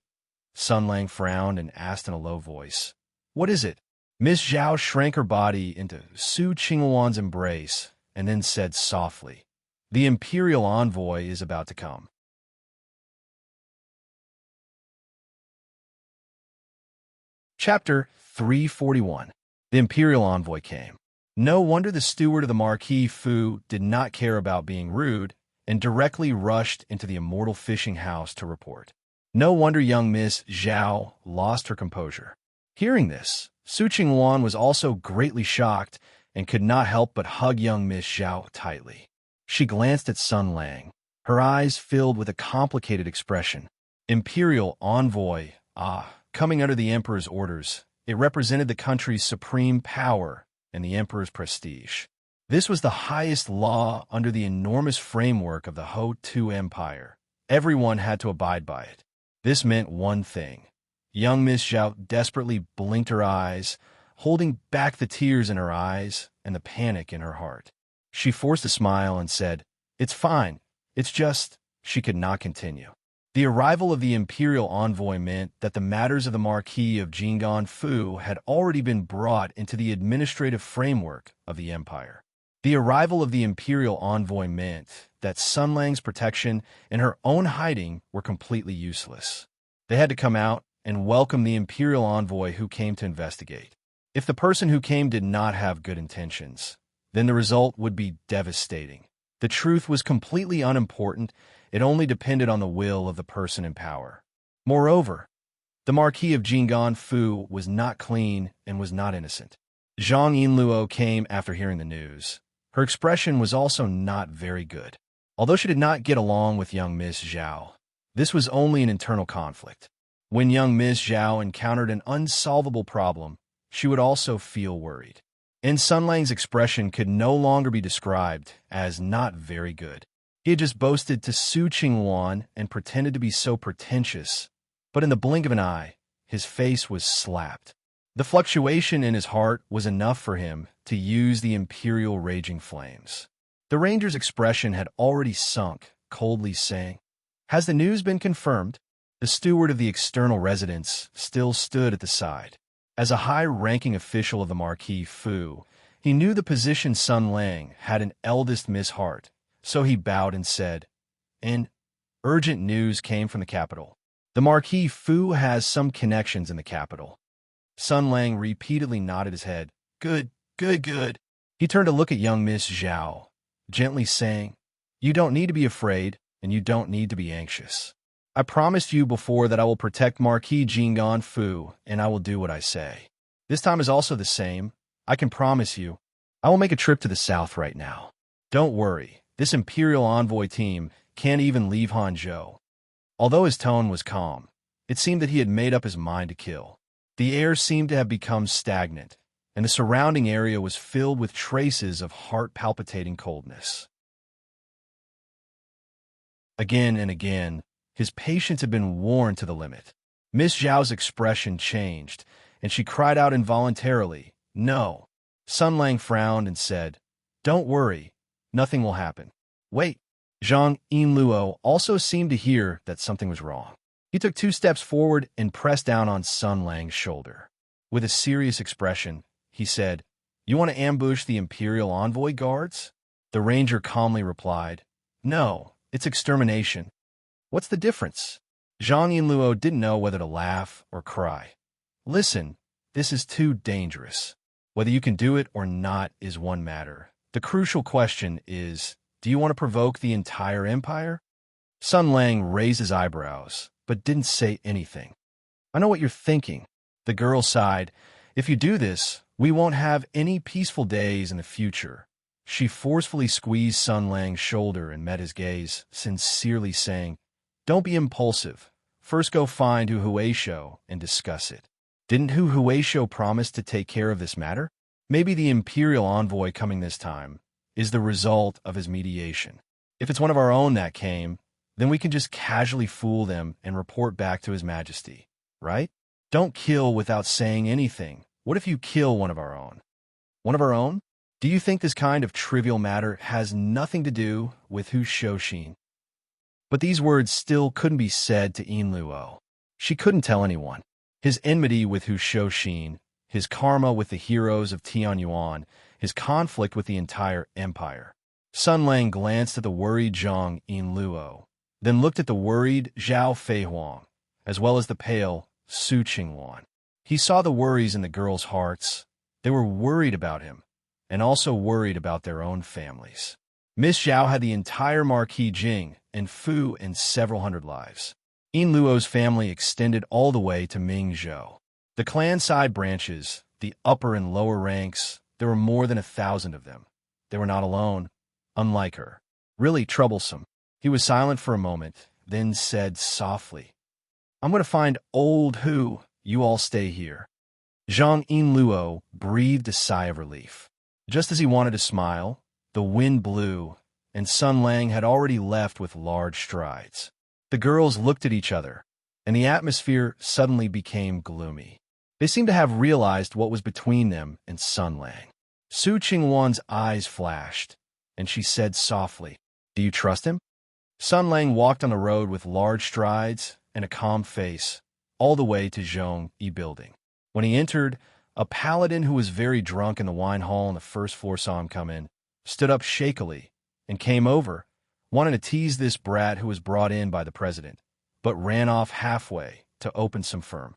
Sun Lang frowned and asked in a low voice, "What is it?" Miss Zhao shrank her body into Su Ching-wan's embrace and then said softly, "The Imperial Envoy is about to come." Chapter 341. The Imperial Envoy came. No wonder the steward of the Marquis Fu did not care about being rude and directly rushed into the immortal fishing house to report. No wonder young Miss Zhao lost her composure. Hearing this, Su Ching-wan was also greatly shocked and could not help but hug young Miss Zhao tightly. She glanced at Sun Lang, her eyes filled with a complicated expression. Imperial Envoy, coming under the Emperor's orders, it represented the country's supreme power and the Emperor's prestige. This was the highest law under the enormous framework of the Ho-Tu Empire. Everyone had to abide by it. This meant one thing. Young Miss Zhao desperately blinked her eyes, holding back the tears in her eyes and the panic in her heart. She forced a smile and said, "It's fine. It's just—" She could not continue. The arrival of the Imperial Envoy meant that the matters of the Marquis of Jinggan Fu had already been brought into the administrative framework of the Empire. The arrival of the Imperial Envoy meant that Sun Lang's protection and her own hiding were completely useless. They had to come out and welcome the Imperial Envoy who came to investigate. If the person who came did not have good intentions, then the result would be devastating. The truth was completely unimportant. It only depended on the will of the person in power. Moreover, the Marquis of Jinggan Fu was not clean and was not innocent. Zhang Yinluo came after hearing the news. Her expression was also not very good. Although she did not get along with young Miss Zhao, this was only an internal conflict. When young Miss Zhao encountered an unsolvable problem, she would also feel worried. And Sun Lang's expression could no longer be described as not very good. He had just boasted to Su Ching-wan and pretended to be so pretentious, but in the blink of an eye, his face was slapped. The fluctuation in his heart was enough for him to use the imperial raging flames. The ranger's expression had already sunk, coldly saying, "Has the news been confirmed?" The steward of the external residence still stood at the side. As a high-ranking official of the Marquis Fu, He knew the position Sun Lang had an eldest Miss Hart, so he bowed and said, "And urgent news came from the capital. The Marquis Fu has some connections in the capital." Sun Lang repeatedly nodded his head. "Good, good, good." He turned to look at young Miss Zhao, gently saying, "You don't need to be afraid, and you don't need to be anxious. I promised you before that I will protect Marquis Jinggan Fu, and I will do what I say. This time is also the same. I can promise you, I will make a trip to the south right now. Don't worry, this Imperial Envoy team can't even leave Hangzhou." Although his tone was calm, it seemed that he had made up his mind to kill. The air seemed to have become stagnant, and the surrounding area was filled with traces of heart-palpitating coldness. Again and again, his patience had been worn to the limit. Miss Zhao's expression changed, and she cried out involuntarily, "No." Sun Lang frowned and said, "Don't worry, nothing will happen. Wait." Zhang Yinluo also seemed to hear that something was wrong. He took 2 steps forward and pressed down on Sun Lang's shoulder. With a serious expression, he said, "You want to ambush the Imperial Envoy guards?" The ranger calmly replied, "No, it's extermination." "What's the difference?" Zhang Yinluo didn't know whether to laugh or cry. "Listen, this is too dangerous. Whether you can do it or not is one matter. The crucial question is, do you want to provoke the entire empire?" Sun Lang raised his eyebrows, but didn't say anything. "I know what you're thinking." The girl sighed. "If you do this, we won't have any peaceful days in the future." She forcefully squeezed Sun Lang's shoulder and met his gaze, sincerely saying, "Don't be impulsive. First go find Hu Huaishou and discuss it. Didn't Hu Huaishou promise to take care of this matter? Maybe the Imperial Envoy coming this time is the result of his mediation. If it's one of our own that came, then we can just casually fool them and report back to His Majesty, right? Don't kill without saying anything. What if you kill one of our own?" "One of our own? Do you think this kind of trivial matter has nothing to do with Hu Shouxin?" But these words still couldn't be said to Yinluo. She couldn't tell anyone. His enmity with Hu Shouxin, his karma with the heroes of Tianyuan, his conflict with the entire empire. Sun Lang glanced at the worried Zhang Yinluo, then looked at the worried Zhao Feihuang, as well as the pale Su Qingwan. He saw the worries in the girls' hearts. They were worried about him, and also worried about their own families. Miss Zhao had the entire Marquis Jing and Fu and several hundred lives. Yinluo's family extended all the way to Mingzhou. The clan side branches, the upper and lower ranks, there were more than 1,000 of them. They were not alone, unlike her. Really troublesome. He was silent for a moment, then said softly, "I'm going to find old Hu. You all stay here." Zhang Yinluo breathed a sigh of relief. Just as he wanted to smile, the wind blew, and Sun Lang had already left with large strides. The girls looked at each other, and the atmosphere suddenly became gloomy. They seemed to have realized what was between them and Sun Lang. Su Qingwan's eyes flashed, and she said softly, "Do you trust him?" Sun Lang walked on the road with large strides and a calm face, all the way to Zhong Yi building. When he entered, a paladin who was very drunk in the wine hall on the first floor saw him come in, stood up shakily, and came over, wanting to tease this brat who was brought in by the president, but ran off halfway to open some firm.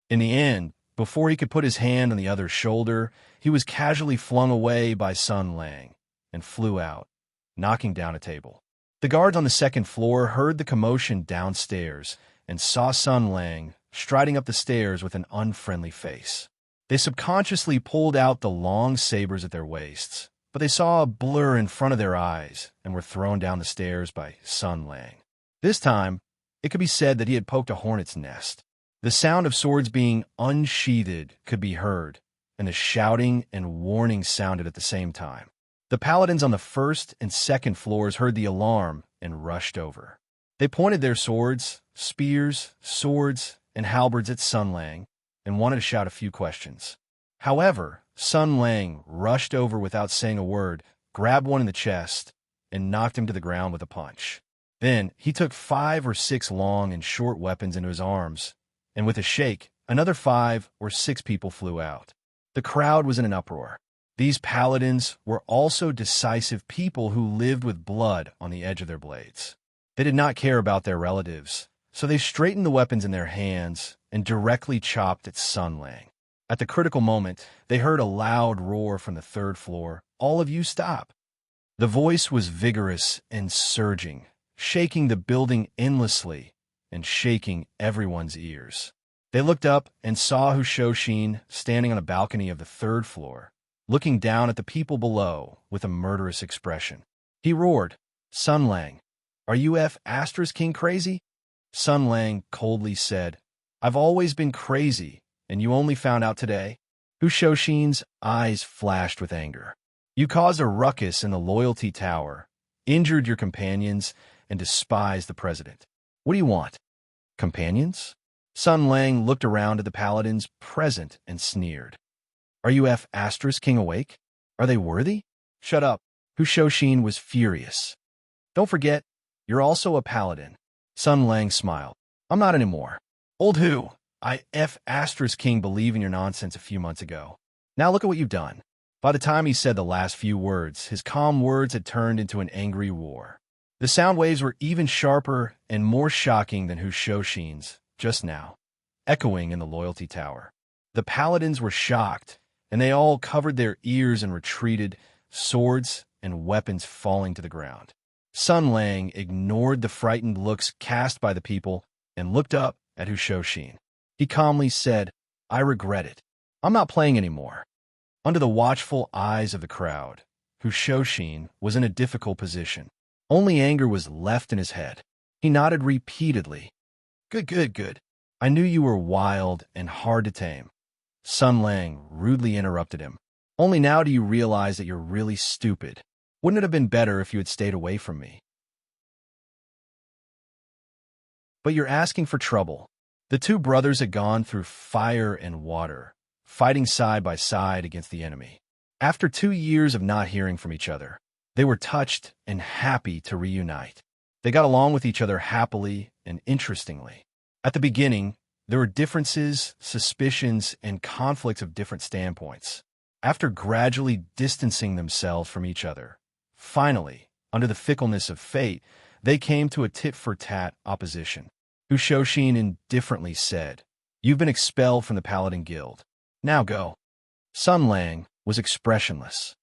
In the end, before he could put his hand on the other's shoulder, he was casually flung away by Sun Lang and flew out, knocking down a table. The guards on the second floor heard the commotion downstairs and saw Sun Lang striding up the stairs with an unfriendly face. They subconsciously pulled out the long sabers at their waists, but they saw a blur in front of their eyes and were thrown down the stairs by Sun Lang. This time, it could be said that he had poked a hornet's nest. The sound of swords being unsheathed could be heard, and the shouting and warning sounded at the same time. The paladins on the first and second floors heard the alarm and rushed over. They pointed their swords, spears, swords, and halberds at Sun Lang and wanted to shout a few questions. However, Sun Lang rushed over without saying a word, grabbed one in the chest, and knocked him to the ground with a punch. Then he took 5 or 6 long and short weapons into his arms, and with a shake, another 5 or 6 people flew out. The crowd was in an uproar. These paladins were also decisive people who lived with blood on the edge of their blades. They did not care about their relatives, so they straightened the weapons in their hands and directly chopped at Sun Lang. At the critical moment, they heard a loud roar from the third floor. "All of you stop!" The voice was vigorous and surging, shaking the building endlessly and shaking everyone's ears. They looked up and saw Hushoshin standing on a balcony of the third floor, looking down at the people below with a murderous expression. He roared, "Sun Lang, are you King crazy?" Sun Lang coldly said, "I've always been crazy, and you only found out today?" Hushoshin's eyes flashed with anger. "You caused a ruckus in the loyalty tower, injured your companions, and despised the president. What do you want? Companions?" Sun Lang looked around at the paladins present and sneered. "Are you King awake? Are they worthy?" "Shut up." Hushoshin was furious. "Don't forget, you're also a paladin." Sun Lang smiled. "I'm not anymore. Old Hu, I King believe in your nonsense a few months ago. Now look at what you've done." By the time he said the last few words, his calm words had turned into an angry roar. The sound waves were even sharper and more shocking than Hushoshin's just now, echoing in the loyalty tower. The paladins were shocked, and they all covered their ears and retreated, swords and weapons falling to the ground. Sun Lang ignored the frightened looks cast by the people and looked up at Hushoshin. He calmly said, "I regret it. I'm not playing anymore." Under the watchful eyes of the crowd, Hushoshin was in a difficult position. Only anger was left in his head. He nodded repeatedly. Good. I knew you were wild and hard to tame." Sun Lang rudely interrupted him. "Only now do you realize that you're really stupid. Wouldn't it have been better if you had stayed away from me? But you're asking for trouble." The two brothers had gone through fire and water, fighting side by side against the enemy. After 2 years of not hearing from each other, they were touched and happy to reunite. They got along with each other happily and interestingly. At the beginning, there were differences, suspicions, and conflicts of different standpoints. After gradually distancing themselves from each other, finally, under the fickleness of fate, they came to a tit-for-tat opposition. Hushoshin indifferently said, "You've been expelled from the Paladin Guild. Now go." Sun Lang was expressionless.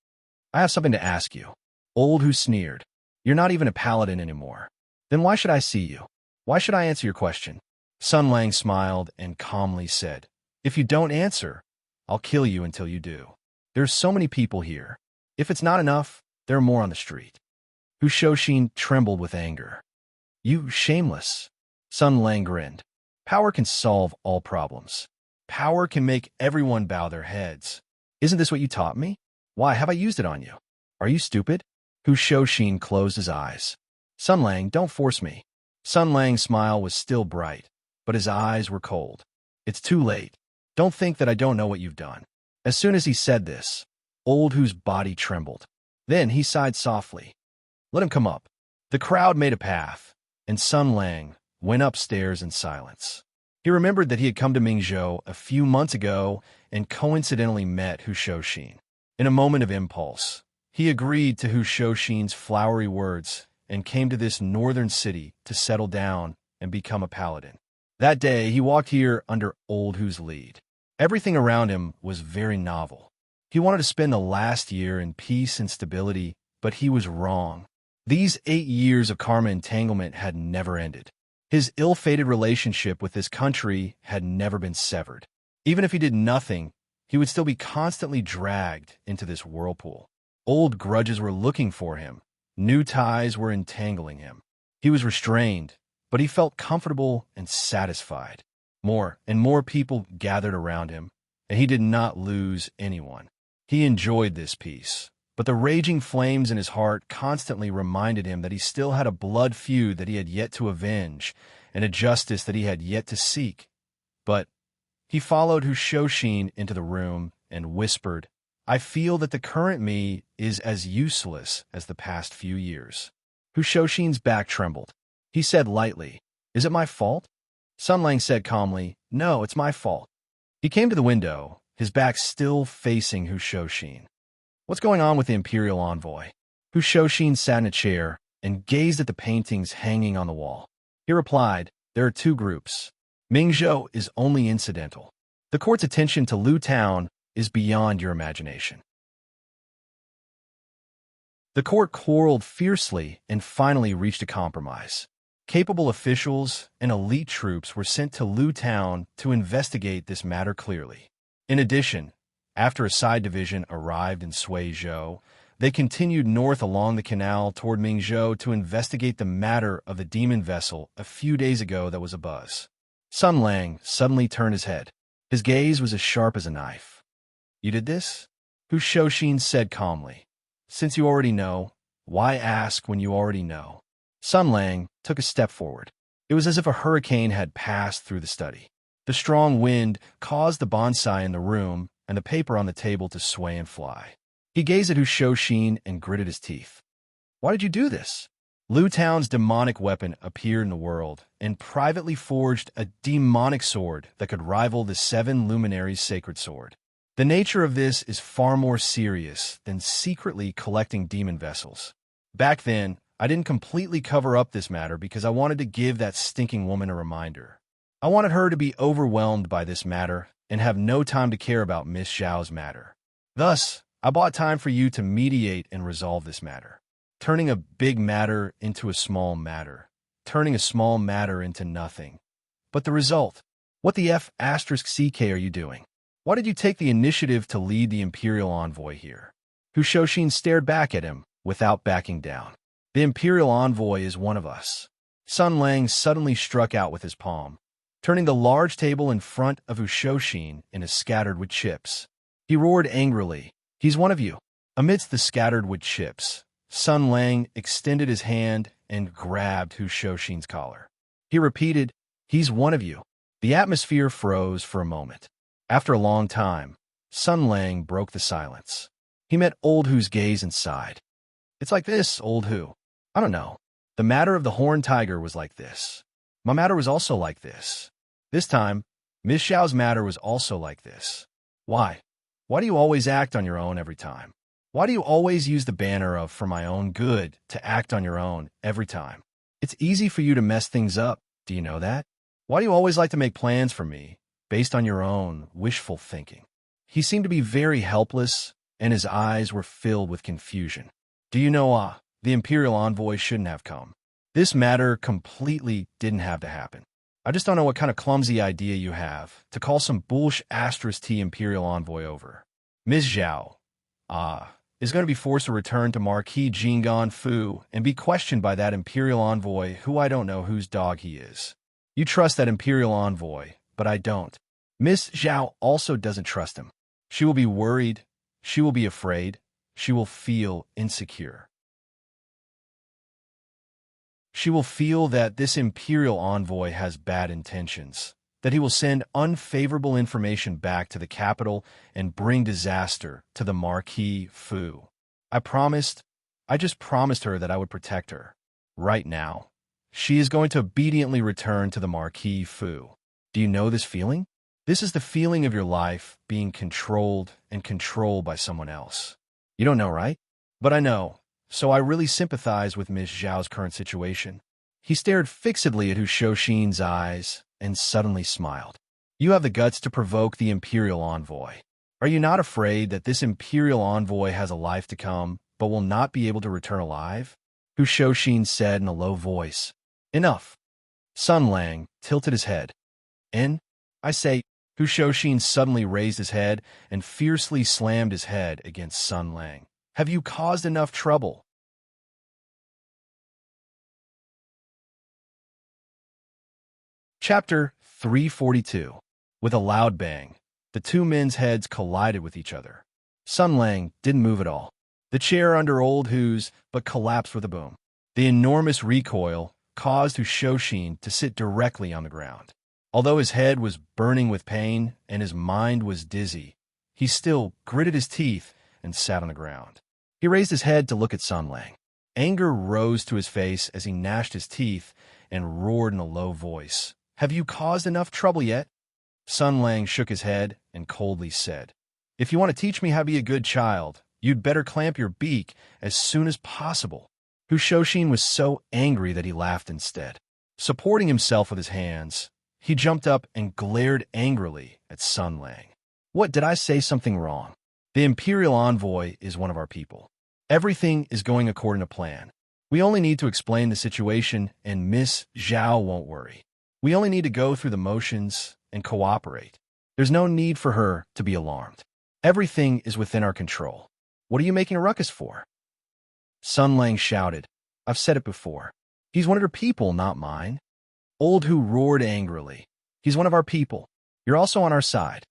"I have something to ask you." Old Hu sneered, "You're not even a paladin anymore. Then why should I see you? Why should I answer your question?" Sun Lang smiled and calmly said, "If you don't answer, I'll kill you until you do. There's so many people here. If it's not enough, there are more on the street." Hushoshin trembled with anger. "You shameless." Sun Lang grinned. "Power can solve all problems. Power can make everyone bow their heads. Isn't this what you taught me? Why have I used it on you? Are you stupid?" Hushoshin closed his eyes. "Sun Lang, don't force me." Sun Lang's smile was still bright, but his eyes were cold. "It's too late. Don't think that I don't know what you've done." As soon as he said this, Old Hu's body trembled. Then he sighed softly. "Let him come up." The crowd made a path, and Sun Lang went upstairs in silence. He remembered that he had come to Mingzhou a few months ago and coincidentally met Hushoshin. In a moment of impulse, he agreed to Hushoshin's flowery words and came to this northern city to settle down and become a paladin. That day, he walked here under Old Hu's lead. Everything around him was very novel. He wanted to spend the last year in peace and stability, but he was wrong. These 8 years of karma entanglement had never ended. His ill-fated relationship with this country had never been severed. Even if he did nothing, he would still be constantly dragged into this whirlpool. Old grudges were looking for him. New ties were entangling him. He was restrained, but he felt comfortable and satisfied. More and more people gathered around him, and he did not lose anyone. He enjoyed this peace, but the raging flames in his heart constantly reminded him that he still had a blood feud that he had yet to avenge, and a justice that he had yet to seek. But he followed Hushoshin into the room and whispered, "I feel that the current me is as useless as the past few years." Hushoshin's back trembled. He said lightly, "Is it my fault?" Sun Lang said calmly, "No, it's my fault." He came to the window, his back still facing Hu Shoshin. What's going on with the Imperial Envoy? Hu Shoshin sat in a chair and gazed at the paintings hanging on the wall. He replied, there are two groups. Mingzhou is only incidental. The court's attention to Lu Town is beyond your imagination. The court quarreled fiercely and finally reached a compromise. Capable officials and elite troops were sent to Lu Town to investigate this matter clearly. In addition, after a side division arrived in Suizhou, they continued north along the canal toward Mingzhou to investigate the matter of the demon vessel a few days ago that was abuzz. Sun Lang suddenly turned his head. His gaze was as sharp as a knife. You did this? Hu Shoshin said calmly. Since you already know, why ask when you already know? Sun Lang took a step forward. It was as if a hurricane had passed through the study. The strong wind caused the bonsai in the room and the paper on the table to sway and fly. He gazed at Hu Shoshin and gritted his teeth. Why did you do this? Lu Town's demonic weapon appeared in the world and privately forged a demonic sword that could rival the 7 luminaries' sacred sword. The nature of this is far more serious than secretly collecting demon vessels. Back then, I didn't completely cover up this matter because I wanted to give that stinking woman a reminder. I wanted her to be overwhelmed by this matter and have no time to care about Miss Zhao's matter. Thus, I bought time for you to mediate and resolve this matter, turning a big matter into a small matter, turning a small matter into nothing. But the result, what the F***ck are you doing? Why did you take the initiative to lead the Imperial Envoy here? Hu Shoshin stared back at him without backing down. The Imperial Envoy is one of us. Sun Lang suddenly struck out with his palm, turning the large table in front of Hu Shoshin into scattered with chips. He roared angrily, he's one of you. Amidst the scattered with chips, Sun Lang extended his hand and grabbed Hu Shoshin's collar. He repeated, he's one of you. The atmosphere froze for a moment. After a long time, Sun Lang broke the silence. He met Old Hu's gaze and sighed. It's like this, Old Hu. I don't know. The matter of the horned tiger was like this. My matter was also like this. This time, Miss Zhao's matter was also like this. Why? Why do you always act on your own every time? Why do you always use the banner of for my own good to act on your own every time? It's easy for you to mess things up. Do you know that? Why do you always like to make plans for me based on your own wishful thinking? He seemed to be very helpless, and his eyes were filled with confusion. Do you know, the Imperial Envoy shouldn't have come. This matter completely didn't have to happen. I just don't know what kind of clumsy idea you have to call some **T Imperial Envoy over. Ms. Zhao, is going to be forced to return to Marquis Jinggan Fu and be questioned by that Imperial Envoy who I don't know whose dog he is. You trust that Imperial Envoy, but I don't. Miss Zhao also doesn't trust him. She will be worried. She will be afraid. She will feel insecure. She will feel that this Imperial Envoy has bad intentions, that he will send unfavorable information back to the capital and bring disaster to the Marquis Fu. I just promised her that I would protect her. Right now, she is going to obediently return to the Marquis Fu. Do you know this feeling? This is the feeling of your life being controlled and controlled by someone else. You don't know, right? But I know, so I really sympathize with Miss Zhao's current situation. He stared fixedly at Hu Shoshin's eyes and suddenly smiled. You have the guts to provoke the Imperial Envoy. Are you not afraid that this Imperial Envoy has a life to come, but will not be able to return alive? Hu Shoshin said in a low voice. Enough. Sun Lang tilted his head. I say, Hu Shoshin suddenly raised his head and fiercely slammed his head against Sun Lang. Have you caused enough trouble? Chapter 342. With a loud bang, the two men's heads collided with each other. Sun Lang didn't move at all. The chair under Old Hu's but collapsed with a boom. The enormous recoil caused Hu Shoshin to sit directly on the ground. Although his head was burning with pain and his mind was dizzy, he still gritted his teeth and sat on the ground. He raised his head to look at Sun Lang. Anger rose to his face as he gnashed his teeth and roared in a low voice. Have you caused enough trouble yet? Sun Lang shook his head and coldly said, "If you want to teach me how to be a good child, you'd better clamp your beak as soon as possible." Hu Shoshin was so angry that he laughed instead. Supporting himself with his hands, he jumped up and glared angrily at Sun Lang. "What, did I say something wrong? The Imperial Envoy is one of our people. Everything is going according to plan. We only need to explain the situation and Miss Zhao won't worry. We only need to go through the motions and cooperate. There's no need for her to be alarmed. Everything is within our control. What are you making a ruckus for?" Sun Lang shouted, "I've said it before. He's one of her people, not mine." Old Hu roared angrily. "He's one of our people. You're also on our side."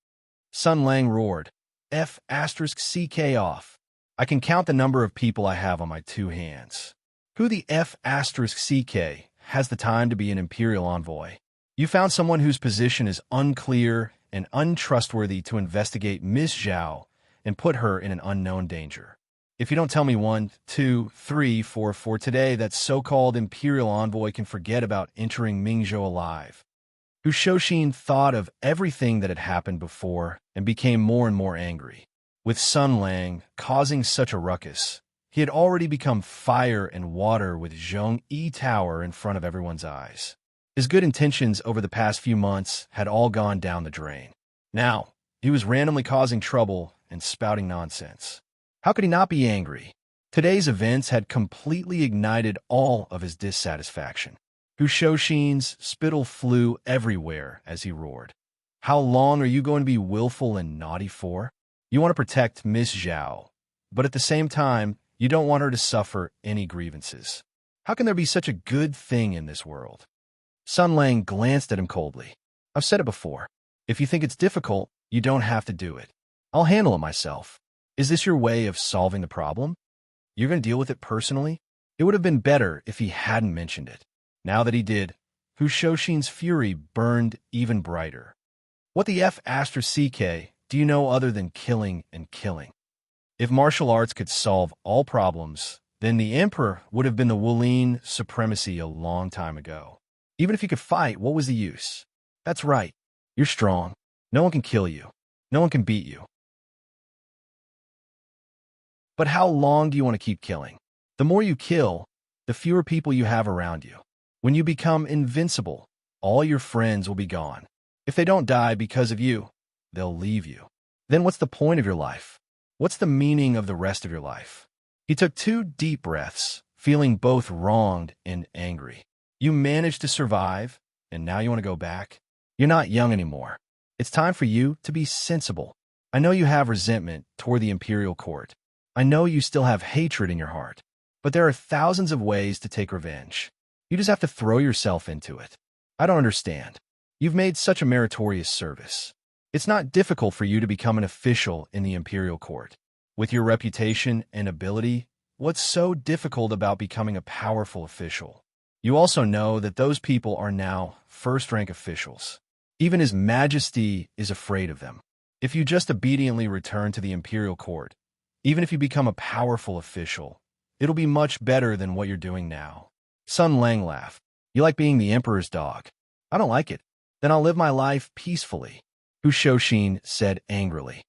Sun Lang roared, F***CK off. I can count the number of people I have on my 2 hands. Who the F***CK has the time to be an Imperial Envoy? You found someone whose position is unclear and untrustworthy to investigate Miss Zhao and put her in an unknown danger. If you don't tell me 1, 2, 3, 4 for today, that so-called Imperial Envoy can forget about entering Mingzhou alive. Hu Shoshin thought of everything that had happened before and became more and more angry. With Sun Lang causing such a ruckus, he had already become fire and water with Zhong Yi Tower in front of everyone's eyes. His good intentions over the past few months had all gone down the drain. Now, he was randomly causing trouble and spouting nonsense. How could he not be angry? Today's events had completely ignited all of his dissatisfaction. Hu Shoshin's spittle flew everywhere as he roared. How long are you going to be willful and naughty for? You want to protect Miss Zhao, but at the same time, you don't want her to suffer any grievances. How can there be such a good thing in this world? Sun Lang glanced at him coldly. I've said it before. If you think it's difficult, you don't have to do it. I'll handle it myself. Is this your way of solving the problem? You're going to deal with it personally? It would have been better if he hadn't mentioned it. Now that he did, Hu Shoshin's fury burned even brighter. What the F***CK do you know other than killing and killing? If martial arts could solve all problems, then the Emperor would have been the Wulin supremacy a long time ago. Even if you could fight, what was the use? That's right. You're strong. No one can kill you. No one can beat you. But how long do you want to keep killing? The more you kill, the fewer people you have around you. When you become invincible, all your friends will be gone. If they don't die because of you, they'll leave you. Then what's the point of your life? What's the meaning of the rest of your life? He took 2 deep breaths, feeling both wronged and angry. You managed to survive, and now you want to go back? You're not young anymore. It's time for you to be sensible. I know you have resentment toward the imperial court. I know you still have hatred in your heart. But there are thousands of ways to take revenge. You just have to throw yourself into it. I don't understand. You've made such a meritorious service. It's not difficult for you to become an official in the imperial court. With your reputation and ability, what's so difficult about becoming a powerful official? You also know that those people are now first-rank officials. Even His Majesty is afraid of them. If you just obediently return to the imperial court, even if you become a powerful official, it'll be much better than what you're doing now. Sun Lang laughed. You like being the emperor's dog? I don't like it. Then I'll live my life peacefully, Hu Shoshin said angrily.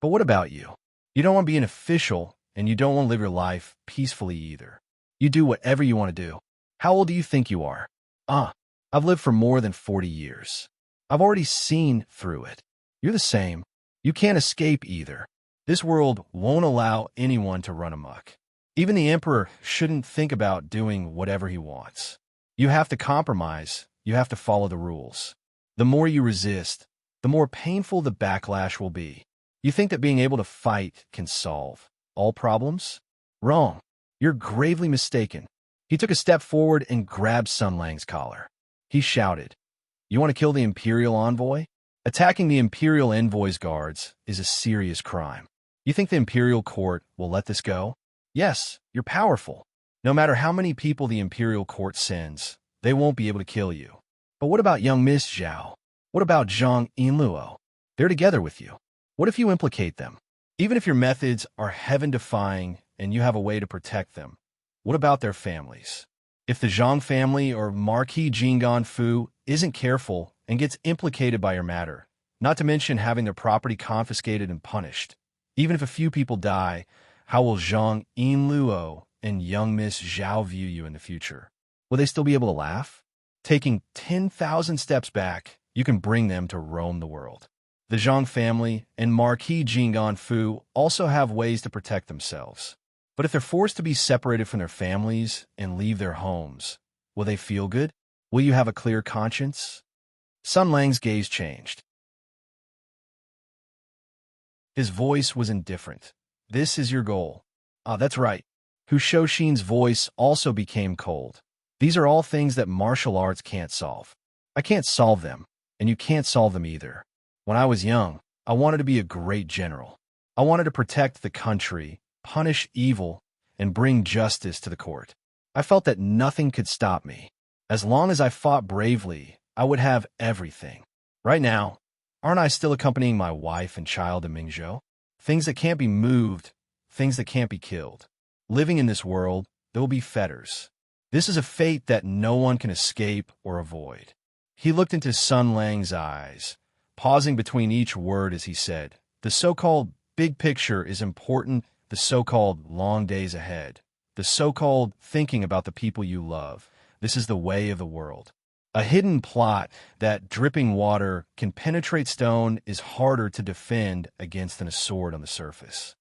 But what about you? You don't want to be an official, and you don't want to live your life peacefully either. You do whatever you want to do. How old do you think you are? I've lived for more than 40 years. I've already seen through it. You're the same. You can't escape either. This world won't allow anyone to run amok. Even the emperor shouldn't think about doing whatever he wants. You have to compromise. You have to follow the rules. The more you resist, the more painful the backlash will be. You think that being able to fight can solve all problems? Wrong. You're gravely mistaken. He took a step forward and grabbed Sun Lang's collar. He shouted, You want to kill the Imperial Envoy? Attacking the Imperial Envoy's guards is a serious crime. You think the Imperial Court will let this go? Yes, you're powerful. No matter how many people the Imperial Court sends, they won't be able to kill you. But what about young Miss Zhao? What about Zhang Yinluo? They're together with you. What if you implicate them? Even if your methods are heaven-defying and you have a way to protect them, what about their families? If the Zhang family or Marquis Jinggan Fu isn't careful and gets implicated by your matter, not to mention having their property confiscated and punished. Even if a few people die, how will Zhang Yinluo and young Miss Zhao view you in the future? Will they still be able to laugh? Taking 10,000 steps back, you can bring them to roam the world. The Zhang family and Marquis Jinggan Fu also have ways to protect themselves. But if they're forced to be separated from their families and leave their homes, will they feel good? Will you have a clear conscience? Sun Lang's gaze changed. His voice was indifferent. This is your goal. Ah, that's right. Hu Shouxin's voice also became cold. These are all things that martial arts can't solve. I can't solve them, and you can't solve them either. When I was young, I wanted to be a great general. I wanted to protect the country, punish evil, and bring justice to the court. I felt that nothing could stop me. As long as I fought bravely, I would have everything. Right now, aren't I still accompanying my wife and child in Mingzhou? Things that can't be moved, things that can't be killed. Living in this world, there will be fetters. This is a fate that no one can escape or avoid. He looked into Sun Lang's eyes, pausing between each word as he said, the so-called big picture is important, the so-called long days ahead, the so-called thinking about the people you love. This is the way of the world. A hidden plot that dripping water can penetrate stone is harder to defend against than a sword on the surface.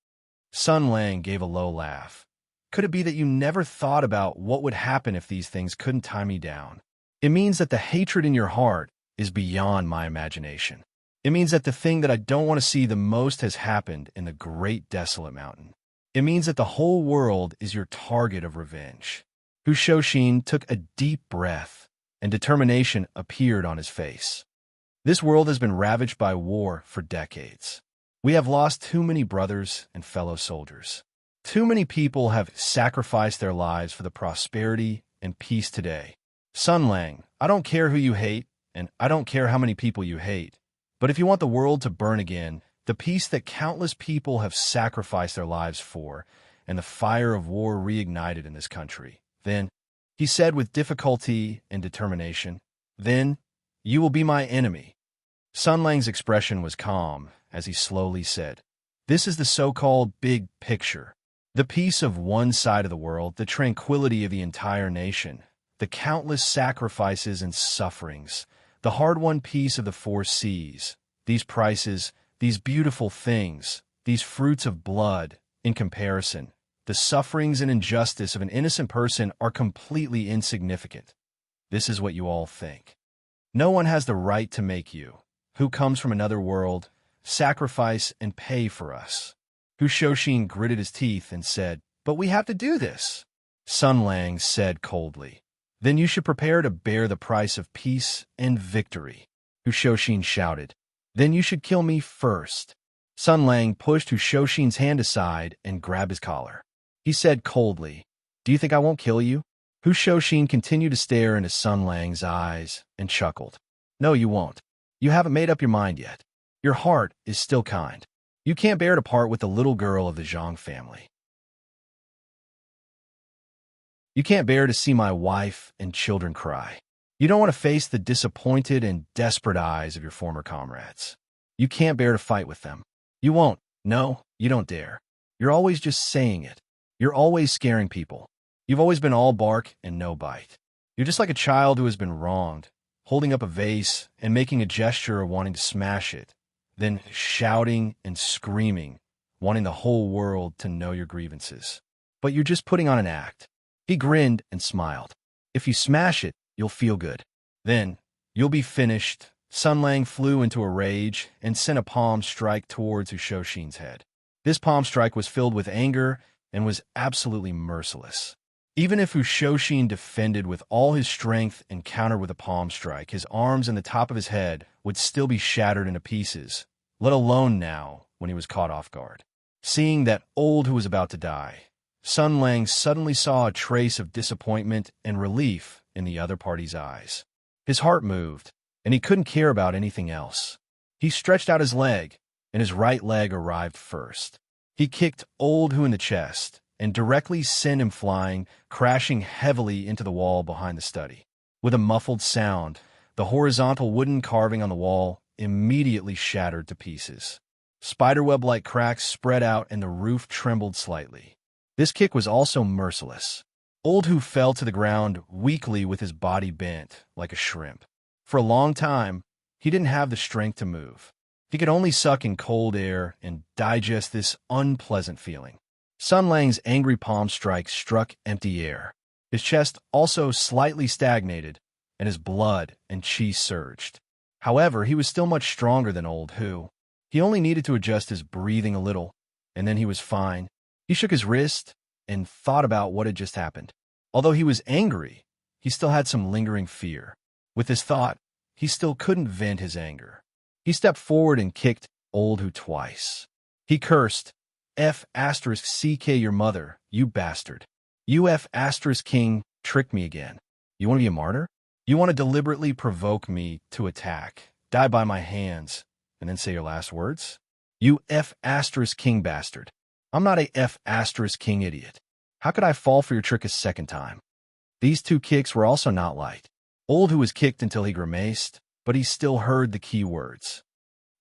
Sun Lang gave a low laugh. Could it be that you never thought about what would happen if these things couldn't tie me down? It means that the hatred in your heart is beyond my imagination. It means that the thing that I don't want to see the most has happened in the great desolate mountain. It means that the whole world is your target of revenge. Hu Shouxin took a deep breath, and determination appeared on his face. This world has been ravaged by war for decades. We have lost too many brothers and fellow soldiers. Too many people have sacrificed their lives for the prosperity and peace today. Sun Lang, I don't care who you hate, and I don't care how many people you hate. But if you want the world to burn again, the peace that countless people have sacrificed their lives for, and the fire of war reignited in this country, then, he said with difficulty and determination, then you will be my enemy. Sun Lang's expression was calm as he slowly said, this is the so-called big picture. The peace of one side of the world, the tranquility of the entire nation, the countless sacrifices and sufferings, the hard-won peace of the four seas, these prices, these beautiful things, these fruits of blood, in comparison, the sufferings and injustice of an innocent person are completely insignificant. This is what you all think. No one has the right to make you, who comes from another world, sacrifice and pay for us. Hu Shouxin gritted his teeth and said, but we have to do this. Sun Lang said coldly, then you should prepare to bear the price of peace and victory. Hu Shouxin shouted, then you should kill me first. Sun Lang pushed Hu Shouxin's hand aside and grabbed his collar. He said coldly, do you think I won't kill you? Hu Shouxin continued to stare into Sun Lang's eyes and chuckled. No, you won't. You haven't made up your mind yet. Your heart is still kind. You can't bear to part with the little girl of the Zhang family. You can't bear to see my wife and children cry. You don't want to face the disappointed and desperate eyes of your former comrades. You can't bear to fight with them. You won't. No, you don't dare. You're always just saying it. You're always scaring people. You've always been all bark and no bite. You're just like a child who has been wronged, holding up a vase and making a gesture of wanting to smash it, then shouting and screaming, wanting the whole world to know your grievances. But you're just putting on an act. He grinned and smiled. If you smash it, you'll feel good. Then, you'll be finished. Sun Lang flew into a rage and sent a palm strike towards Hu Shouxin's head. This palm strike was filled with anger and was absolutely merciless. Even if Hu Shouxin defended with all his strength and countered with a palm strike, his arms and the top of his head would still be shattered into pieces, let alone now when he was caught off guard. Seeing that old who was about to die, Sun Lang suddenly saw a trace of disappointment and relief in the other party's eyes. His heart moved, and he couldn't care about anything else. He stretched out his leg, and his right leg arrived first. He kicked old Hu in the chest, and directly sent him flying, crashing heavily into the wall behind the study. With a muffled sound, the horizontal wooden carving on the wall immediately shattered to pieces. Spiderweb-like cracks spread out and the roof trembled slightly. This kick was also merciless. Old Who fell to the ground weakly with his body bent like a shrimp. For a long time, he didn't have the strength to move. He could only suck in cold air and digest this unpleasant feeling. Sun Lang's angry palm strike struck empty air. His chest also slightly stagnated, and his blood and chi surged. However, he was still much stronger than Old Who. He only needed to adjust his breathing a little, and then he was fine. He shook his wrist and thought about what had just happened. Although he was angry, he still had some lingering fear. With this thought, he still couldn't vent his anger. He stepped forward and kicked Old Who twice. He cursed, F***CK your mother, you bastard. You F***king tricked me again. You want to be a martyr? You want to deliberately provoke me to attack, die by my hands, and then say your last words? You F***king bastard. I'm not a F***king idiot. How could I fall for your trick a second time? These two kicks were also not light. Old Who was kicked until he grimaced, but he still heard the key words.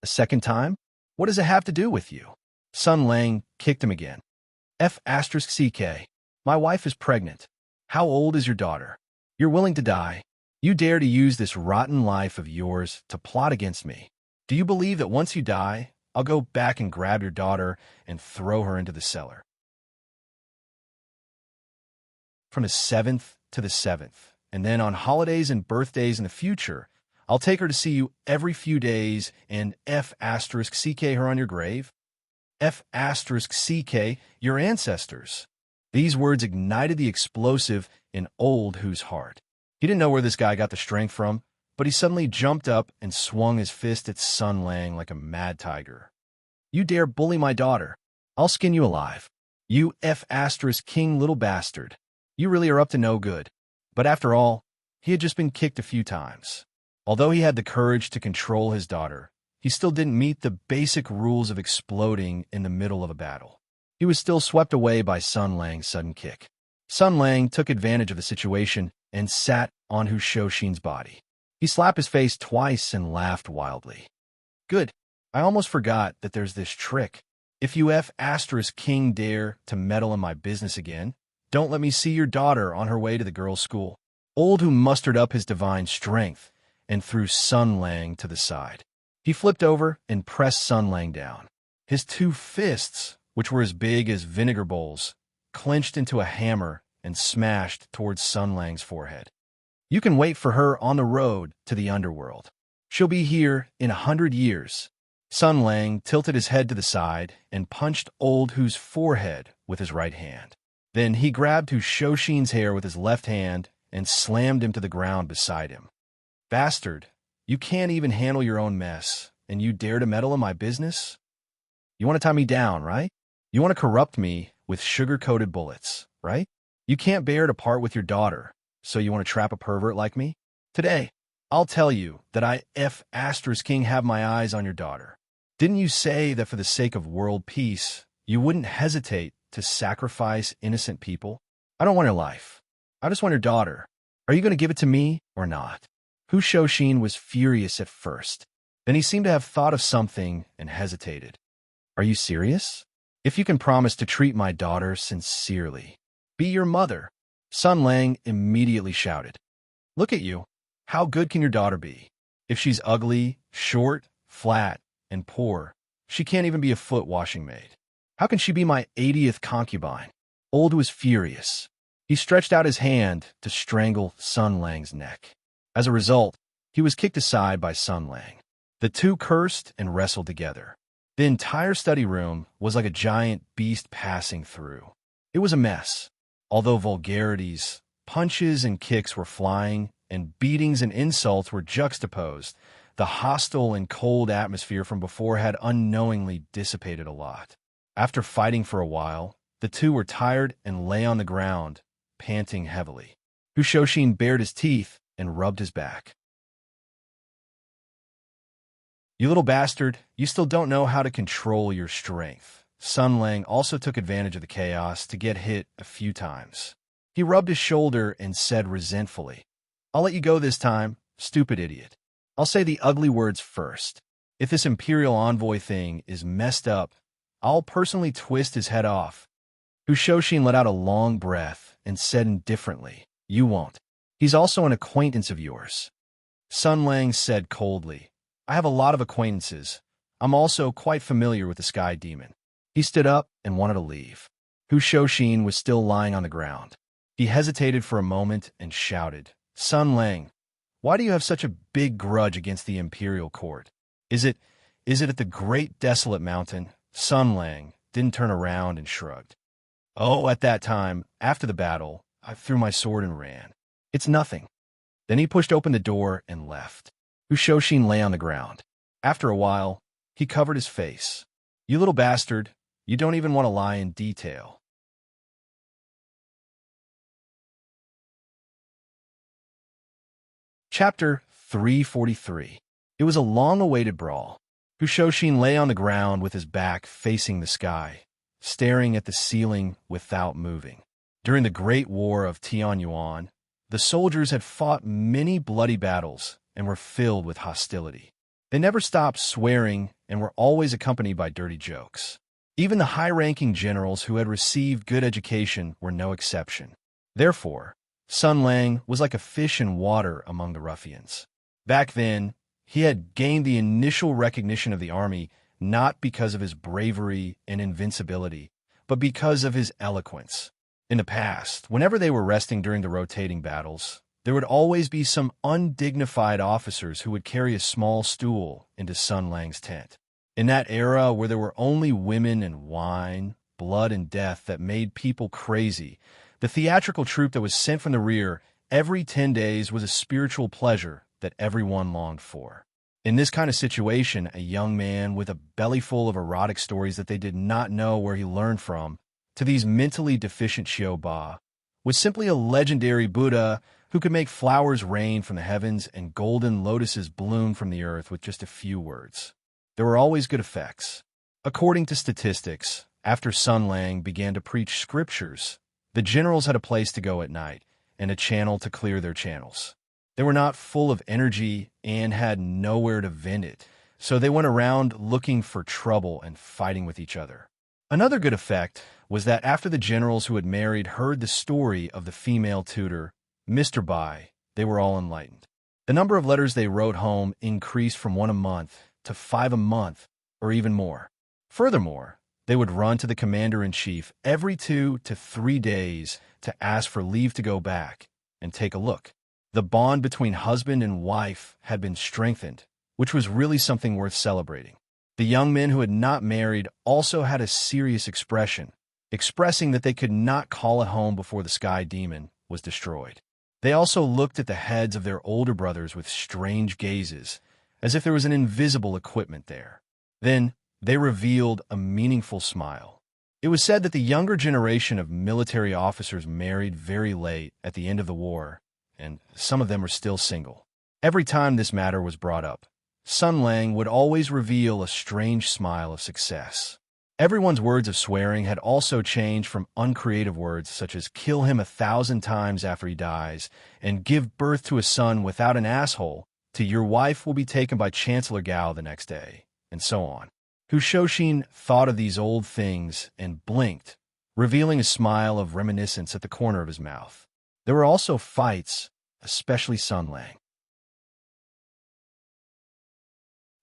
A second time? What does it have to do with you? Sun Lang kicked him again. F***CK. My wife is pregnant. How old is your daughter? You're willing to die. You dare to use this rotten life of yours to plot against me. Do you believe that once you die, I'll go back and grab your daughter and throw her into the cellar? From the 7th to the 7th, and then on holidays and birthdays in the future, I'll take her to see you every few days and F***CK her on your grave. F***CK your ancestors. These words ignited the explosive in Old Who's heart. He didn't know where this guy got the strength from, but he suddenly jumped up and swung his fist at Sun Lang like a mad tiger. You dare bully my daughter? I'll skin you alive. You F***king little bastard. You really are up to no good. But after all, he had just been kicked a few times. Although he had the courage to control his daughter, he still didn't meet the basic rules of exploding in the middle of a battle. He was still swept away by Sun Lang's sudden kick. Sun Lang took advantage of the situation and sat on Hu Shoshin's body. He slapped his face twice and laughed wildly. Good. I almost forgot that there's this trick. If you F***king dare to meddle in my business again, don't let me see your daughter on her way to the girls' school. Old Who mustered up his divine strength and threw Sun Lang to the side. He flipped over and pressed Sun Lang down. His two fists, which were as big as vinegar bowls, clenched into a hammer and smashed towards Sun Lang's forehead. You can wait for her on the road to the underworld. She'll be here in 100 years. Sun Lang tilted his head to the side and punched Old Who's forehead with his right hand. Then he grabbed Hu Shoshin's hair with his left hand and slammed him to the ground beside him. Bastard, you can't even handle your own mess, and you dare to meddle in my business? You want to tie me down, right? You want to corrupt me with sugar-coated bullets, right? You can't bear to part with your daughter, so you want to trap a pervert like me? Today, I'll tell you that I F***king have my eyes on your daughter. Didn't you say that for the sake of world peace, you wouldn't hesitate to sacrifice innocent people? I don't want her life. I just want her daughter. Are you going to give it to me or not? Hu Shoshin was furious at first. Then he seemed to have thought of something and hesitated. Are you serious? If you can promise to treat my daughter sincerely, be your mother. Sun Lang immediately shouted. Look at you. How good can your daughter be? If she's ugly, short, flat, and poor, she can't even be a foot washing maid. How can she be my 80th concubine? Old was furious. He stretched out his hand to strangle Sun Lang's neck. As a result, he was kicked aside by Sun Lang. The two cursed and wrestled together. The entire study room was like a giant beast passing through. It was a mess. Although vulgarities, punches and kicks were flying, and beatings and insults were juxtaposed, the hostile and cold atmosphere from before had unknowingly dissipated a lot. After fighting for a while, the two were tired and lay on the ground, panting heavily. Hu Shoshin bared his teeth and rubbed his back. You little bastard, you still don't know how to control your strength. Sun Lang also took advantage of the chaos to get hit a few times. He rubbed his shoulder and said resentfully, I'll let you go this time, stupid idiot. I'll say the ugly words first. If this Imperial envoy thing is messed up, I'll personally twist his head off. Hushoshin let out a long breath and said indifferently, "You won't. He's also an acquaintance of yours." Sun Lang said coldly, "I have a lot of acquaintances. I'm also quite familiar with the Sky Demon." He stood up and wanted to leave. Hushoshin was still lying on the ground. He hesitated for a moment and shouted, "Sun Lang, why do you have such a big grudge against the Imperial Court? Is it at the great desolate mountain?" Sun Lang didn't turn around and shrugged. "Oh, at that time, after the battle, I threw my sword and ran. It's nothing." Then he pushed open the door and left. Hushoshin lay on the ground. After a while, he covered his face. "You little bastard, you don't even want to lie in detail." Chapter 343. It was a long-awaited brawl. Hushoshin lay on the ground with his back facing the sky, staring at the ceiling without moving. During the Great War of Tianyuan, the soldiers had fought many bloody battles and were filled with hostility. They never stopped swearing and were always accompanied by dirty jokes. Even the high-ranking generals who had received good education were no exception. Therefore, Sun Lang was like a fish in water among the ruffians. Back then, he had gained the initial recognition of the army not because of his bravery and invincibility, but because of his eloquence. In the past, whenever they were resting during the rotating battles, there would always be some undignified officers who would carry a small stool into Sun Lang's tent. In that era where there were only women and wine, blood and death that made people crazy, the theatrical troupe that was sent from the rear every 10 days was a spiritual pleasure that everyone longed for. In this kind of situation, a young man with a belly full of erotic stories that they did not know where he learned from, to these mentally deficient Shioba, was simply a legendary Buddha who could make flowers rain from the heavens and golden lotuses bloom from the earth with just a few words. There were always good effects. According to statistics, after Sun Lang began to preach scriptures, the generals had a place to go at night and a channel to clear their channels. They were not full of energy and had nowhere to vent it, so they went around looking for trouble and fighting with each other. Another good effect was that after the generals who had married heard the story of the female tutor, Mr. Bai, they were all enlightened. The number of letters they wrote home increased from 1 a month to 5 a month, or even more. Furthermore, they would run to the commander-in-chief every 2 to 3 days to ask for leave to go back and take a look. The bond between husband and wife had been strengthened, which was really something worth celebrating. The young men who had not married also had a serious expression, expressing that they could not call it home before the Sky Demon was destroyed. They also looked at the heads of their older brothers with strange gazes, as if there was an invisible equipment there. Then they revealed a meaningful smile. It was said that the younger generation of military officers married very late at the end of the war, and some of them were still single. Every time this matter was brought up, Sun Lang would always reveal a strange smile of success. Everyone's words of swearing had also changed from uncreative words such as "kill him 1,000 times after he dies" and "give birth to a son without an asshole" to "your wife will be taken by Chancellor Gao the next day," and so on. Hushoshin thought of these old things and blinked, revealing a smile of reminiscence at the corner of his mouth. There were also fights, especially Sun Lang.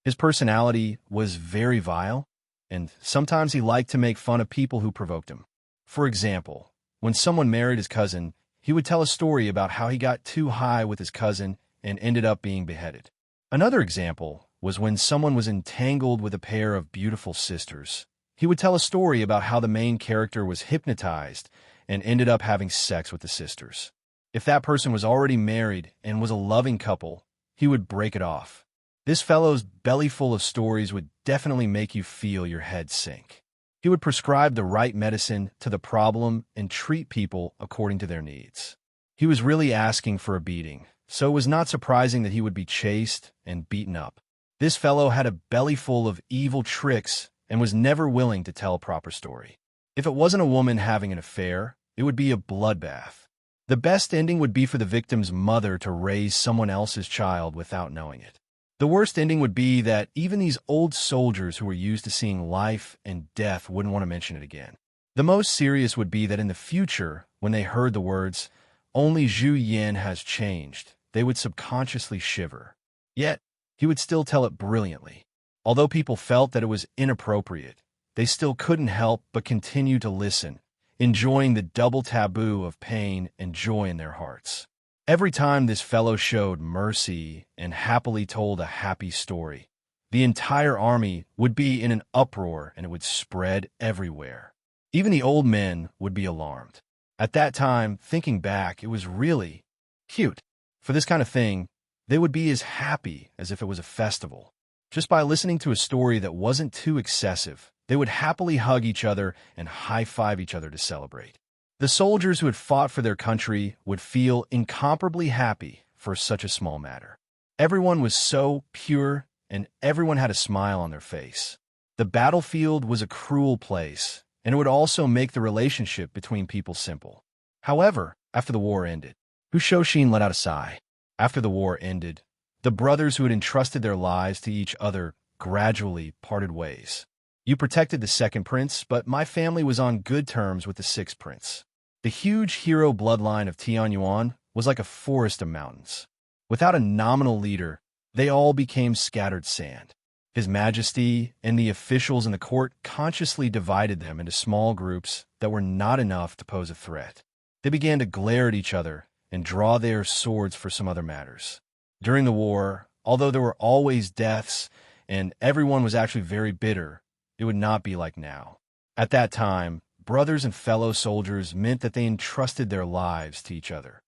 His personality was very vile, and sometimes he liked to make fun of people who provoked him. For example, when someone married his cousin, he would tell a story about how he got too high with his cousin and ended up being beheaded. Another example was when someone was entangled with a pair of beautiful sisters. He would tell a story about how the main character was hypnotized and ended up having sex with the sisters. If that person was already married and was a loving couple, he would break it off. This fellow's belly full of stories would definitely make you feel your head sink. He would prescribe the right medicine to the problem and treat people according to their needs. He was really asking for a beating, so it was not surprising that he would be chased and beaten up. This fellow had a belly full of evil tricks and was never willing to tell a proper story. If it wasn't a woman having an affair, it would be a bloodbath. The best ending would be for the victim's mother to raise someone else's child without knowing it. The worst ending would be that even these old soldiers who were used to seeing life and death wouldn't want to mention it again. The most serious would be that in the future, when they heard the words, "Only Zhu Yin has changed," they would subconsciously shiver. Yet, he would still tell it brilliantly. Although people felt that it was inappropriate, they still couldn't help but continue to listen, enjoying the double taboo of pain and joy in their hearts. Every time this fellow showed mercy and happily told a happy story, the entire army would be in an uproar and it would spread everywhere. Even the old men would be alarmed. At that time, thinking back, it was really cute. For this kind of thing, they would be as happy as if it was a festival. Just by listening to a story that wasn't too excessive, they would happily hug each other and high-five each other to celebrate. The soldiers who had fought for their country would feel incomparably happy for such a small matter. Everyone was so pure, and everyone had a smile on their face. The battlefield was a cruel place, and it would also make the relationship between people simple. However, after the war ended, Hushoshin let out a sigh. After the war ended, the brothers who had entrusted their lives to each other gradually parted ways. You protected the second prince, but my family was on good terms with the sixth prince. The huge hero bloodline of Tianyuan was like a forest of mountains. Without a nominal leader, they all became scattered sand. His Majesty and the officials in the court consciously divided them into small groups that were not enough to pose a threat. They began to glare at each other and draw their swords for some other matters. During the war, although there were always deaths and everyone was actually very bitter, it would not be like now. At that time, brothers and fellow soldiers meant that they entrusted their lives to each other.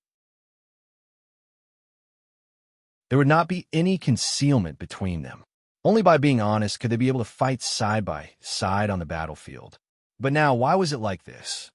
There would not be any concealment between them. Only by being honest could they be able to fight side by side on the battlefield. But now, why was it like this?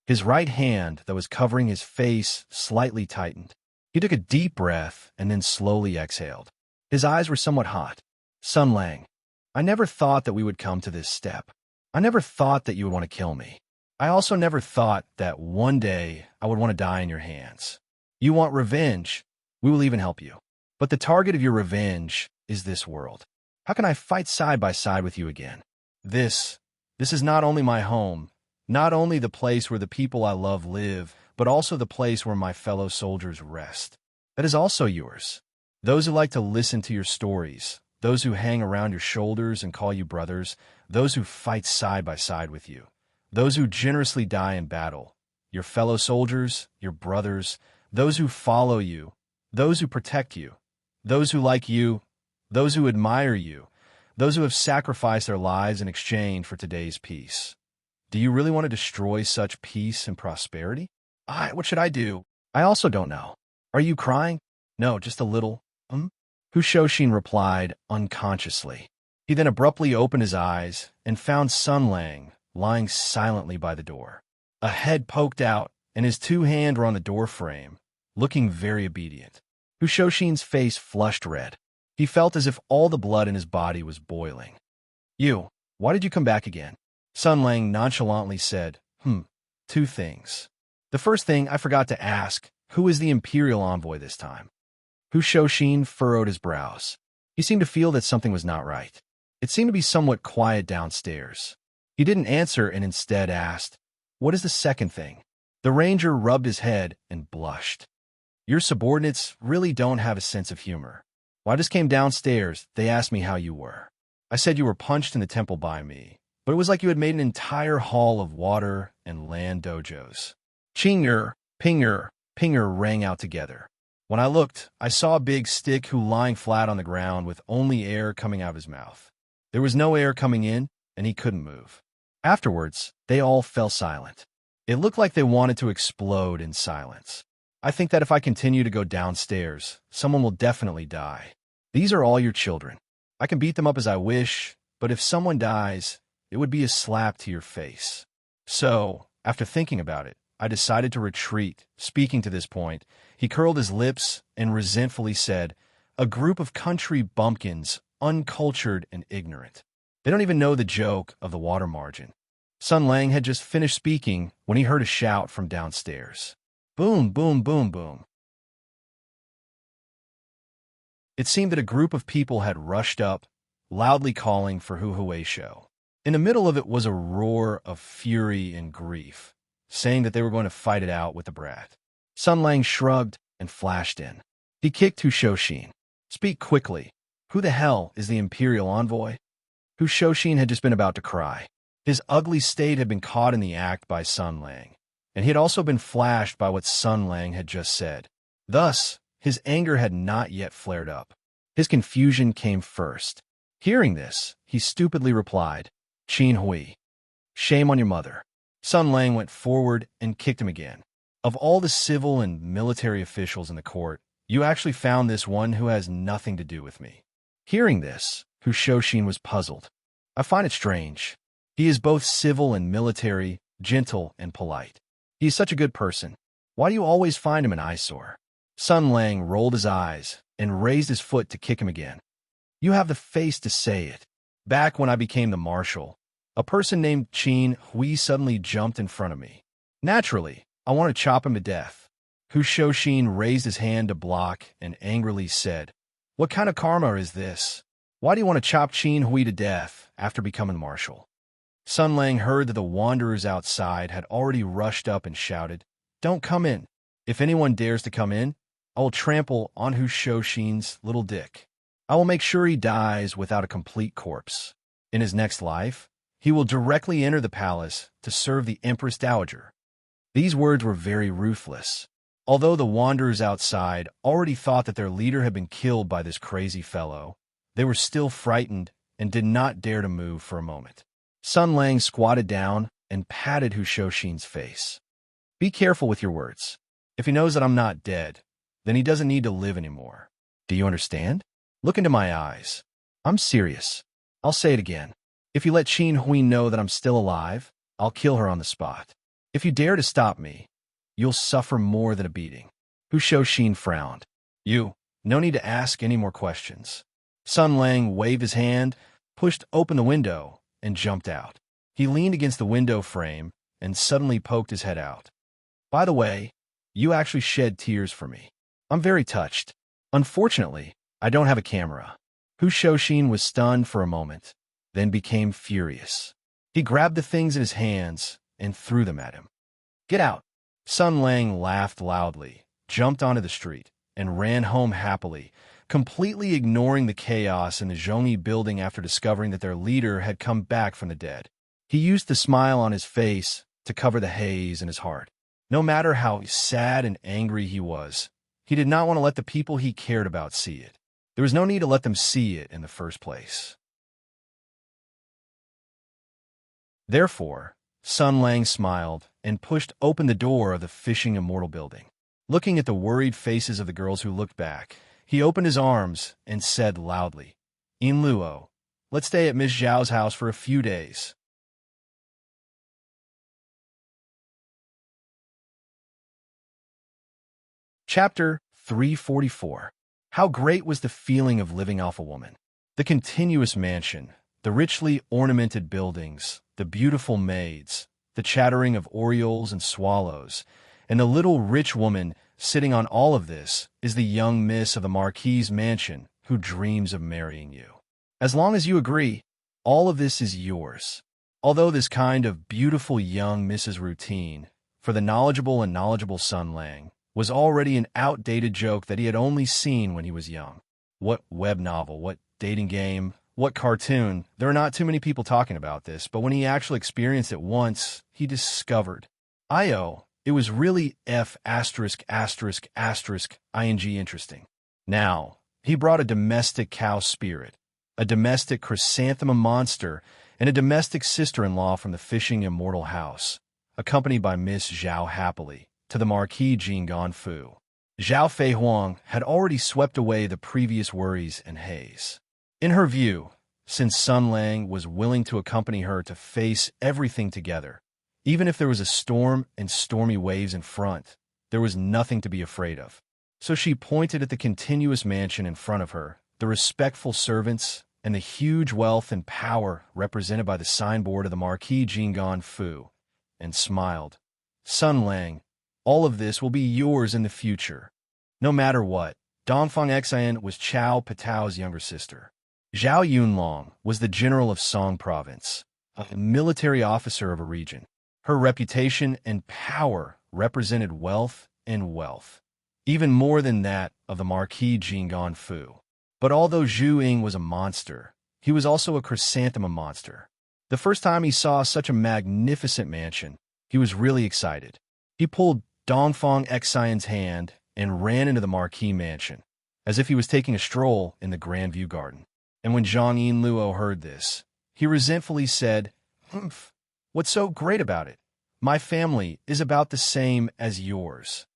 His right hand that was covering his face slightly tightened. He took a deep breath and then slowly exhaled. His eyes were somewhat hot. Sun Lang, I never thought that we would come to this step. I never thought that you would want to kill me. I also never thought that one day I would want to die in your hands. You want revenge? We will even help you. But the target of your revenge is this world. How can I fight side by side with you again? This is not only my home, not only the place where the people I love live, but also the place where my fellow soldiers rest. That is also yours. Those who like to listen to your stories, those who hang around your shoulders and call you brothers, those who fight side by side with you, those who generously die in battle, your fellow soldiers, your brothers, those who follow you, those who protect you, those who like you, those who admire you, those who have sacrificed their lives in exchange for today's peace. Do you really want to destroy such peace and prosperity? What should I do? I also don't know. Are you crying? No, just a little. Hushoshin replied unconsciously. He then abruptly opened his eyes and found Sun Lang lying silently by the door. A head poked out, and his two hands were on the door frame, looking very obedient. Hushoshin's face flushed red. He felt as if all the blood in his body was boiling. Why did you come back again? Sun Lang nonchalantly said, two things. The first thing, I forgot to ask, who is the imperial envoy this time? Hushoshin furrowed his brows. He seemed to feel that something was not right. It seemed to be somewhat quiet downstairs. He didn't answer and instead asked, what is the second thing? The ranger rubbed his head and blushed. Your subordinates really don't have a sense of humor. When I just came downstairs, they asked me how you were. I said you were punched in the temple by me, but it was like you had made an entire hall of water and land dojos. Chinger, pinger, pinger rang out together. When I looked, I saw a big stick who lying flat on the ground with only air coming out of his mouth. There was no air coming in, and he couldn't move. Afterwards, they all fell silent. It looked like they wanted to explode in silence. I think that if I continue to go downstairs, someone will definitely die. These are all your children. I can beat them up as I wish, but if someone dies, it would be a slap to your face. So, after thinking about it, I decided to retreat. Speaking to this point, he curled his lips and resentfully said, a group of country bumpkins, uncultured and ignorant. They don't even know the joke of the water margin. Sun Lang had just finished speaking when he heard a shout from downstairs. Boom, boom, boom, boom. It seemed that a group of people had rushed up, loudly calling for Hu Huisho. In the middle of it was a roar of fury and grief, saying that they were going to fight it out with the brat. Sun Lang shrugged and flashed in. He kicked Hu Shoshin. Speak quickly. Who the hell is the Imperial envoy? Hu Shoshin had just been about to cry. His ugly state had been caught in the act by Sun Lang, and he had also been flashed by what Sun Lang had just said. Thus, his anger had not yet flared up. His confusion came first. Hearing this, he stupidly replied, Qin Hui. Shame on your mother. Sun Lang went forward and kicked him again. Of all the civil and military officials in the court, you actually found this one who has nothing to do with me. Hearing this, Hu Shoshin was puzzled. I find it strange. He is both civil and military, gentle and polite. He is such a good person. Why do you always find him an eyesore? Sun Lang rolled his eyes and raised his foot to kick him again. You have the face to say it. Back when I became the marshal, a person named Qin Hui suddenly jumped in front of me. Naturally, I want to chop him to death. Hu Shoshin raised his hand to block and angrily said, What kind of karma is this? Why do you want to chop Qin Hui to death after becoming marshal? Sun Lang heard that the wanderers outside had already rushed up and shouted, Don't come in. If anyone dares to come in, I will trample on Hu Shoshin's little dick. I will make sure he dies without a complete corpse. In his next life, he will directly enter the palace to serve the Empress Dowager. These words were very ruthless. Although the wanderers outside already thought that their leader had been killed by this crazy fellow, they were still frightened and did not dare to move for a moment. Sun Lang squatted down and patted Hu Shoshin's face. Be careful with your words. If he knows that I'm not dead, then he doesn't need to live anymore. Do you understand? Look into my eyes. I'm serious. I'll say it again. If you let Qin Hui know that I'm still alive, I'll kill her on the spot. If you dare to stop me, you'll suffer more than a beating. Hu Shoshin frowned. No need to ask any more questions. Sun Lang waved his hand, pushed open the window, and jumped out. He leaned against the window frame and suddenly poked his head out. By the way, you actually shed tears for me. I'm very touched. Unfortunately, I don't have a camera. Hu Shoshin was stunned for a moment, then became furious. He grabbed the things in his hands and threw them at him. Get out! Sun Lang laughed loudly, jumped onto the street, and ran home happily, completely ignoring the chaos in the Zhongyi building after discovering that their leader had come back from the dead. He used the smile on his face to cover the haze in his heart. No matter how sad and angry he was, he did not want to let the people he cared about see it. There was no need to let them see it in the first place. Therefore, Sun Lang smiled and pushed open the door of the Fishing Immortal building. Looking at the worried faces of the girls who looked back, he opened his arms and said loudly, In Luo, let's stay at Miss Zhao's house for a few days. Chapter 344. How great was the feeling of living off a woman. The continuous mansion, the richly ornamented buildings, the beautiful maids, the chattering of orioles and swallows, and the little rich woman sitting on all of this is the young miss of the Marquis's mansion who dreams of marrying you. As long as you agree, all of this is yours. Although this kind of beautiful young Mrs. routine, for the knowledgeable Sun Lang, was already an outdated joke that he had only seen when he was young. What web novel, what dating game, what cartoon, there are not too many people talking about this, but when he actually experienced it once, he discovered. It was really ****ing interesting. Now, he brought a domestic cow spirit, a domestic chrysanthemum monster, and a domestic sister-in-law from the Fishing Immortal house, accompanied by Miss Zhao happily, to the Marquis Jinggan Fu. Zhao Fei Huang had already swept away the previous worries and haze. In her view, since Sun Lang was willing to accompany her to face everything together, even if there was a storm and stormy waves in front, there was nothing to be afraid of. So she pointed at the continuous mansion in front of her, the respectful servants, and the huge wealth and power represented by the signboard of the Marquis Jinggan Fu, and smiled. Sun Lang, all of this will be yours in the future. No matter what, Dongfang Xian was Chao Patao's younger sister. Zhao Yunlong was the general of Song province, a military officer of a region. Her reputation and power represented wealth and wealth, even more than that of the Marquis Jinggan Fu. But although Zhu Ying was a monster, he was also a chrysanthemum monster. The first time he saw such a magnificent mansion, he was really excited. He pulled Dongfang Xian's hand and ran into the Marquis mansion, as if he was taking a stroll in the Grand View Garden. And when Zhang Yinluo heard this, he resentfully said, "Humph, what's so great about it? My family is about the same as yours."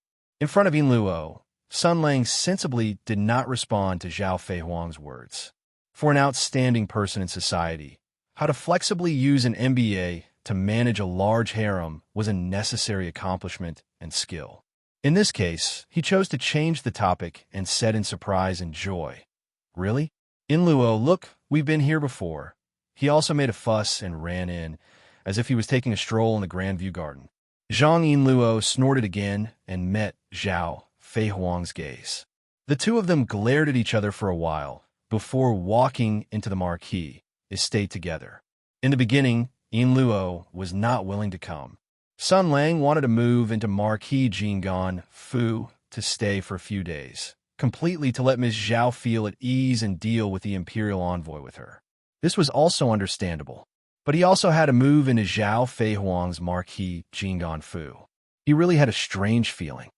In front of Yinluo, Sun Lang sensibly did not respond to Zhao Feihuang's words. For an outstanding person in society, how to flexibly use an MBA to manage a large harem was a necessary accomplishment and skill. In this case, he chose to change the topic and said in surprise and joy, "Really? Yinluo, look, we've been here before." He also made a fuss and ran in, as if he was taking a stroll in the Grand View Garden. Zhang Yinluo snorted again and met Zhao Feihuang's gaze. The two of them glared at each other for a while before walking into the Marquis estate together. In the beginning, Yinluo was not willing to come. Sun Lang wanted to move into Marquis Jinggan Fu to stay for a few days, completely to let Ms. Zhao feel at ease and deal with the imperial envoy with her. This was also understandable, but he also had to move into Zhao Feihuang's Marquis Jinggan Fu. He really had a strange feeling.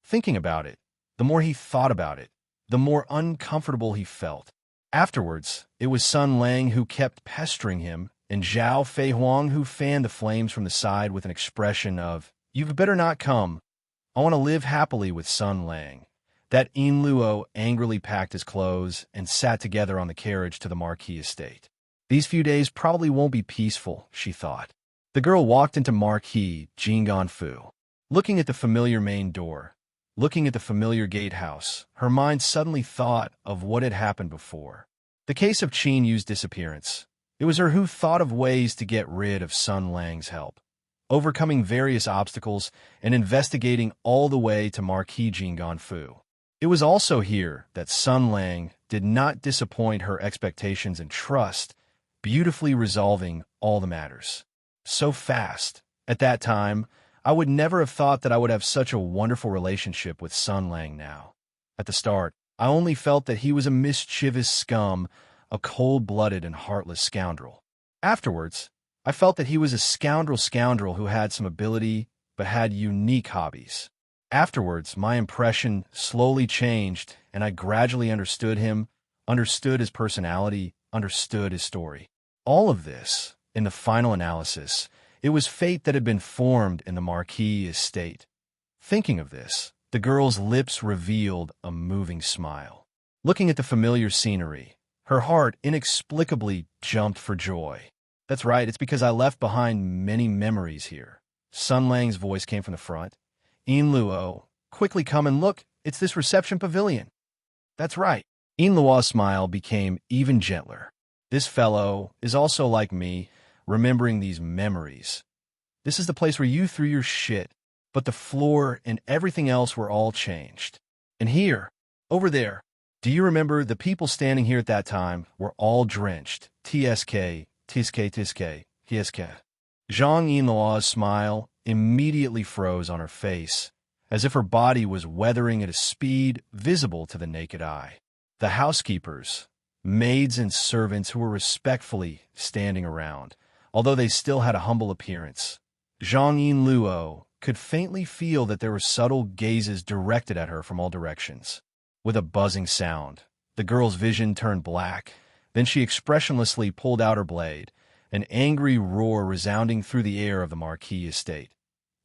Thinking about it, the more he thought about it, the more uncomfortable he felt. Afterwards, it was Sun Lang who kept pestering him, and Zhao Feihuang who fanned the flames from the side with an expression of, "You've better not come. I want to live happily with Sun Lang." That Yinluo angrily packed his clothes and sat together on the carriage to the Marquis estate. These few days probably won't be peaceful, she thought. The girl walked into Marquis Jinggan Fu. Looking at the familiar main door, looking at the familiar gatehouse, her mind suddenly thought of what had happened before. The case of Qin Yu's disappearance. It was her who thought of ways to get rid of Sun Lang's help, overcoming various obstacles and investigating all the way to Marquis Jinggan Fu. It was also here that Sun Lang did not disappoint her expectations and trust, beautifully resolving all the matters. So fast. At that time, I would never have thought that I would have such a wonderful relationship with Sun Lang now. At the start, I only felt that he was a mischievous scum, a cold-blooded and heartless scoundrel. Afterwards, I felt that he was a scoundrel who had some ability but had unique hobbies. Afterwards, my impression slowly changed, and I gradually understood him, understood his personality, understood his story. All of this, in the final analysis, it was fate that had been formed in the Marquis estate. Thinking of this, the girl's lips revealed a moving smile. Looking at the familiar scenery, her heart inexplicably jumped for joy. "That's right, it's because I left behind many memories here." Sun Lang's voice came from the front. "Yinluo, quickly come and look, it's this reception pavilion." "That's right." Yinluo's smile became even gentler. "This fellow is also like me, remembering these memories. This is the place where you threw your shit, but the floor and everything else were all changed. And here, over there, do you remember the people standing here at that time were all drenched? TSK, TSK, TSK, TSK. Zhang Yinluo's smile immediately froze on her face, as if her body was weathering at a speed visible to the naked eye. The housekeepers, maids and servants who were respectfully standing around, although they still had a humble appearance. Zhang Yinluo could faintly feel that there were subtle gazes directed at her from all directions. With a buzzing sound, the girl's vision turned black. Then she expressionlessly pulled out her blade, an angry roar resounding through the air of the Marquis estate.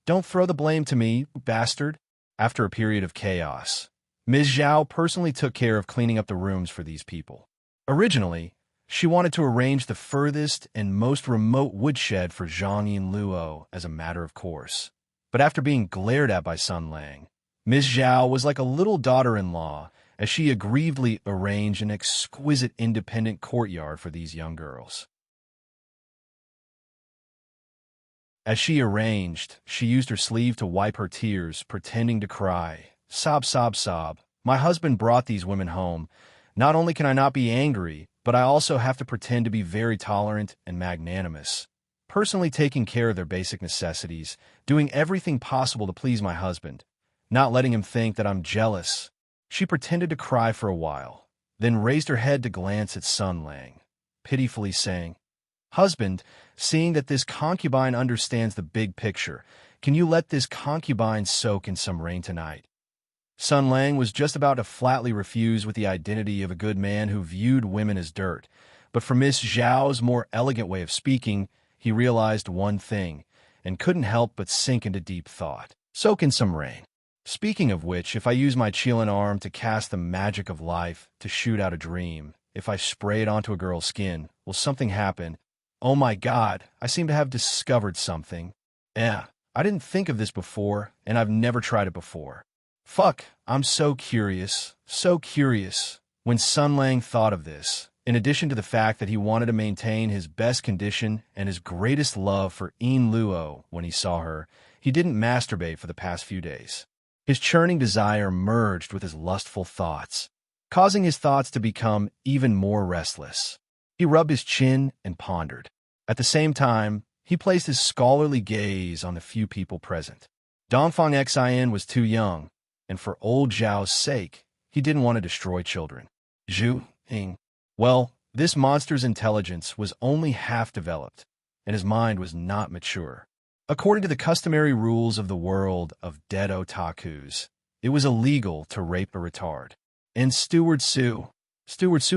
"Don't throw the blame to me, bastard." After a period of chaos, Ms. Zhao personally took care of cleaning up the rooms for these people. Originally, she wanted to arrange the furthest and most remote woodshed for Zhang Yinluo as a matter of course. But after being glared at by Sun Lang, Ms. Zhao was like a little daughter-in-law as she aggrievedly arranged an exquisite independent courtyard for these young girls. As she arranged, she used her sleeve to wipe her tears, pretending to cry. Sob, sob, sob. My husband brought these women home. Not only can I not be angry, but I also have to pretend to be very tolerant and magnanimous. Personally taking care of their basic necessities, doing everything possible to please my husband, not letting him think that I'm jealous. She pretended to cry for a while, then raised her head to glance at Sun Lang, pitifully saying, Husband, seeing that this concubine understands the big picture, can you let this concubine soak in some rain tonight? Sun Lang was just about to flatly refuse with the identity of a good man who viewed women as dirt, but from Miss Zhao's more elegant way of speaking, he realized one thing, and couldn't help but sink into deep thought. Soak in some rain. Speaking of which, if I use my Qilin arm to cast the magic of life to shoot out a dream, if I spray it onto a girl's skin, will something happen? Oh my God, I seem to have discovered something. I didn't think of this before, and I've never tried it before. Fuck, I'm so curious, so curious. When Sun Lang thought of this, in addition to the fact that he wanted to maintain his best condition and his greatest love for Yin Luo when he saw her, he didn't masturbate for the past few days. His churning desire merged with his lustful thoughts, causing his thoughts to become even more restless. He rubbed his chin and pondered. At the same time, he placed his scholarly gaze on the few people present. Dongfang Xin was too young, and for old Zhao's sake, he didn't want to destroy children. Zhu Ying. Well, this monster's intelligence was only half developed, and his mind was not mature. According to the customary rules of the world of dead otakus, it was illegal to rape a retard. And Steward Su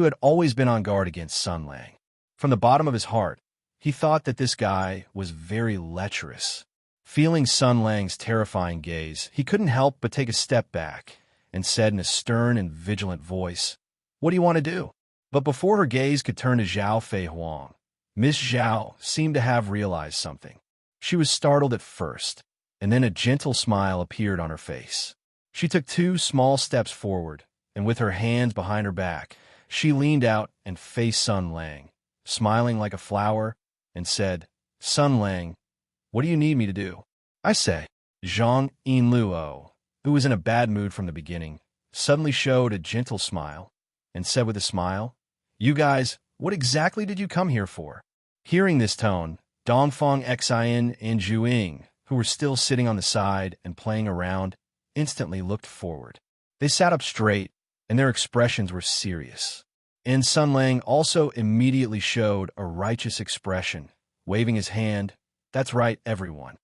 had always been on guard against Sun Lang. From the bottom of his heart, he thought that this guy was very lecherous. Feeling Sun Lang's terrifying gaze, he couldn't help but take a step back and said in a stern and vigilant voice, What do you want to do? But before her gaze could turn to Zhao Fei Huang, Miss Zhao seemed to have realized something. She was startled at first, and then a gentle smile appeared on her face. She took 2 small steps forward, and with her hands behind her back, she leaned out and faced Sun Lang, smiling like a flower, and said, Sun Lang, what do you need me to do? I say. Zhang Yinluo, who was in a bad mood from the beginning, suddenly showed a gentle smile, and said with a smile, You guys, what exactly did you come here for? Hearing this tone, Dongfang Xin and Zhu Ying, who were still sitting on the side and playing around, instantly looked forward. They sat up straight, and their expressions were serious. And Sun Lang also immediately showed a righteous expression, waving his hand, That's right, everyone.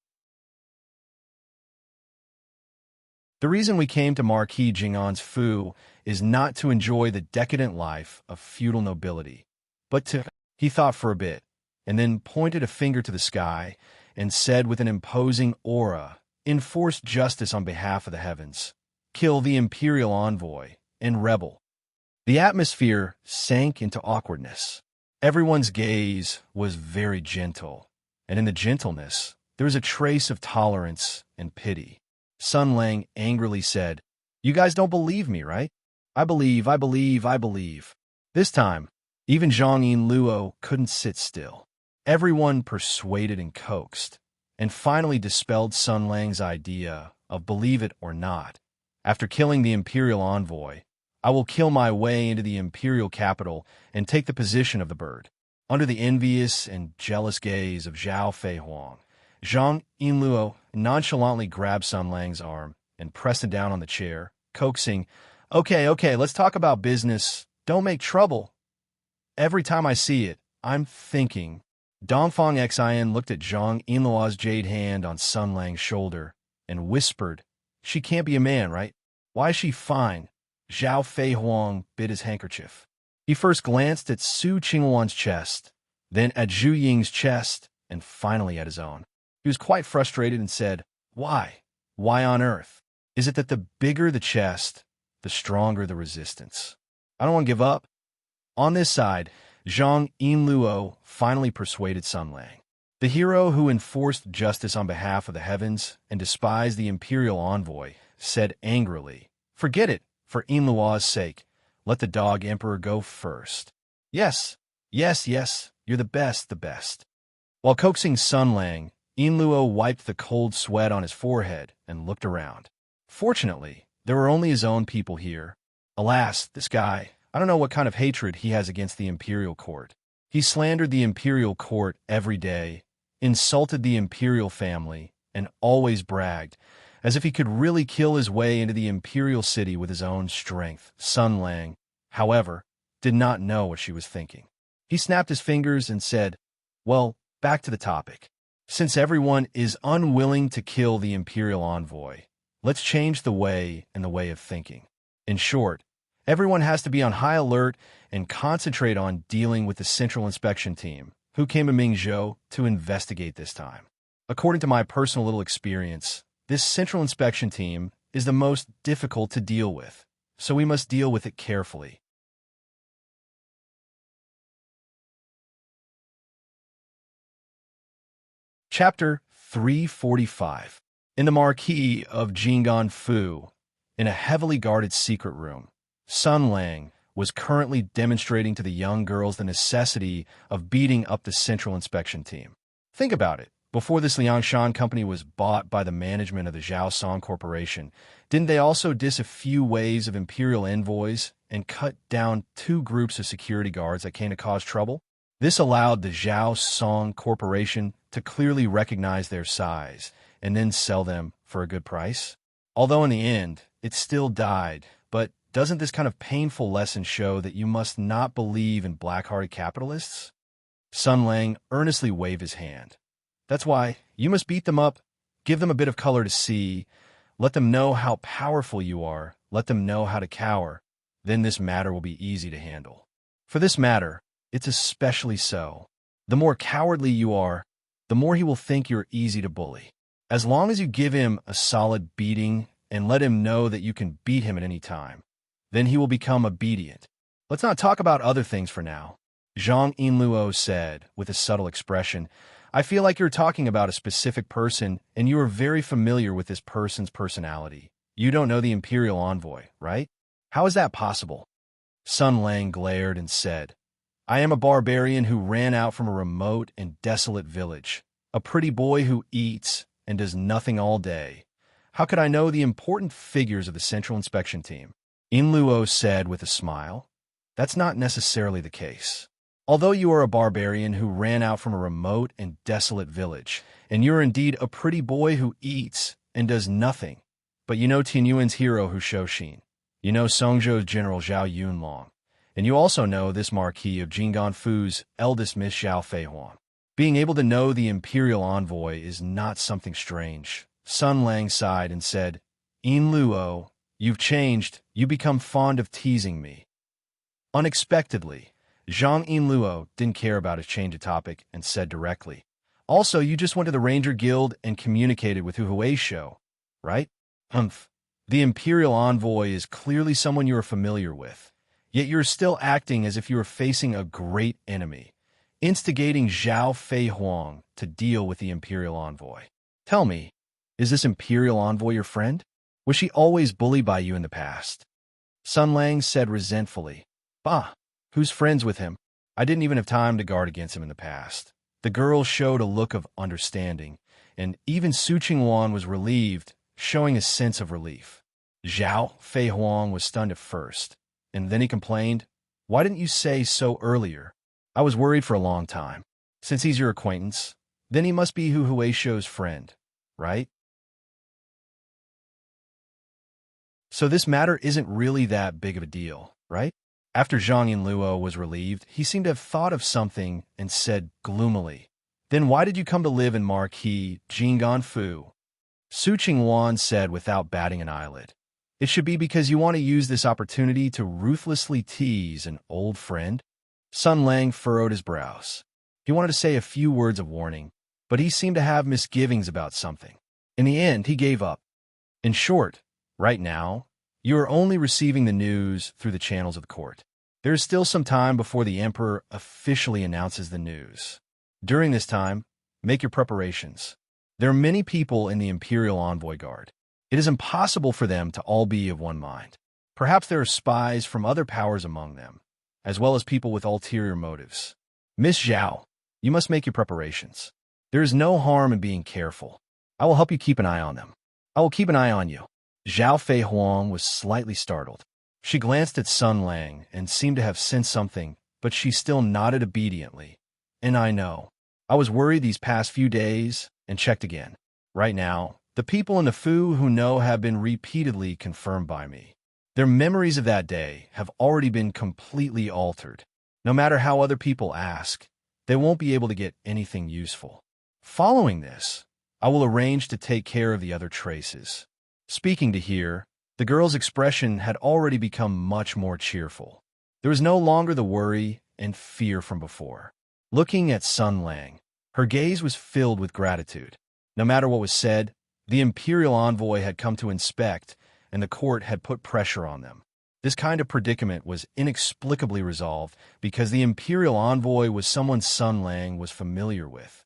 The reason we came to Marquis Jing'an's Fu is not to enjoy the decadent life of feudal nobility, but to, he thought for a bit, and then pointed a finger to the sky and said with an imposing aura, Enforce justice on behalf of the heavens. Kill the imperial envoy and rebel. The atmosphere sank into awkwardness. Everyone's gaze was very gentle, and in the gentleness, there was a trace of tolerance and pity. Sun Lang angrily said, You guys don't believe me, right? I believe. This time, even Zhang Yinluo couldn't sit still. Everyone persuaded and coaxed, and finally dispelled Sun Lang's idea of believe it or not. After killing the imperial envoy, I will kill my way into the imperial capital and take the position of the bird. Under the envious and jealous gaze of Zhao Fei Huang, Zhang Yinluo nonchalantly grabbed Sun Lang's arm and pressed it down on the chair, coaxing, Okay, let's talk about business. Don't make trouble. Every time I see it, I'm thinking. Dongfang Xin looked at Zhang Yinluo's jade hand on Sun Lang's shoulder and whispered, She can't be a man, right? Why is she fine? Zhao Fei Huang bit his handkerchief. He first glanced at Su Qingwan's chest, then at Zhu Ying's chest, and finally at his own. He was quite frustrated and said, Why? Why on earth? Is it that the bigger the chest, the stronger the resistance? I don't want to give up. On this side, Zhang Yinluo finally persuaded Sun Lang. The hero who enforced justice on behalf of the heavens and despised the imperial envoy said angrily, Forget it, for Yinluo's sake. Let the dog emperor go first. Yes, you're the best. While coaxing Sun Lang, Luo wiped the cold sweat on his forehead and looked around. Fortunately, there were only his own people here. Alas, this guy, I don't know what kind of hatred he has against the imperial court. He slandered the imperial court every day, insulted the imperial family, and always bragged, as if he could really kill his way into the imperial city with his own strength. Sun Lang, however, did not know what she was thinking. He snapped his fingers and said, "Well, back to the topic. Since everyone is unwilling to kill the imperial envoy, let's change the way and the way of thinking. In short, everyone has to be on high alert and concentrate on dealing with the Central Inspection Team, who came to Mingzhou to investigate this time. According to my personal little experience, this Central Inspection Team is the most difficult to deal with, so we must deal with it carefully." Chapter 345. In the Marquis of Jing'an-Fu, in a heavily guarded secret room, Sun Lang was currently demonstrating to the young girls the necessity of beating up the Central Inspection Team. Think about it. Before this Liangshan company was bought by the management of the Zhao Song Corporation, didn't they also diss a few waves of imperial envoys and cut down 2 groups of security guards that came to cause trouble? This allowed the Zhao Song Corporation to clearly recognize their size and then sell them for a good price. Although in the end, it still died, but doesn't this kind of painful lesson show that you must not believe in black-hearted capitalists? Sun Lang earnestly waved his hand. That's why you must beat them up, give them a bit of color to see, let them know how powerful you are, let them know how to cower. Then this matter will be easy to handle. For this matter, it's especially so. The more cowardly you are, the more he will think you're easy to bully. As long as you give him a solid beating and let him know that you can beat him at any time, then he will become obedient. Let's not talk about other things for now. Zhang Yinluo said, with a subtle expression, "I feel like you're talking about a specific person, and you are very familiar with this person's personality. You don't know the imperial envoy, right? How is that possible?" Sun Lang glared and said, "I am a barbarian who ran out from a remote and desolate village, a pretty boy who eats and does nothing all day. How could I know the important figures of the Central Inspection Team?" Yinluo said with a smile, "That's not necessarily the case. Although you are a barbarian who ran out from a remote and desolate village, and you're indeed a pretty boy who eats and does nothing, but you know Tianyuan's hero Hu Shouxin, you know Songzhou's General Zhao Yunlong, and you also know this Marquis of Jing'an-Fu's eldest Miss Zhao Feihuang. Being able to know the imperial envoy is not something strange." Sun Lang sighed and said, "Yinluo, you've changed. You become fond of teasing me." Unexpectedly, Zhang Yinluo didn't care about his change of topic and said directly, "Also, you just went to the Ranger Guild and communicated with Hu Huaishou, right?" "Humph. The imperial envoy is clearly someone you are familiar with, yet you're still acting as if you were facing a great enemy, instigating Zhao Feihuang to deal with the imperial envoy. Tell me, is this imperial envoy your friend? Was she always bullied by you in the past?" Sun Lang said resentfully, "Bah, who's friends with him? I didn't even have time to guard against him in the past." The girl showed a look of understanding, and even Su Qingwan was relieved, showing a sense of relief. Zhao Feihuang was stunned at first, and then he complained, "Why didn't you say so earlier? I was worried for a long time. Since he's your acquaintance, then he must be Hu Huaishou's friend, right? So this matter isn't really that big of a deal, right?" After Zhang Yinluo was relieved, he seemed to have thought of something and said gloomily, "Then why did you come to live in Marquis Jing'an-Fu?" Su Qingwan said without batting an eyelid, "It should be because you want to use this opportunity to ruthlessly tease an old friend." Sun Lang furrowed his brows. He wanted to say a few words of warning, but he seemed to have misgivings about something. In the end, he gave up. "In short, right now, you are only receiving the news through the channels of the court. There is still some time before the emperor officially announces the news. During this time, make your preparations. There are many people in the Imperial Envoy Guard. It is impossible for them to all be of one mind. Perhaps there are spies from other powers among them, as well as people with ulterior motives. Miss Zhao, you must make your preparations. There is no harm in being careful. I will help you keep an eye on them. I will keep an eye on you. Zhao Fei Huang was slightly startled. She glanced at Sun Lang and seemed to have sensed something, but she still nodded obediently. And I know. I was worried these past few days and checked again. Right now, the people in the Fu who know have been repeatedly confirmed by me. Their memories of that day have already been completely altered. No matter how other people ask, they won't be able to get anything useful. Following this, I will arrange to take care of the other traces. Speaking to here, the girl's expression had already become much more cheerful. There was no longer the worry and fear from before. Looking at Sun Lang, her gaze was filled with gratitude. No matter what was said, the imperial envoy had come to inspect, and the court had put pressure on them. This kind of predicament was inexplicably resolved because the imperial envoy was someone Sun Lang was familiar with.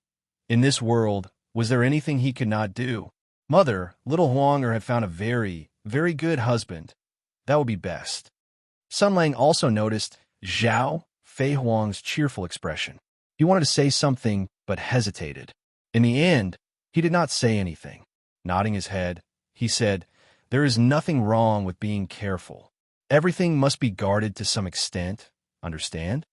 In this world, was there anything he could not do? Mother, little Huanger had found a very, very good husband. That would be best. Sun Lang also noticed Zhao Fei Huang's cheerful expression. He wanted to say something, but hesitated. In the end, he did not say anything. Nodding his head, he said, "There is nothing wrong with being careful. Everything must be guarded to some extent, understand?"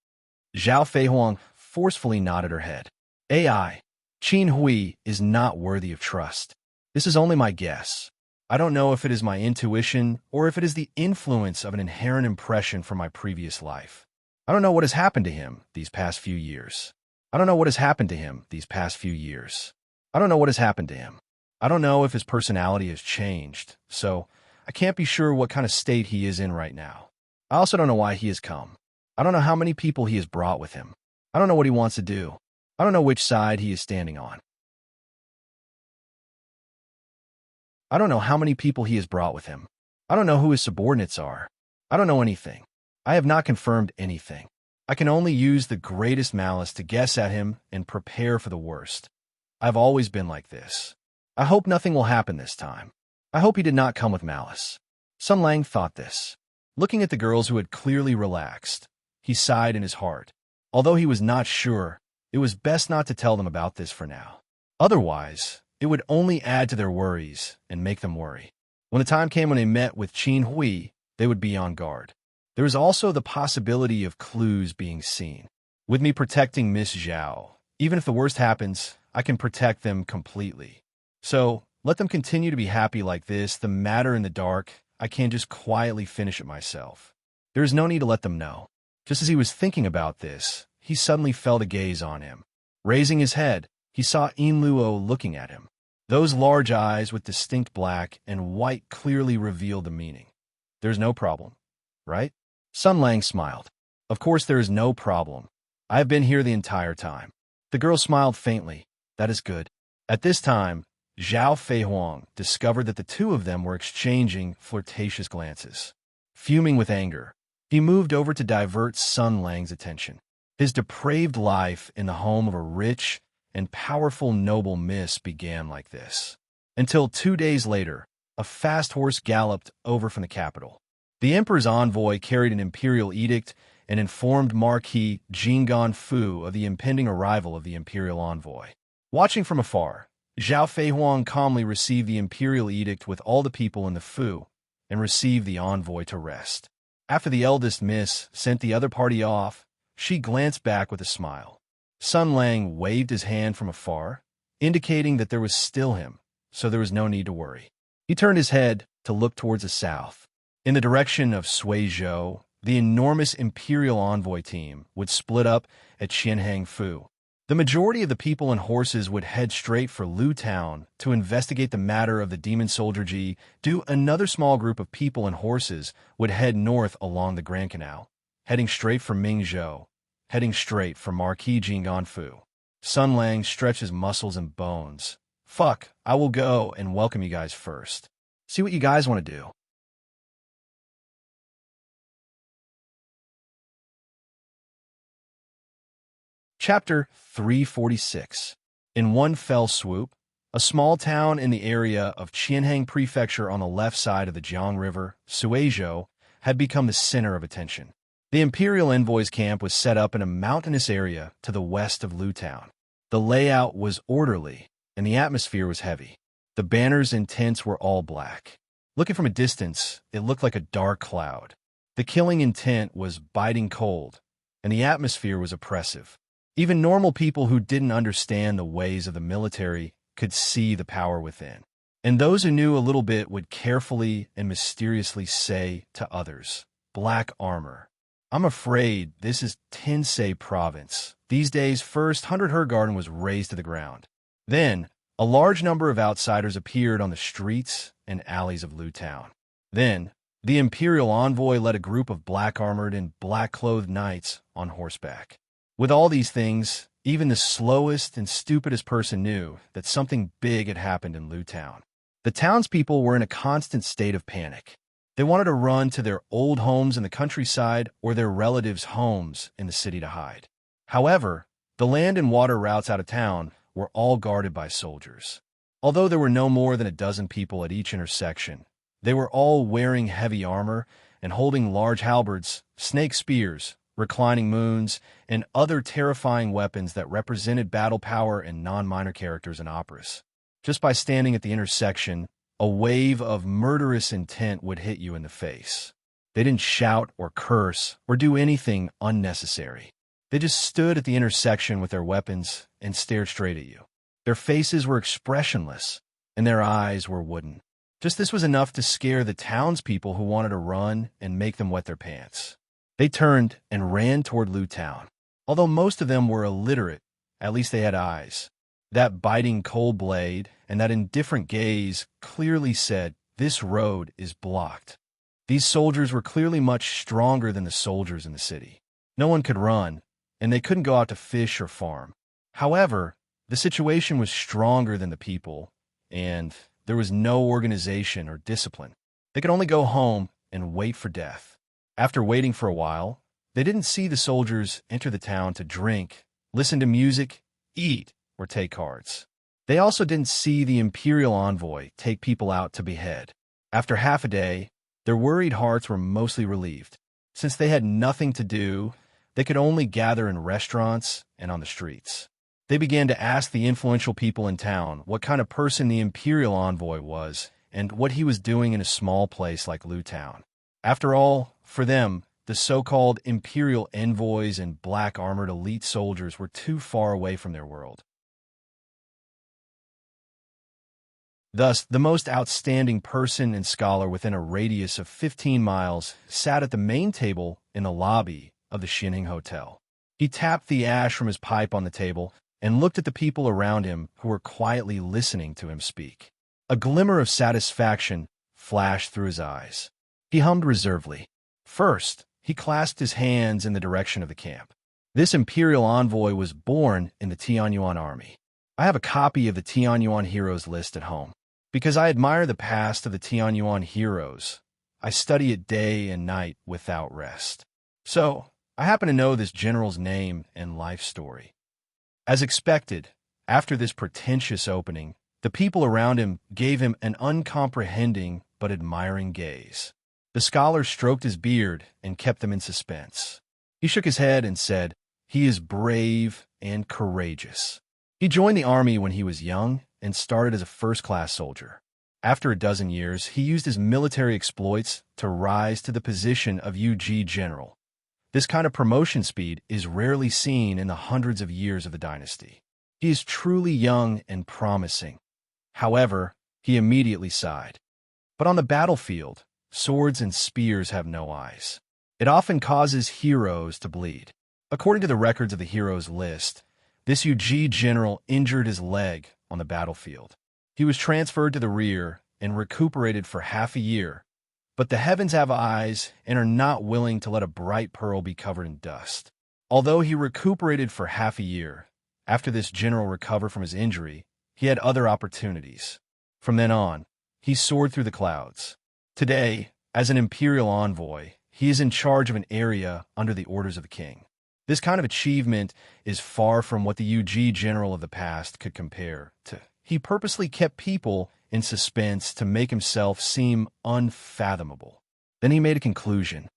Zhao Fei Huang forcefully nodded her head. "AI, Qin Hui is not worthy of trust. This is only my guess. I don't know if it is my intuition or if it is the influence of an inherent impression from my previous life. I don't know what has happened to him these past few years. I don't know what has happened to him these past few years. I don't know what has happened to him. I don't know if his personality has changed, so I can't be sure what kind of state he is in right now. I also don't know why he has come. I don't know how many people he has brought with him. I don't know what he wants to do. I don't know which side he is standing on. I don't know how many people he has brought with him. I don't know who his subordinates are. I don't know anything. I have not confirmed anything. I can only use the greatest malice to guess at him and prepare for the worst. I've always been like this. I hope nothing will happen this time. I hope he did not come with malice." Sun Lang thought this. Looking at the girls who had clearly relaxed, he sighed in his heart. Although he was not sure, it was best not to tell them about this for now. Otherwise, it would only add to their worries and make them worry. When the time came when they met with Qin Hui, they would be on guard. There was also the possibility of clues being seen. With me protecting Miss Zhao, even if the worst happens, I can protect them completely. So, let them continue to be happy like this. The matter in the dark, I can just quietly finish it myself. There is no need to let them know. Just as he was thinking about this, he suddenly felt a gaze on him. Raising his head, he saw Yin Luo looking at him. Those large eyes with distinct black and white clearly revealed the meaning. There's no problem, right? Sun Lang smiled. Of course there is no problem. I have been here the entire time. The girl smiled faintly. That is good. At this time, Zhao Fei Huang discovered that the two of them were exchanging flirtatious glances. Fuming with anger, he moved over to divert Sun Lang's attention. His depraved life in the home of a rich and powerful noble miss began like this. Until 2 days later, a fast horse galloped over from the capital. The emperor's envoy carried an imperial edict and informed Marquis Jinggan Fu of the impending arrival of the imperial envoy. Watching from afar, Zhao Fei Huang calmly received the imperial edict with all the people in the Fu and received the envoy to rest. After the eldest miss sent the other party off, she glanced back with a smile. Sun Lang waved his hand from afar, indicating that there was still him, so there was no need to worry. He turned his head to look towards the south. In the direction of Suizhou, the enormous imperial envoy team would split up at Qianhang Fu. The majority of the people and horses would head straight for Lu Town to investigate the matter of the demon soldier Ji. Another small group of people and horses would head north along the Grand Canal, heading straight for Mingzhou, heading straight for Marquis Jinggan Fu. Sun Lang stretched his muscles and bones. Fuck, I will go and welcome you guys first. See what you guys want to do. Chapter 346. In one fell swoop, a small town in the area of Qianhang Prefecture on the left side of the Jiang River, Suizhou, had become the center of attention. The imperial envoy's camp was set up in a mountainous area to the west of Lu Town. The layout was orderly, and the atmosphere was heavy. The banners and tents were all black. Looking from a distance, it looked like a dark cloud. The killing intent was biting cold, and the atmosphere was oppressive. Even normal people who didn't understand the ways of the military could see the power within. And those who knew a little bit would carefully and mysteriously say to others, "Black armor." I'm afraid this is Tensei province. These days, first 100 Her Garden was razed to the ground. Then, a large number of outsiders appeared on the streets and alleys of Lu Town. Then, the imperial envoy led a group of black-armored and black-clothed knights on horseback. With all these things, even the slowest and stupidest person knew that something big had happened in Lu Town. The townspeople were in a constant state of panic. They wanted to run to their old homes in the countryside or their relatives' homes in the city to hide. However, the land and water routes out of town were all guarded by soldiers. Although there were no more than a dozen people at each intersection, they were all wearing heavy armor and holding large halberds, snake spears, reclining moons, and other terrifying weapons that represented battle power and non-minor characters in operas. Just by standing at the intersection, a wave of murderous intent would hit you in the face. They didn't shout or curse or do anything unnecessary. They just stood at the intersection with their weapons and stared straight at you. Their faces were expressionless, and their eyes were wooden. Just this was enough to scare the townspeople who wanted to run and make them wet their pants. They turned and ran toward Lu Town. Although most of them were illiterate, at least they had eyes. That biting cold blade and that indifferent gaze clearly said, "This road is blocked." These soldiers were clearly much stronger than the soldiers in the city. No one could run, and they couldn't go out to fish or farm. However, the situation was stronger than the people, and there was no organization or discipline. They could only go home and wait for death. After waiting for a while, they didn't see the soldiers enter the town to drink, listen to music, eat, or take cards. They also didn't see the imperial envoy take people out to behead. After half a day, their worried hearts were mostly relieved. Since they had nothing to do, they could only gather in restaurants and on the streets. They began to ask the influential people in town what kind of person the imperial envoy was and what he was doing in a small place like Lu Town. After all, for them, the so-called imperial envoys and black-armored elite soldiers were too far away from their world. Thus, the most outstanding person and scholar within a radius of 15 miles sat at the main table in the lobby of the Xinhing Hotel. He tapped the ash from his pipe on the table and looked at the people around him who were quietly listening to him speak. A glimmer of satisfaction flashed through his eyes. He hummed reservedly. First, he clasped his hands in the direction of the camp. This imperial envoy was born in the Tianyuan army. I have a copy of the Tianyuan heroes list at home. Because I admire the past of the Tianyuan heroes, I study it day and night without rest. So, I happen to know this general's name and life story. As expected, after this pretentious opening, the people around him gave him an uncomprehending but admiring gaze. The scholar stroked his beard and kept them in suspense. He shook his head and said, "He is brave and courageous." He joined the army when he was young and started as a first-class soldier. After a dozen years, he used his military exploits to rise to the position of UG general. This kind of promotion speed is rarely seen in the hundreds of years of the dynasty. He is truly young and promising. However, he immediately sighed. But on the battlefield, swords and spears have no eyes. It often causes heroes to bleed. According to the records of the heroes list, this UG general injured his leg on the battlefield. He was transferred to the rear and recuperated for half a year, but the heavens have eyes and are not willing to let a bright pearl be covered in dust. Although he recuperated for half a year, after this general recovered from his injury, he had other opportunities. From then on, he soared through the clouds. Today, as an imperial envoy, he is in charge of an area under the orders of the king. This kind of achievement is far from what the UG general of the past could compare to. He purposely kept people in suspense to make himself seem unfathomable. Then he made a conclusion.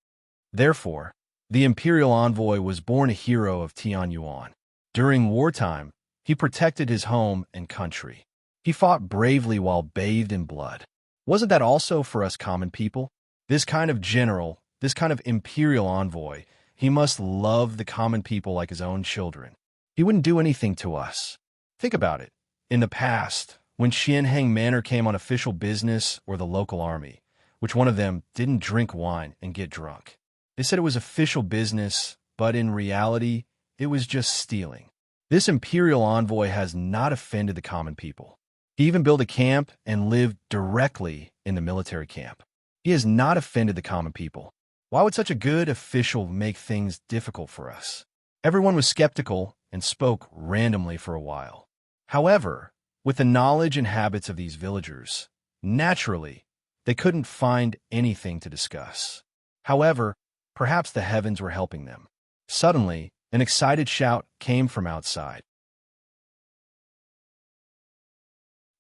Therefore, the imperial envoy was born a hero of Tianyuan. During wartime, He protected his home and country. He fought bravely while bathed in blood. Wasn't that also for us common people? This kind of general, this kind of imperial envoy, he must love the common people like his own children. He wouldn't do anything to us. Think about it. In the past, when Xianheng Manor came on official business or the local army, which one of them didn't drink wine and get drunk? They said it was official business, but in reality, it was just stealing. This imperial envoy has not offended the common people. He even built a camp and lived directly in the military camp. He has not offended the common people. Why would such a good official make things difficult for us? Everyone was skeptical and spoke randomly for a while. However, with the knowledge and habits of these villagers, naturally, they couldn't find anything to discuss. However, perhaps the heavens were helping them. Suddenly, an excited shout came from outside.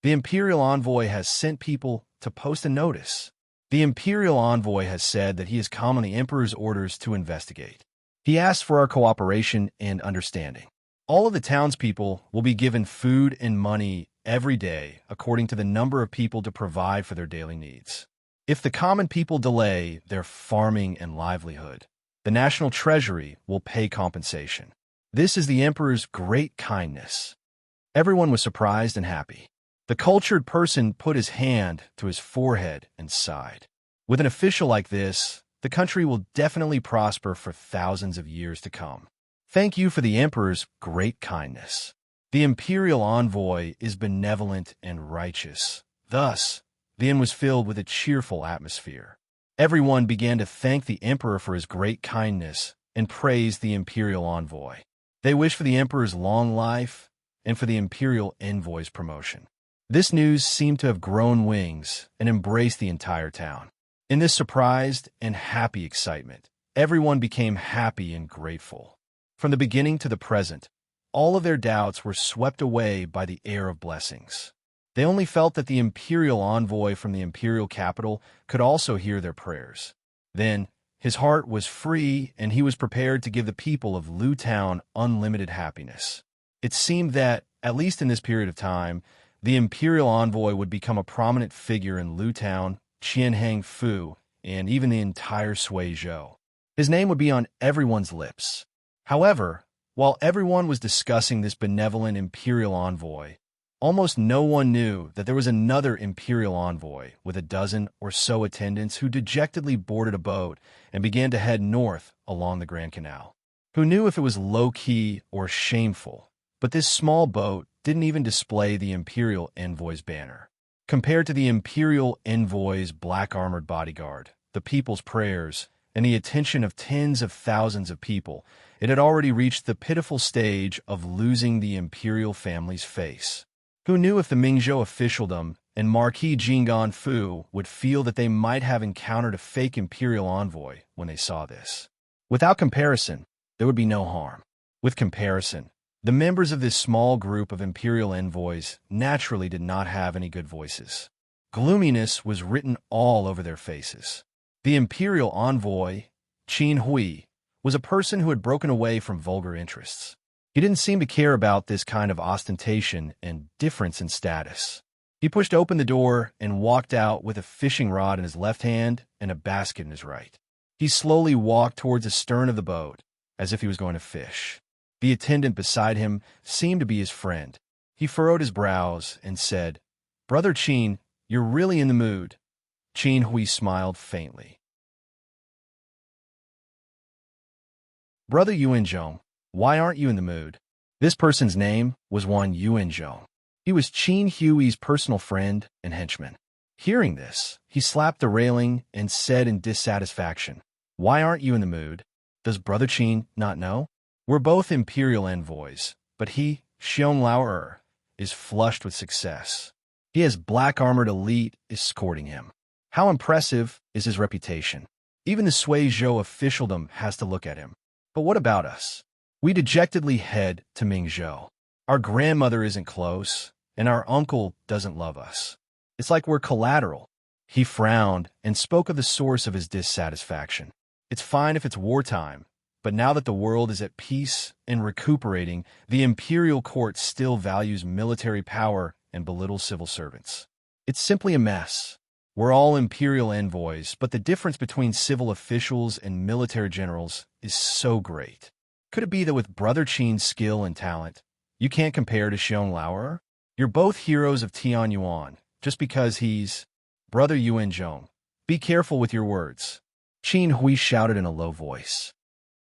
The imperial envoy has sent people to post a notice. The imperial envoy has said that he has come on the emperor's orders to investigate. He asked for our cooperation and understanding. All of the townspeople will be given food and money every day according to the number of people to provide for their daily needs. If the common people delay their farming and livelihood, the national treasury will pay compensation. This is the emperor's great kindness. Everyone was surprised and happy. The cultured person put his hand to his forehead and sighed. With an official like this, the country will definitely prosper for thousands of years to come. Thank you for the emperor's great kindness. The imperial envoy is benevolent and righteous. Thus, the inn was filled with a cheerful atmosphere. Everyone began to thank the emperor for his great kindness and praise the imperial envoy. They wished for the emperor's long life and for the imperial envoy's promotion. This news seemed to have grown wings and embraced the entire town. In this surprised and happy excitement, everyone became happy and grateful. From the beginning to the present, all of their doubts were swept away by the air of blessings. They only felt that the imperial envoy from the imperial capital could also hear their prayers. Then, his heart was free and he was prepared to give the people of Lu Town unlimited happiness. It seemed that, at least in this period of time, the imperial envoy would become a prominent figure in Lu Town, Qianhang Fu, and even the entire Suizhou. His name would be on everyone's lips. However, while everyone was discussing this benevolent imperial envoy, almost no one knew that there was another imperial envoy with a dozen or so attendants who dejectedly boarded a boat and began to head north along the Grand Canal. Who knew if it was low-key or shameful? But this small boat didn't even display the imperial envoy's banner. Compared to the imperial envoy's black-armored bodyguard, the people's prayers, and the attention of tens of thousands of people, it had already reached the pitiful stage of losing the imperial family's face. Who knew if the Mingzhou officialdom and Marquis Jinggan Fu would feel that they might have encountered a fake imperial envoy when they saw this? Without comparison, there would be no harm. With comparison, the members of this small group of imperial envoys naturally did not have any good voices. Gloominess was written all over their faces. The imperial envoy, Qin Hui, was a person who had broken away from vulgar interests. He didn't seem to care about this kind of ostentation and difference in status. He pushed open the door and walked out with a fishing rod in his left hand and a basket in his right. He slowly walked towards the stern of the boat, as if he was going to fish. The attendant beside him seemed to be his friend. He furrowed his brows and said, "Brother Qin, you're really in the mood." Qin Hui smiled faintly. "Brother Yuanzhong, why aren't you in the mood?" This person's name was one Yuanzhong. He was Qin Hui's personal friend and henchman. Hearing this, he slapped the railing and said in dissatisfaction, "Why aren't you in the mood? Does Brother Qin not know? We're both imperial envoys, but he, Xiong Lao is flushed with success. He has black-armored elite escorting him. How impressive is his reputation? Even the Suizhou officialdom has to look at him. But what about us? We dejectedly head to Mingzhou. Our grandmother isn't close, and our uncle doesn't love us. It's like we're collateral." He frowned and spoke of the source of his dissatisfaction. "It's fine if it's wartime, But now that the world is at peace and recuperating, the imperial court still values military power and belittles civil servants. It's simply a mess. We're all imperial envoys, but the difference between civil officials and military generals is so great. Could it be that with Brother Qin's skill and talent, you can't compare to Xiong Lauer? You're both heroes of Tian Yuan, just because he's Brother Yuan Zhong. Be careful with your words, Qin Hui shouted in a low voice.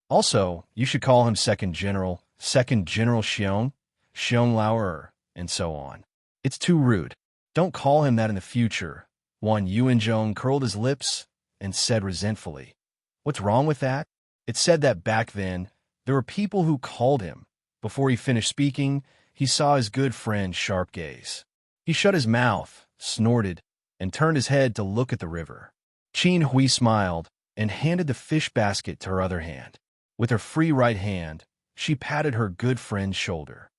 Also, you should call him Second General Xiong, Xiong Lauer, and so on. It's too rude. Don't call him that in the future. Yuan Zhong curled his lips and said resentfully, "What's wrong with that?" It said that back then, there were people who called him. Before he finished speaking, he saw his good friend's sharp gaze. He shut his mouth, snorted, and turned his head to look at the river. Qin Hui smiled and handed the fish basket to her other hand. With her free right hand, she patted her good friend's shoulder.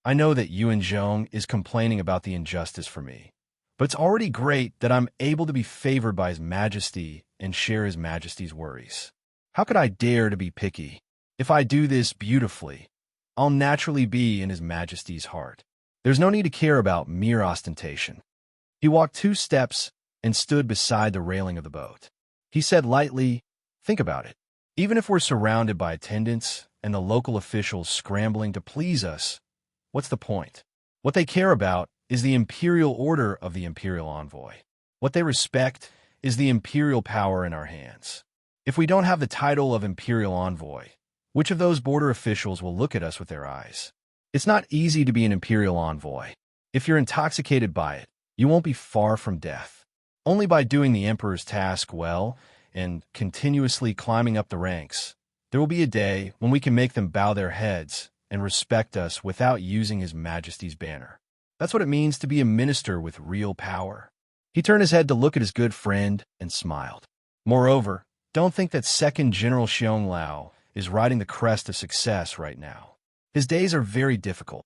"I know that Yuan Zhong is complaining about the injustice for me, but it's already great that I'm able to be favored by His Majesty and share His Majesty's worries. How could I dare to be picky? If I do this beautifully, I'll naturally be in His Majesty's heart. There's no need to care about mere ostentation." He walked 2 steps and stood beside the railing of the boat. He said lightly, "Think about it. Even if we're surrounded by attendants and the local officials scrambling to please us, what's the point? What they care about is the imperial order of the imperial envoy. What they respect is the imperial power in our hands. If we don't have the title of imperial envoy, which of those border officials will look at us with their eyes? It's not easy to be an imperial envoy. If you're intoxicated by it, you won't be far from death. Only by doing the emperor's task well and continuously climbing up the ranks, there will be a day when we can make them bow their heads and respect us without using His Majesty's banner. That's what it means to be a minister with real power." He turned his head to look at his good friend and smiled. "Moreover, don't think that Second General Xiong Lao is riding the crest of success right now. His days are very difficult.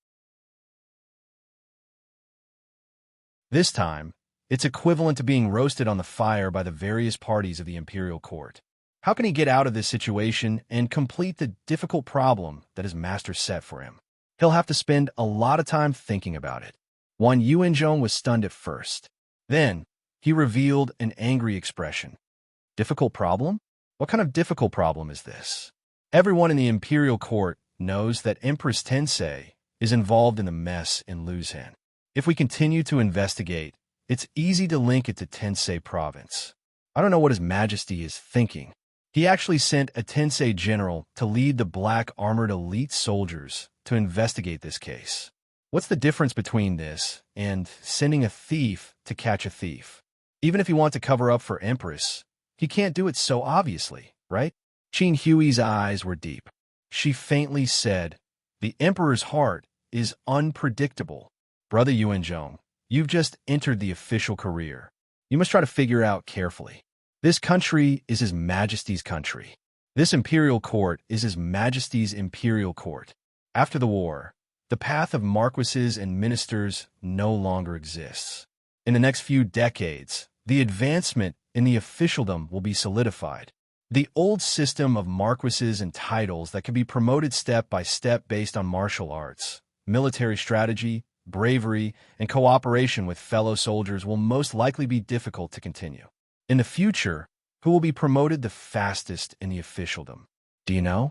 This time, it's equivalent to being roasted on the fire by the various parties of the imperial court. How can he get out of this situation and complete the difficult problem that his master set for him? He'll have to spend a lot of time thinking about it." Yuan Zhong was stunned at first. Then, he revealed an angry expression. "Difficult problem? What kind of difficult problem is this?" Everyone in the imperial court knows that Empress Tensei is involved in the mess in Luzhen. If we continue to investigate, it's easy to link it to Tensei province. I don't know what His Majesty is thinking. He actually sent a Tensei general to lead the black-armored elite soldiers to investigate this case. What's the difference between this and sending a thief to catch a thief? Even if you want to cover up for Empress, he can't do it so obviously, right? Qin Hui's eyes were deep. She faintly said, "The Emperor's heart is unpredictable. Brother Yuan Zhong, you've just entered the official career. You must try to figure out carefully. This country is His Majesty's country. This imperial court is His Majesty's imperial court. After the war, the path of marquises and ministers no longer exists. In the next few decades, the advancement in the officialdom will be solidified. The old system of marquises and titles that can be promoted step by step based on martial arts, military strategy, bravery, and cooperation with fellow soldiers will most likely be difficult to continue. In the future, who will be promoted the fastest in the officialdom? Do you know?"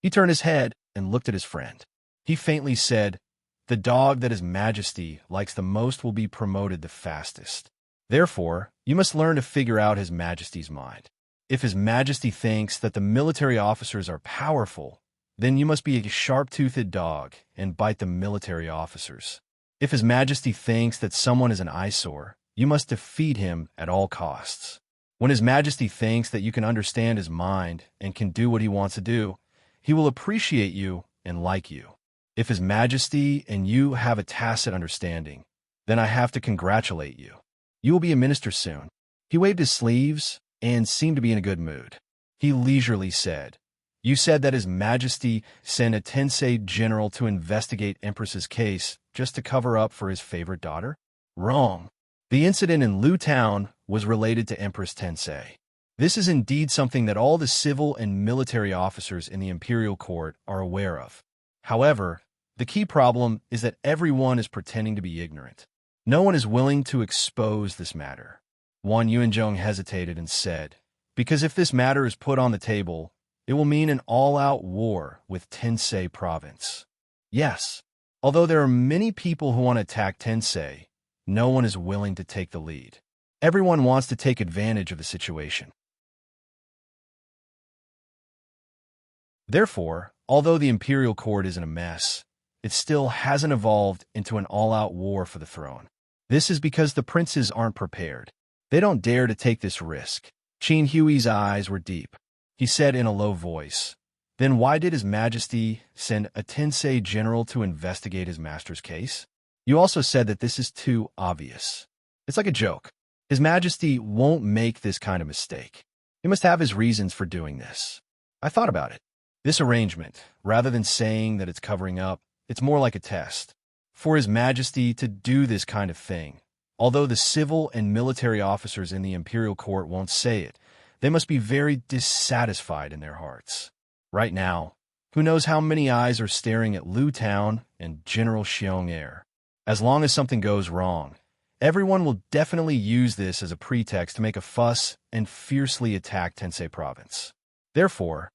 He turned his head and looked at his friend. He faintly said, "The dog that His Majesty likes the most will be promoted the fastest. Therefore, you must learn to figure out His Majesty's mind. If His Majesty thinks that the military officers are powerful, then you must be a sharp-toothed dog and bite the military officers. If His Majesty thinks that someone is an eyesore, you must defeat him at all costs. When His Majesty thinks that you can understand his mind and can do what he wants to do, he will appreciate you and like you. If His Majesty and you have a tacit understanding, then I have to congratulate you. You will be a minister soon." He waved his sleeves and seemed to be in a good mood. He leisurely said, "You said that His Majesty sent a Tensei general to investigate Empress's case just to cover up for his favorite daughter?" "Wrong. The incident in Lu Town was related to Empress Tensei. This is indeed something that all the civil and military officers in the imperial court are aware of. However, the key problem is that everyone is pretending to be ignorant. No one is willing to expose this matter. Wan Yuanzhong hesitated and said, because if this matter is put on the table, it will mean an all-out war with Tensei province. Yes, although there are many people who want to attack Tensei, no one is willing to take the lead. Everyone wants to take advantage of the situation. Therefore, although the imperial court is in a mess, it still hasn't evolved into an all-out war for the throne. This is because the princes aren't prepared. They don't dare to take this risk. Qin Hui's eyes were deep. He said in a low voice, then why did His Majesty send a Tensei general to investigate his master's case? You also said that this is too obvious. It's like a joke. His Majesty won't make this kind of mistake. He must have his reasons for doing this. I thought about it. This arrangement, rather than saying that it's covering up, it's more like a test. For His Majesty to do this kind of thing, although the civil and military officers in the imperial court won't say it, they must be very dissatisfied in their hearts. Right now, who knows how many eyes are staring at Lu Town and General Xiong Air. As long as something goes wrong, everyone will definitely use this as a pretext to make a fuss and fiercely attack Tensei province. Therefore,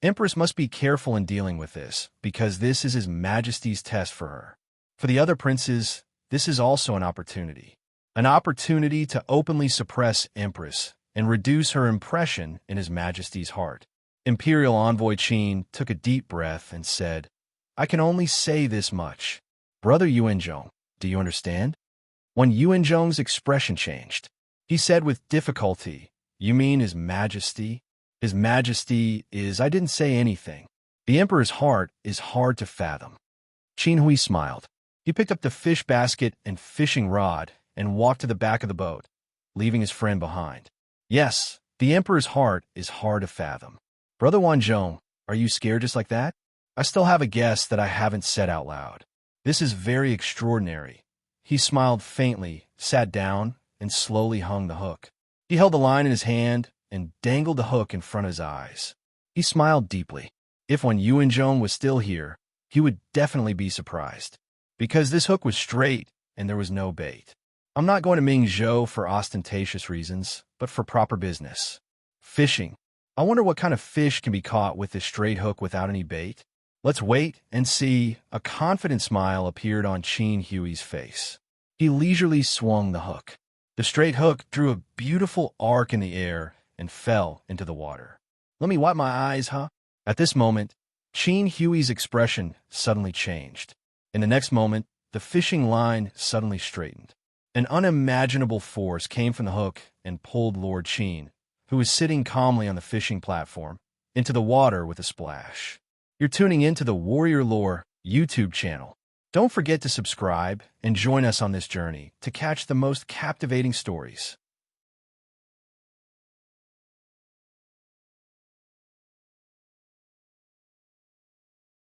Empress must be careful in dealing with this, because this is His Majesty's test for her. For the other princes, this is also an opportunity. An opportunity to openly suppress Empress and reduce her impression in His Majesty's heart. Imperial Envoy Qin took a deep breath and said, I can only say this much. Brother Yuanzhong, do you understand? When Yuanzhong's expression changed, he said with difficulty, you mean His Majesty? His Majesty is, I didn't say anything. The Emperor's heart is hard to fathom. Qin Hui smiled. He picked up the fish basket and fishing rod and walked to the back of the boat, leaving his friend behind. Yes, the Emperor's heart is hard to fathom. Brother Wanzhong, are you scared just like that? I still have a guess that I haven't said out loud. This is very extraordinary. He smiled faintly, sat down, and slowly hung the hook. He held the line in his hand and dangled the hook in front of his eyes. He smiled deeply. If when Yuanzhong was still here, he would definitely be surprised. Because this hook was straight and there was no bait. I'm not going to Ming Zhou for ostentatious reasons, but for proper business. Fishing. I wonder what kind of fish can be caught with this straight hook without any bait. Let's wait and see. A confident smile appeared on Qin Hui's face. He leisurely swung the hook. The straight hook drew a beautiful arc in the air and fell into the water. Let me wipe my eyes, huh? At this moment, Qin Hui's expression suddenly changed. In the next moment, the fishing line suddenly straightened. An unimaginable force came from the hook and pulled Lord Qin, who was sitting calmly on the fishing platform, into the water with a splash. You're tuning into the Warrior Lore YouTube channel. Don't forget to subscribe and join us on this journey to catch the most captivating stories.